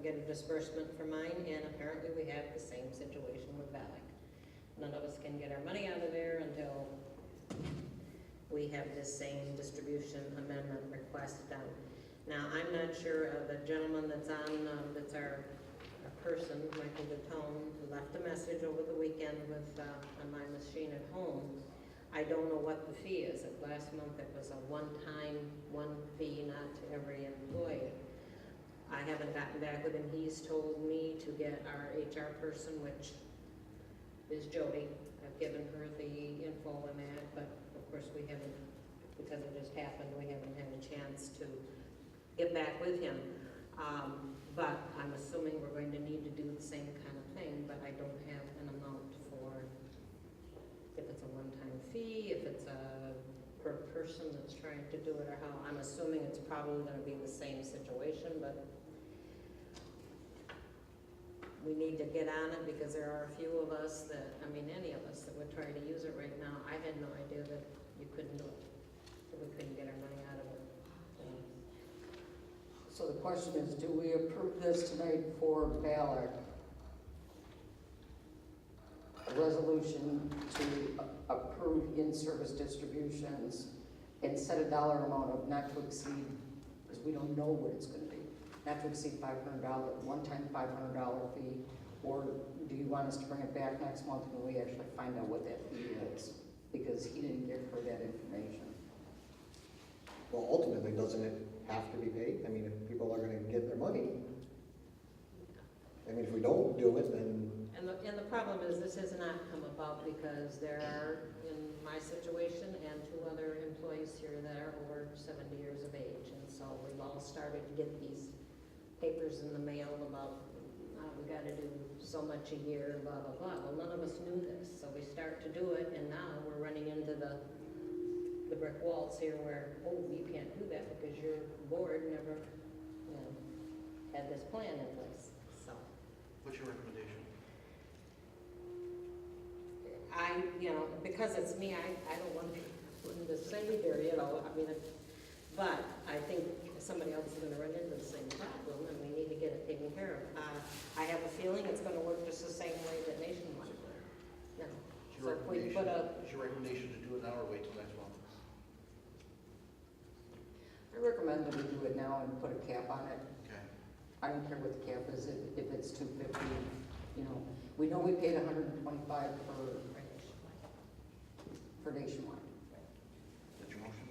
S9: get a disbursement for mine, and apparently we have the same situation with VALIC. None of us can get our money out of there until we have this same distribution amendment request done. Now, I'm not sure of the gentleman that's on, that's our person, Michael Gatone, who left a message over the weekend with, on my machine at home. I don't know what the fee is. Last month it was a one-time, one fee, not to every employee. I haven't gotten back with him. He's told me to get our HR person, which is Jody. I've given her the info on that, but of course we haven't, because it just happened, we haven't had a chance to get back with him. But I'm assuming we're going to need to do the same kind of thing, but I don't have an amount for, if it's a one-time fee, if it's a per person that's trying to do it, or how. I'm assuming it's probably gonna be the same situation, but we need to get on it because there are a few of us that, I mean, any of us that would try to use it right now. I had no idea that you couldn't do it, that we couldn't get our money out of it.
S2: So the question is, do we approve this tonight for VALIC? A resolution to approve in-service distributions and set a dollar amount of not to exceed, because we don't know what it's gonna be, not to exceed $500, one-time $500 fee, or do you want us to bring it back next month when we actually find out what that fee is? Because he didn't give her that information.
S7: Well, ultimately, doesn't it have to be paid? I mean, if people are gonna get their money, I mean, if we don't do it, then.
S9: And the problem is, this has not come about because there are, in my situation and two other employees here that are over 70 years of age. And so we've all started to get these papers in the mail about, we gotta do so much a year, blah, blah, blah. Well, none of us knew this. So we start to do it, and now we're running into the brick walls here where, oh, you can't do that because your board never, had this plan in place, so.
S1: What's your recommendation?
S9: Because it's me, I don't want to be the savior, I mean, but I think somebody else is gonna run into the same problem, and we need to get it taken care of. I have a feeling it's gonna work just the same way that Nationwide. No. So if we put a,
S1: Is your recommendation to do it now or wait till next month?
S2: I recommend that we do it now and put a cap on it.
S1: Okay.
S2: I don't care what the cap is, if it's $250, we know we paid $125 for Nationwide.
S1: That's your motion?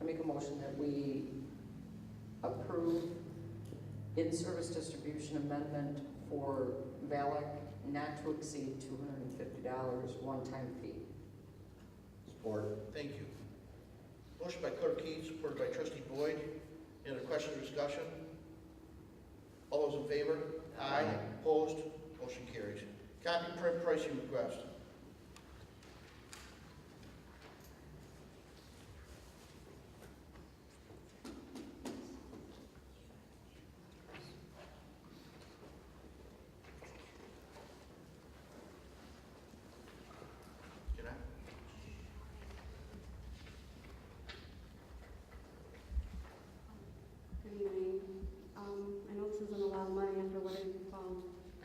S2: I make a motion that we approve in-service distribution amendment for VALIC not to exceed $250 one-time fee.
S7: Support.
S1: Thank you. Motion by Clerk Keith, supported by Trustee Boyd. Any other questions or discussion? All those in favor? Aye. Opposed? Motion carries. Copy print pricing request. Can I?
S10: Good evening. I know this isn't a lot of money after what I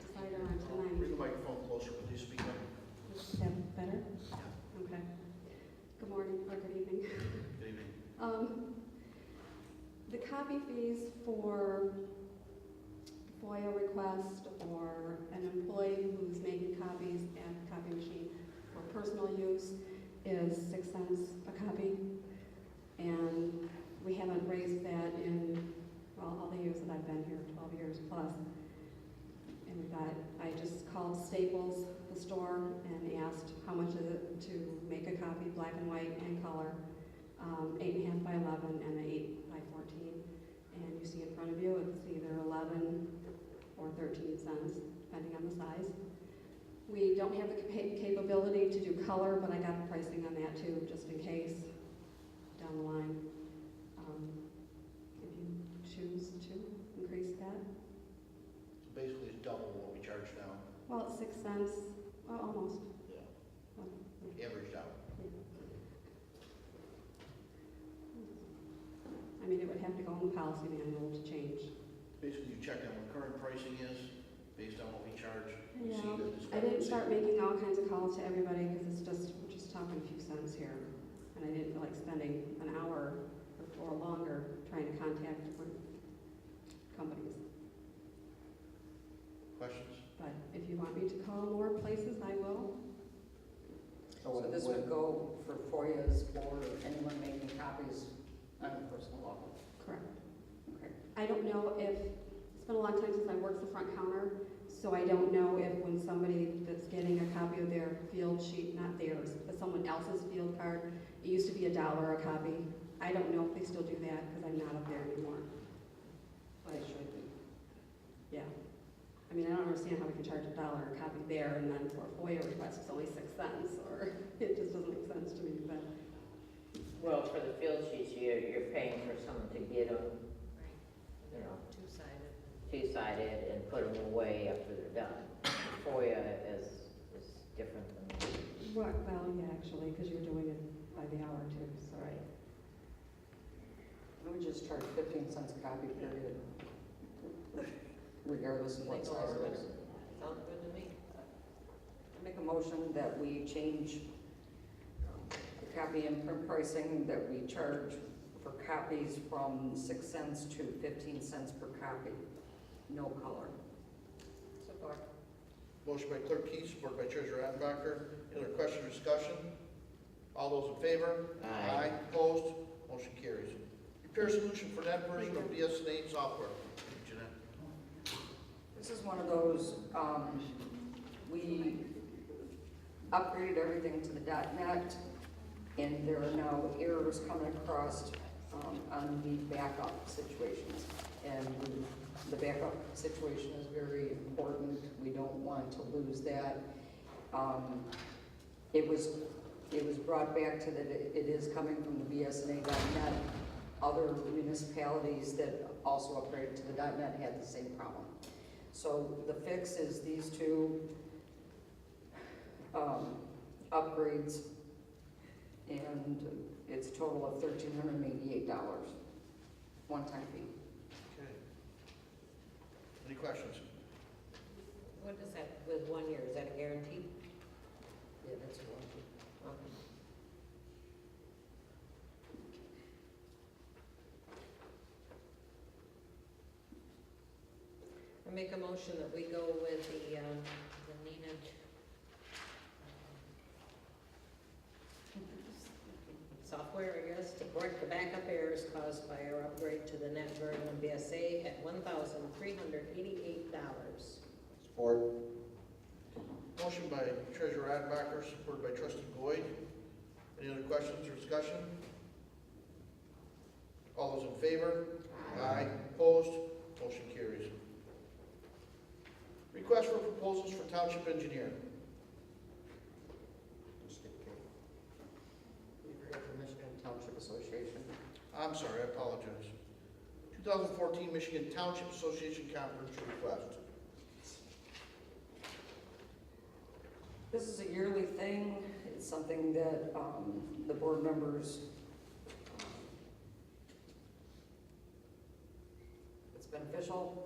S10: decided on tonight.
S1: Bring the microphone closer, please speak up.
S10: Is that better? Okay. Good morning, or good evening.
S1: Good evening.
S10: The copy fees for FOIA request or an employee who's making copies at the copy machine for personal use
S17: is 6 cents a copy. And we haven't raised that in, well, all the years that I've been here, 12 years plus. And I just called Staples, the store, and asked how much is it to make a copy, black and white and color, 8.5 by 11 and 8 by 14. And you see in front of you, it's either 11 or 13 cents, depending on the size. We don't have the capability to do color, but I got pricing on that too, just in case, down the line. If you choose to increase that.
S1: Basically, it's double what we charge now.
S17: Well, it's 6 cents, well, almost.
S1: Yeah.
S17: Well,
S1: Averaged out.
S17: I mean, it would have to go in the policy manual to change.
S1: Basically, you check on what current pricing is, based on what we charge. You
S17: Yeah,
S1: see the
S17: I didn't
S1: discrepancy.
S17: start making all kinds of calls to everybody because we're just talking a few cents here. And I didn't feel like spending an hour or longer trying to contact different companies.
S1: Questions?
S17: But if you want me to call more places, I will.
S2: So this would go for FOIAs or anyone making copies on a personal level?
S17: Correct.
S2: Okay.
S17: I don't know if, it's been a long time since I worked the front counter, so I don't know if when somebody that's getting a copy of their field sheet, not theirs, but someone else's field card, it used to be $1 a copy. I don't know if they still do that because I'm not up there anymore.
S2: They should be.
S17: Yeah. I mean, I don't understand how we can charge $1 a copy there and then for a FOIA request it's only 6 cents, or it just doesn't make sense to me, but.
S3: Well, for the field sheets, you're paying for someone to get them, you know, two-sided and put them away after they're done. FOIA is different than.
S17: Well, yeah, actually, because you're doing it by the hour too, so.
S3: Right.
S2: We would just charge 15 cents a copy, period. Regardless of what size it is.
S9: Sounds good to me.
S2: I make a motion that we change the copy and print pricing that we charge for copies from 6 cents to 15 cents per copy. No color.
S9: Support.
S1: Motion by Clerk Keith, supported by Treasurer Attenbacher. Any other question or discussion? All those in favor?
S3: Aye.
S1: Opposed? Motion carries. Prepare solution for that version of BSNA software. Jeanette.
S2: This is one of those, we upgraded everything to the .NET, and there are now errors coming across on the backup situations. And the backup situation is very important. We don't want to lose that. It was brought back to that it is coming from the BSNA.net. Other municipalities that also upgraded to the .NET had the same problem. So the fix is these two upgrades, and it's a total of $1,388, one-time fee.
S1: Okay. Any questions?
S9: What is that with 1 year? Is that a guarantee?
S2: Yeah, that's one.
S9: Okay. I make a motion that we go with the needed software, I guess, to correct the backup errors caused by our upgrade to the net version of BSA at $1,388.
S7: Support.
S1: Motion by Treasurer Attenbacher, supported by Trustee Boyd. Any other questions or discussion? All those in favor? Aye. Opposed? Motion carries. Request for proposals for Township Engineer.
S2: You forgot the Michigan Township Association.
S1: I'm sorry, I apologize. 2014 Michigan Township Association Conference request.
S2: This is a yearly thing. It's something that the board members, it's beneficial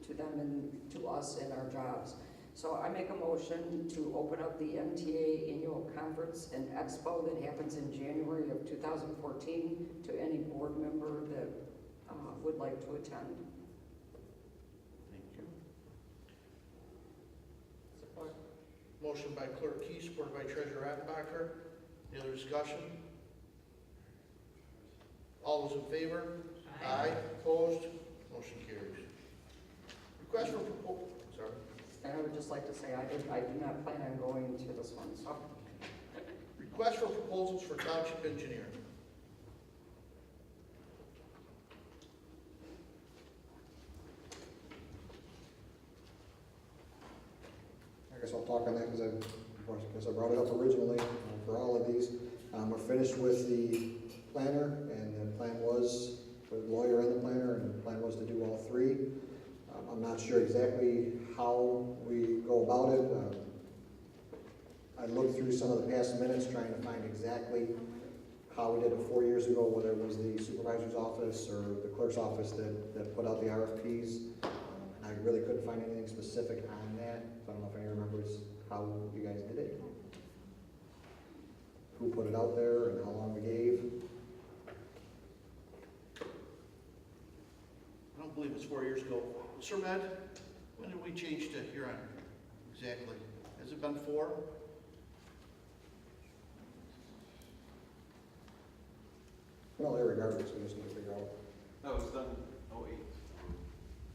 S2: to them and to us in our jobs. So I make a motion to open up the MTA Annual Conference and Expo that happens in January of 2014 to any board member that would like to attend.
S1: Thank you.
S9: Support.
S1: Motion by Clerk Key, supported by Treasurer Attenbacher. Any other discussion? All those in favor? Aye. Opposed? Motion carries. Request for proposal, sorry.
S2: And I would just like to say, I do not plan on going to this one, so.
S1: Request for proposals for township engineer.
S7: I guess I'll talk on that because I brought it up originally for all of these. We're finished with the planner, and the plan was, for the lawyer and the planner, and the plan was to do all three. I'm not sure exactly how we go about it. I looked through some of the past minutes trying to find exactly how we did it 4 years ago, whether it was the supervisor's office or the clerk's office that put out the RFPs. And I really couldn't find anything specific on that, so I don't know if anyone remembers how you guys did it. Who put it out there and how long we gave.
S1: I don't believe it's 4 years ago. Sir Med, when did we change to Huron? Exactly. Has it been 4?
S7: Well, regardless, we just need to figure out.
S8: That was done in '08.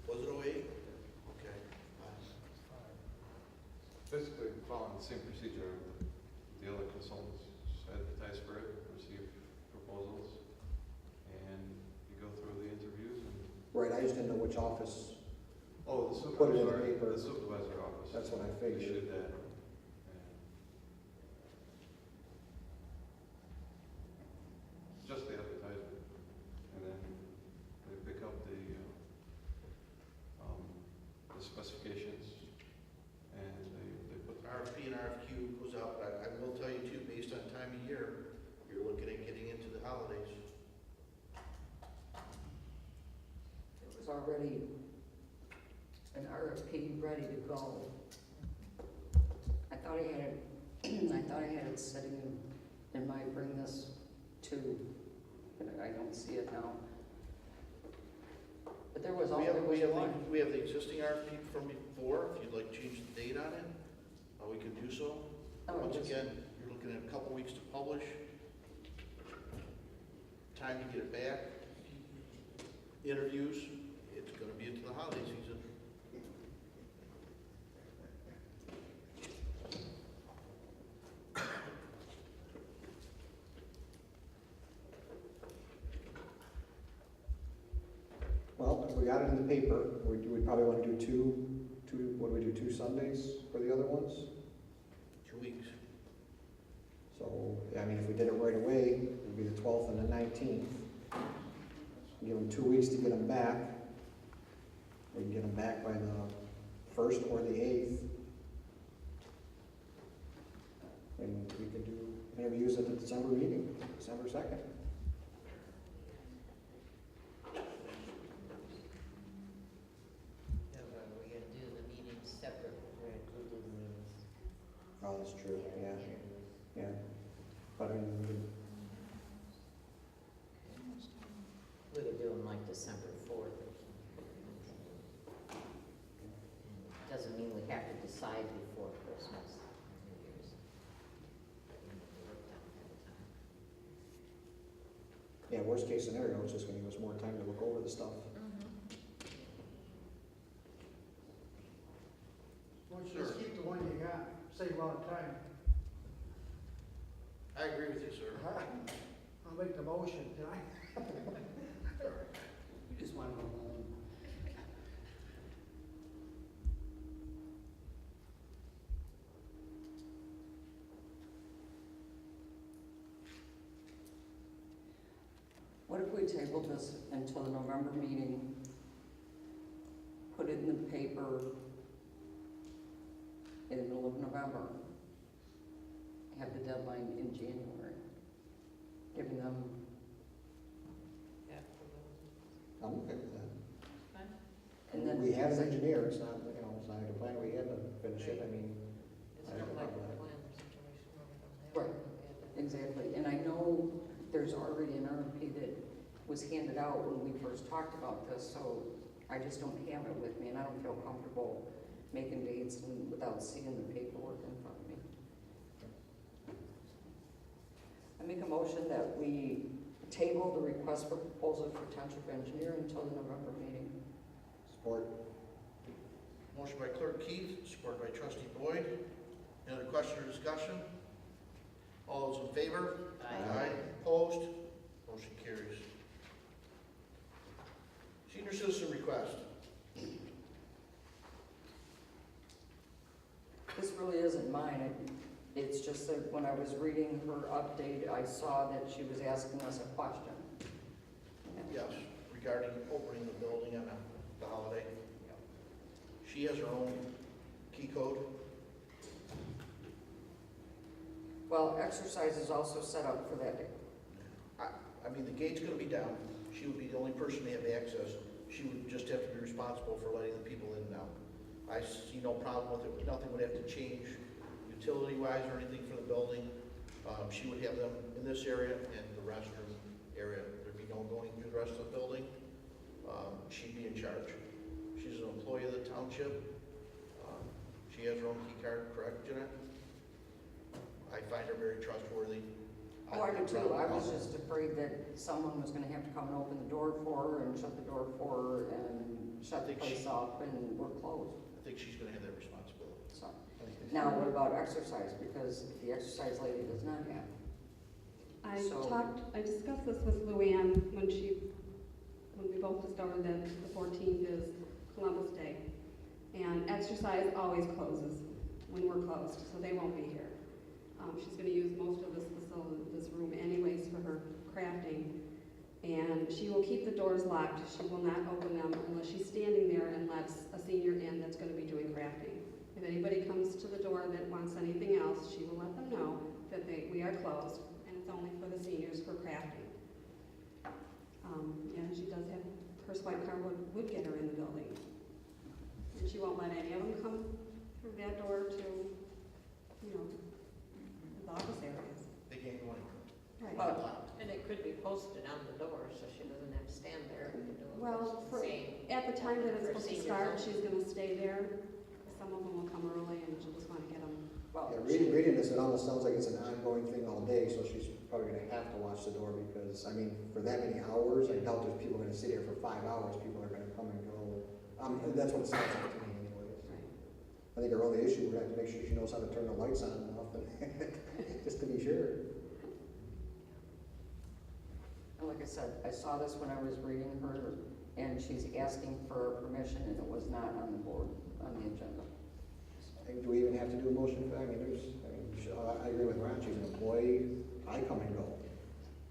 S1: Was it 08? Okay.
S8: Basically following the same procedure. The other consultants advertise for it, receive proposals, and you go through the interviews and.
S7: Right, I just didn't know which office.
S8: Oh, the
S7: Put it in the
S8: supervisor,
S7: paper.
S8: the supervisor office.
S7: That's what I
S8: They
S7: figured.
S8: did that. Just the advertisement, and then they pick up the specifications, and they put.
S1: RFP and RFQ goes out, but I will tell you too, based on time of year, you're looking at getting into the holidays.
S2: It was already an RFP ready to go. I thought I had it sitting in my bring this to, but I don't see it now. But there was all, there was one.
S1: We have the existing RFP from before, if you'd like to change the date on it, we can do so.
S2: Oh,
S1: Once
S2: just-
S1: again, you're looking at a couple weeks to publish, time to get it back, interviews, it's gonna be into the holiday season.
S7: Well, if we got it in the paper, we'd probably want to do two, what do we do, 2 Sundays for the other ones?
S1: 2 weeks.
S7: So, I mean, if we did it right away, it would be the 12th and the 19th. Give them 2 weeks to get them back. We can get them back by the 1st or the 8th. And we could do interviews at the December meeting, December 2nd.
S3: Yeah, but we're gonna do the meetings separate.
S7: Oh, that's true, yeah, yeah. But I mean,
S3: We could do them like December 4th or something. Doesn't mean we have to decide before Christmas or New Year's.
S7: yeah, worst case scenario, it's just gonna give us more time to look over the stuff.
S6: Well, just keep the one you got, save a lot of time.
S1: I agree with you, sir.
S6: I'll make the motion, can I? You just want to go home.
S2: What if we tabled this until the November meeting? Put it in the paper in the middle of November. Have the deadline in January. Giving them,
S7: I'm okay with that.
S2: and then.
S7: We have an engineer, it's not, you know, it's not like a plan, we had to finish it, I mean. I have no problem with that.
S2: Right, exactly, and I know there's already an RFP that was handed out when we first talked about this, so I just don't have it with me, and I don't feel comfortable making dates and without seeing the paperwork in front of me. make a motion that we table the request for proposal for township engineer until the November meeting.
S7: Support.
S1: Motion by Clerk Keith, supported by Trustee Boyd. Any other question or discussion? All those in favor?
S3: Aye.
S1: Opposed? Motion carries. Senior citizen request.
S2: This really isn't mine. It's just that when I was reading her update, I saw that she was asking us a question.
S1: Yes, regarding opening the building on the holiday. She has her own key code.
S2: Well, exercise is also set up for that day.
S1: I mean, the gate's gonna be down. She would be the only person to have access. She would just have to be responsible for letting the people in and out. I see no problem with it. Nothing would have to change utility-wise or anything for the building. She would have them in this area and the restroom area. There'd be no going through the rest of the building. She'd be in charge. She's an employee of the township. She has her own key card, correct, Jeanette? I find her very trustworthy.
S2: Oh, I do too. I was just afraid that someone was gonna have to come and open the door for her and shut the door for her and shut the place up and we're closed.
S1: I think she's gonna have that responsibility.
S2: So, now what about exercise? Because the exercise lady does not have.
S17: I
S2: So-
S17: I discussed this with Luann when we both discovered that the 14th is Columbus Day. And exercise always closes when we're closed, so they won't be here. She's gonna use most of this facility, this room anyways for her crafting. And she will keep the doors locked. She will not open them unless she's standing there and lets a senior in that's gonna be doing crafting. If anybody comes to the door that wants anything else, she will let them know that we are closed and it's only for the seniors for crafting. And she does have, her swipe card would get her in the building. And she won't let any of them come through that door to, the office areas.
S1: They can't go anywhere.
S17: Right.
S2: Well,
S3: And it could be posted on the door, so she doesn't have to stand there.
S17: Well, at the time that it's supposed to start, she's gonna stay there. Some of them will come early and she'll just wanna get them.
S2: well,
S7: Yeah, reading this, it almost sounds like it's an ongoing thing all day, so she's probably gonna have to watch the door because, I mean, for that many hours, I doubt there's people gonna sit here for 5 hours, people are gonna come and go. That's what it sounds like to me anyways. I think our only issue, we're gonna have to make sure she knows how to turn the lights on and off, just to be sure.
S2: and like I said, I saw this when I was reading her, and she's asking for permission, and it was not on the board, on the agenda.
S7: Do we even have to do a motion for that? I agree with Ron, she's an employee, I come and go.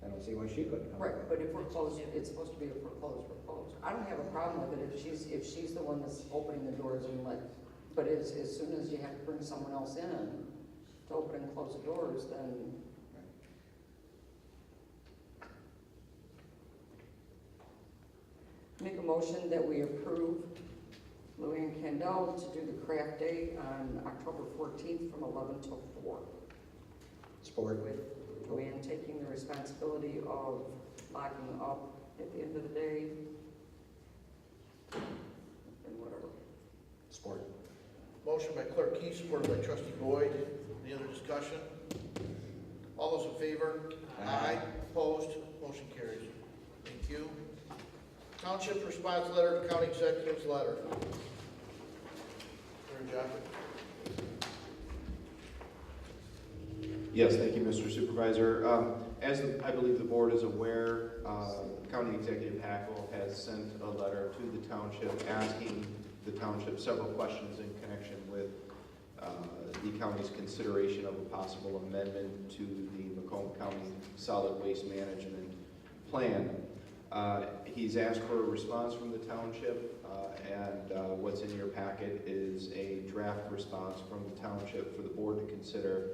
S7: I don't see why she couldn't come.
S2: Right, but if we're closed, it's supposed to be if we're closed, we're closed. I don't have a problem with it if she's the one that's opening the doors and but as soon as you have to bring someone else in to open and close the doors, then. Make a motion that we approve Luann Kendall to do the craft day on October 14th from 11 till 4.
S7: Support.
S2: With Luann taking the responsibility of locking up at the end of the day and whatever.
S7: Support.
S1: Motion by Clerk Keith, supported by Trustee Boyd. Any other discussion? All those in favor? Aye. Opposed? Motion carries. Thank you. Township response letter to county executive's letter. Aaron Jaffe.
S4: Yes, thank you, Mr. Supervisor. As I believe the board is aware, County Executive Hackle has sent a letter to the township asking the township several questions in connection with the county's consideration of a possible amendment to the Macomb County Solid Waste Management Plan. He's asked for a response from the township, and what's in your packet is a draft response from the township for the board to consider.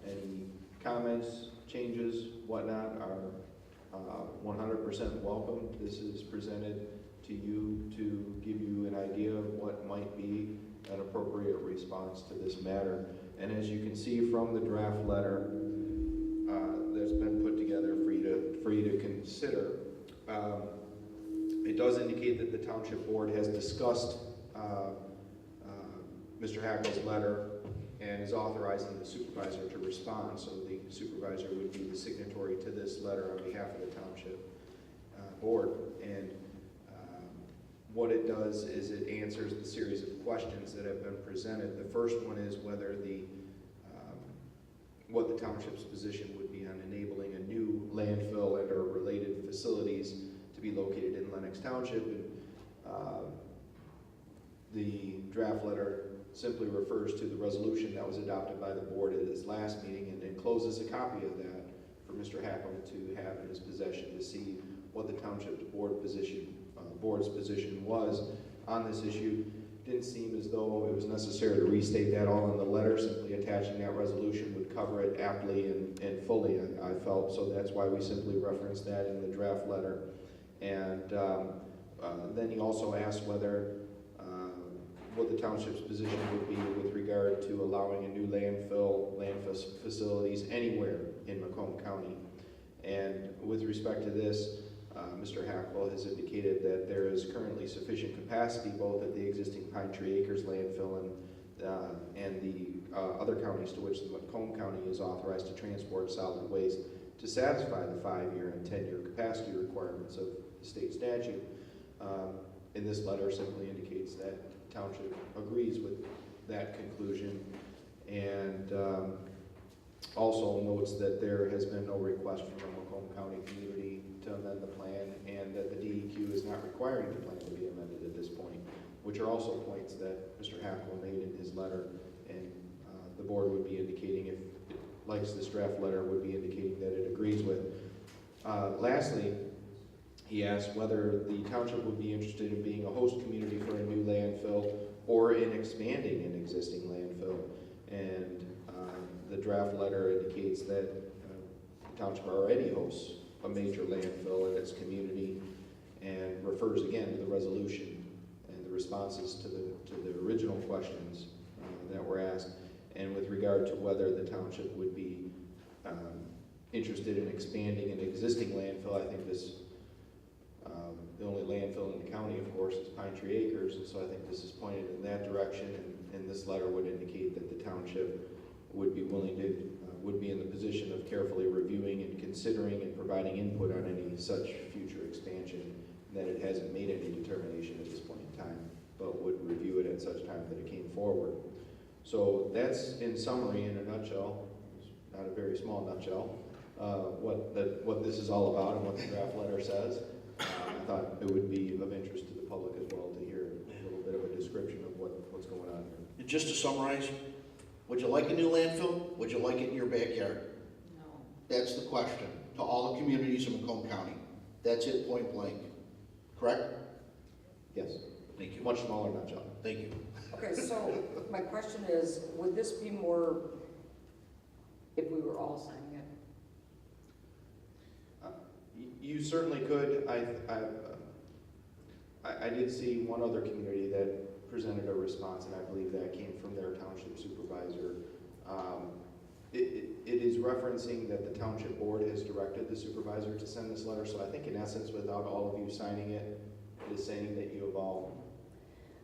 S4: Any comments, changes, whatnot are 100% welcome. This is presented to you to give you an idea of what might be an appropriate response to this matter. And as you can see from the draft letter that's been put together for you to consider, it does indicate that the township board has discussed Mr. Hackle's letter and is is authorizing the supervisor to respond, so the supervisor would be the signatory to this letter on behalf of the township board. And what it does is it answers the series of questions that have been presented. The first one is whether what the township's position would be on enabling a new landfill and or related facilities to be located in Lennox Township. And the draft letter simply refers to the resolution that was adopted by the board at its last meeting and encloses a copy of that for Mr. Hackle to have in his possession to see what the township's board's position was on this issue. Didn't seem as though it was necessary to restate that all in the letter. Simply attaching that resolution would cover it aptly and fully, I felt. So that's why we simply referenced that in the draft letter. And then he also asked whether what the township's position would be with regard to allowing a new landfill facilities anywhere in Macomb County. And with respect to this, Mr. Hackle has indicated that there is currently sufficient capacity both at the existing Pine Tree Acres landfill and the other counties to which the Macomb County is authorized to transport solid waste to satisfy the 5-year and 10-year capacity requirements of the state statute. And this letter simply indicates that the township agrees with that conclusion, and also notes that there has been no request from the Macomb County community to amend the plan, and that the DEQ is not requiring the plan to be amended at this point, which are also points that Mr. Hackle made in his letter, and the board would be indicating, if it likes this draft letter, would be indicating that it agrees with. Lastly, he asked whether the township would be interested in being a host community for a new landfill or in expanding an existing landfill. And the draft letter indicates that the township already hosts a major landfill in its community, and refers again to the resolution and the responses to the original questions that were asked. And with regard to whether the township would be interested in expanding an existing landfill, I think this, the only landfill in the county, of course, is Pine Tree Acres, and so I think this is pointed in that direction, and this letter would indicate that the township would be willing to, would be in the position of carefully reviewing and considering and providing input on any such future expansion, and that it hasn't made any determination at this point in time, but would review it at such time that it came forward. So that's, in summary, in a nutshell, not a very small nutshell, what this is all about and what the draft letter says. I thought it would be of interest to the public as well to hear a little bit of a description of what's going on here.
S1: And just to summarize, would you like a new landfill? Would you like it in your backyard?
S3: No.
S1: That's the question to all the communities in Macomb County. That's it, point blank. Correct?
S4: Yes.
S1: Thank you.
S4: Much smaller nutshell.
S1: Thank you.
S2: Okay, so my question is, would this be more if we were all signing it?
S4: You certainly could. I did see one other community that presented a response, and I believe that came from their township supervisor. It is referencing that the township board has directed the supervisor to send this letter, so I think in essence, without all of you signing it, it is saying that you have all.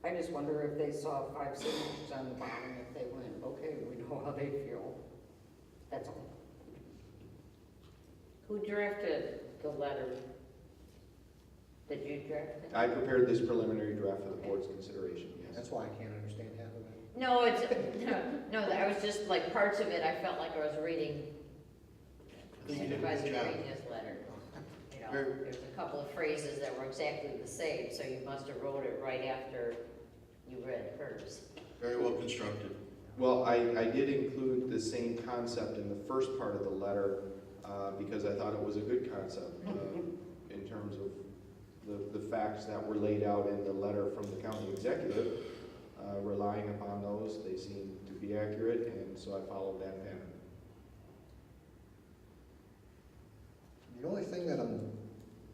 S2: I just wonder if they saw 5 signatures on the bottom, if they went, okay, we know how they feel. That's all.
S3: Who drafted the letter? Did you draft it?
S4: I prepared this preliminary draft for the board's consideration, yes.
S7: That's why I can't understand half of it.
S3: No, it's, no, I was just, like, parts of it, I felt like I was reading,
S1: I think you did a good
S3: supervisor
S1: job.
S3: reading his letter. You know,
S1: Very-
S3: there's a couple of phrases that were exactly the same, so you must have wrote it right after you read hers.
S1: Very well constructed.
S4: Well, I did include the same concept in the first part of the letter because I thought it was a good concept in terms of the facts that were laid out in the letter from the county executive. Relying upon those, they seem to be accurate, and so I followed that pattern.
S7: The only thing that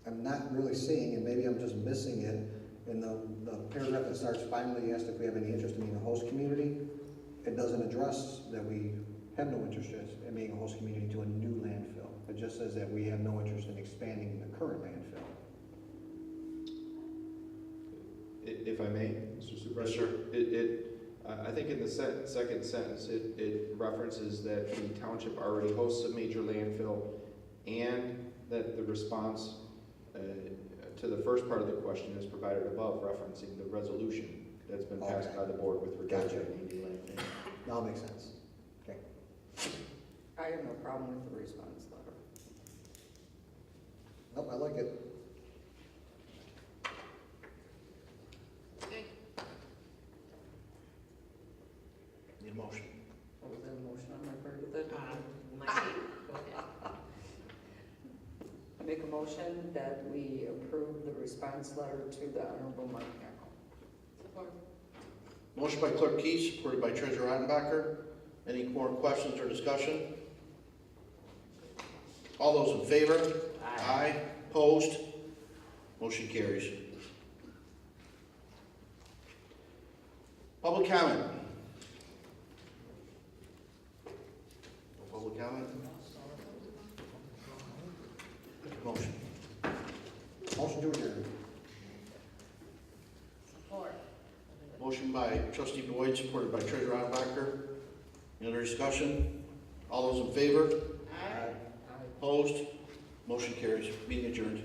S7: I'm not really seeing, and maybe I'm just missing it, in the paragraph that starts, finally asked if we have any interest in being a host community, it doesn't address that we have no interest in being a host community to a new landfill. It just says that we have no interest in expanding the current landfill.
S4: If I may, Mr. Supervisor?
S1: Yes, sir.
S4: I think in the second sentence, it references that the township already hosts a major landfill and that the response to the first part of the question is provided above, referencing the resolution that's been passed
S7: Okay.
S4: by the board with regard to
S7: Gotcha.
S4: a major landfill.
S7: Now it makes sense. Okay.
S2: I have no problem with the response letter.
S7: Nope, I like it.
S1: Need a motion?
S2: What was that motion on my part with it?
S9: My feet, go ahead.
S2: I make a motion that we approve the response letter to the Honorable Mark Hackel.
S9: Support.
S1: Motion by Clerk Keith, supported by Treasurer Ottenbacher. Any more questions or discussion? All those in favor? Aye. Opposed? Motion carries. Public comment? No public comment? Motion.
S7: Motion to adjourn.
S9: Support.
S1: Motion by Trustee Boyd, supported by Treasurer Ottenbacher. Any other discussion? All those in favor?
S2: Aye.
S1: Opposed? Motion carries. Meeting adjourned.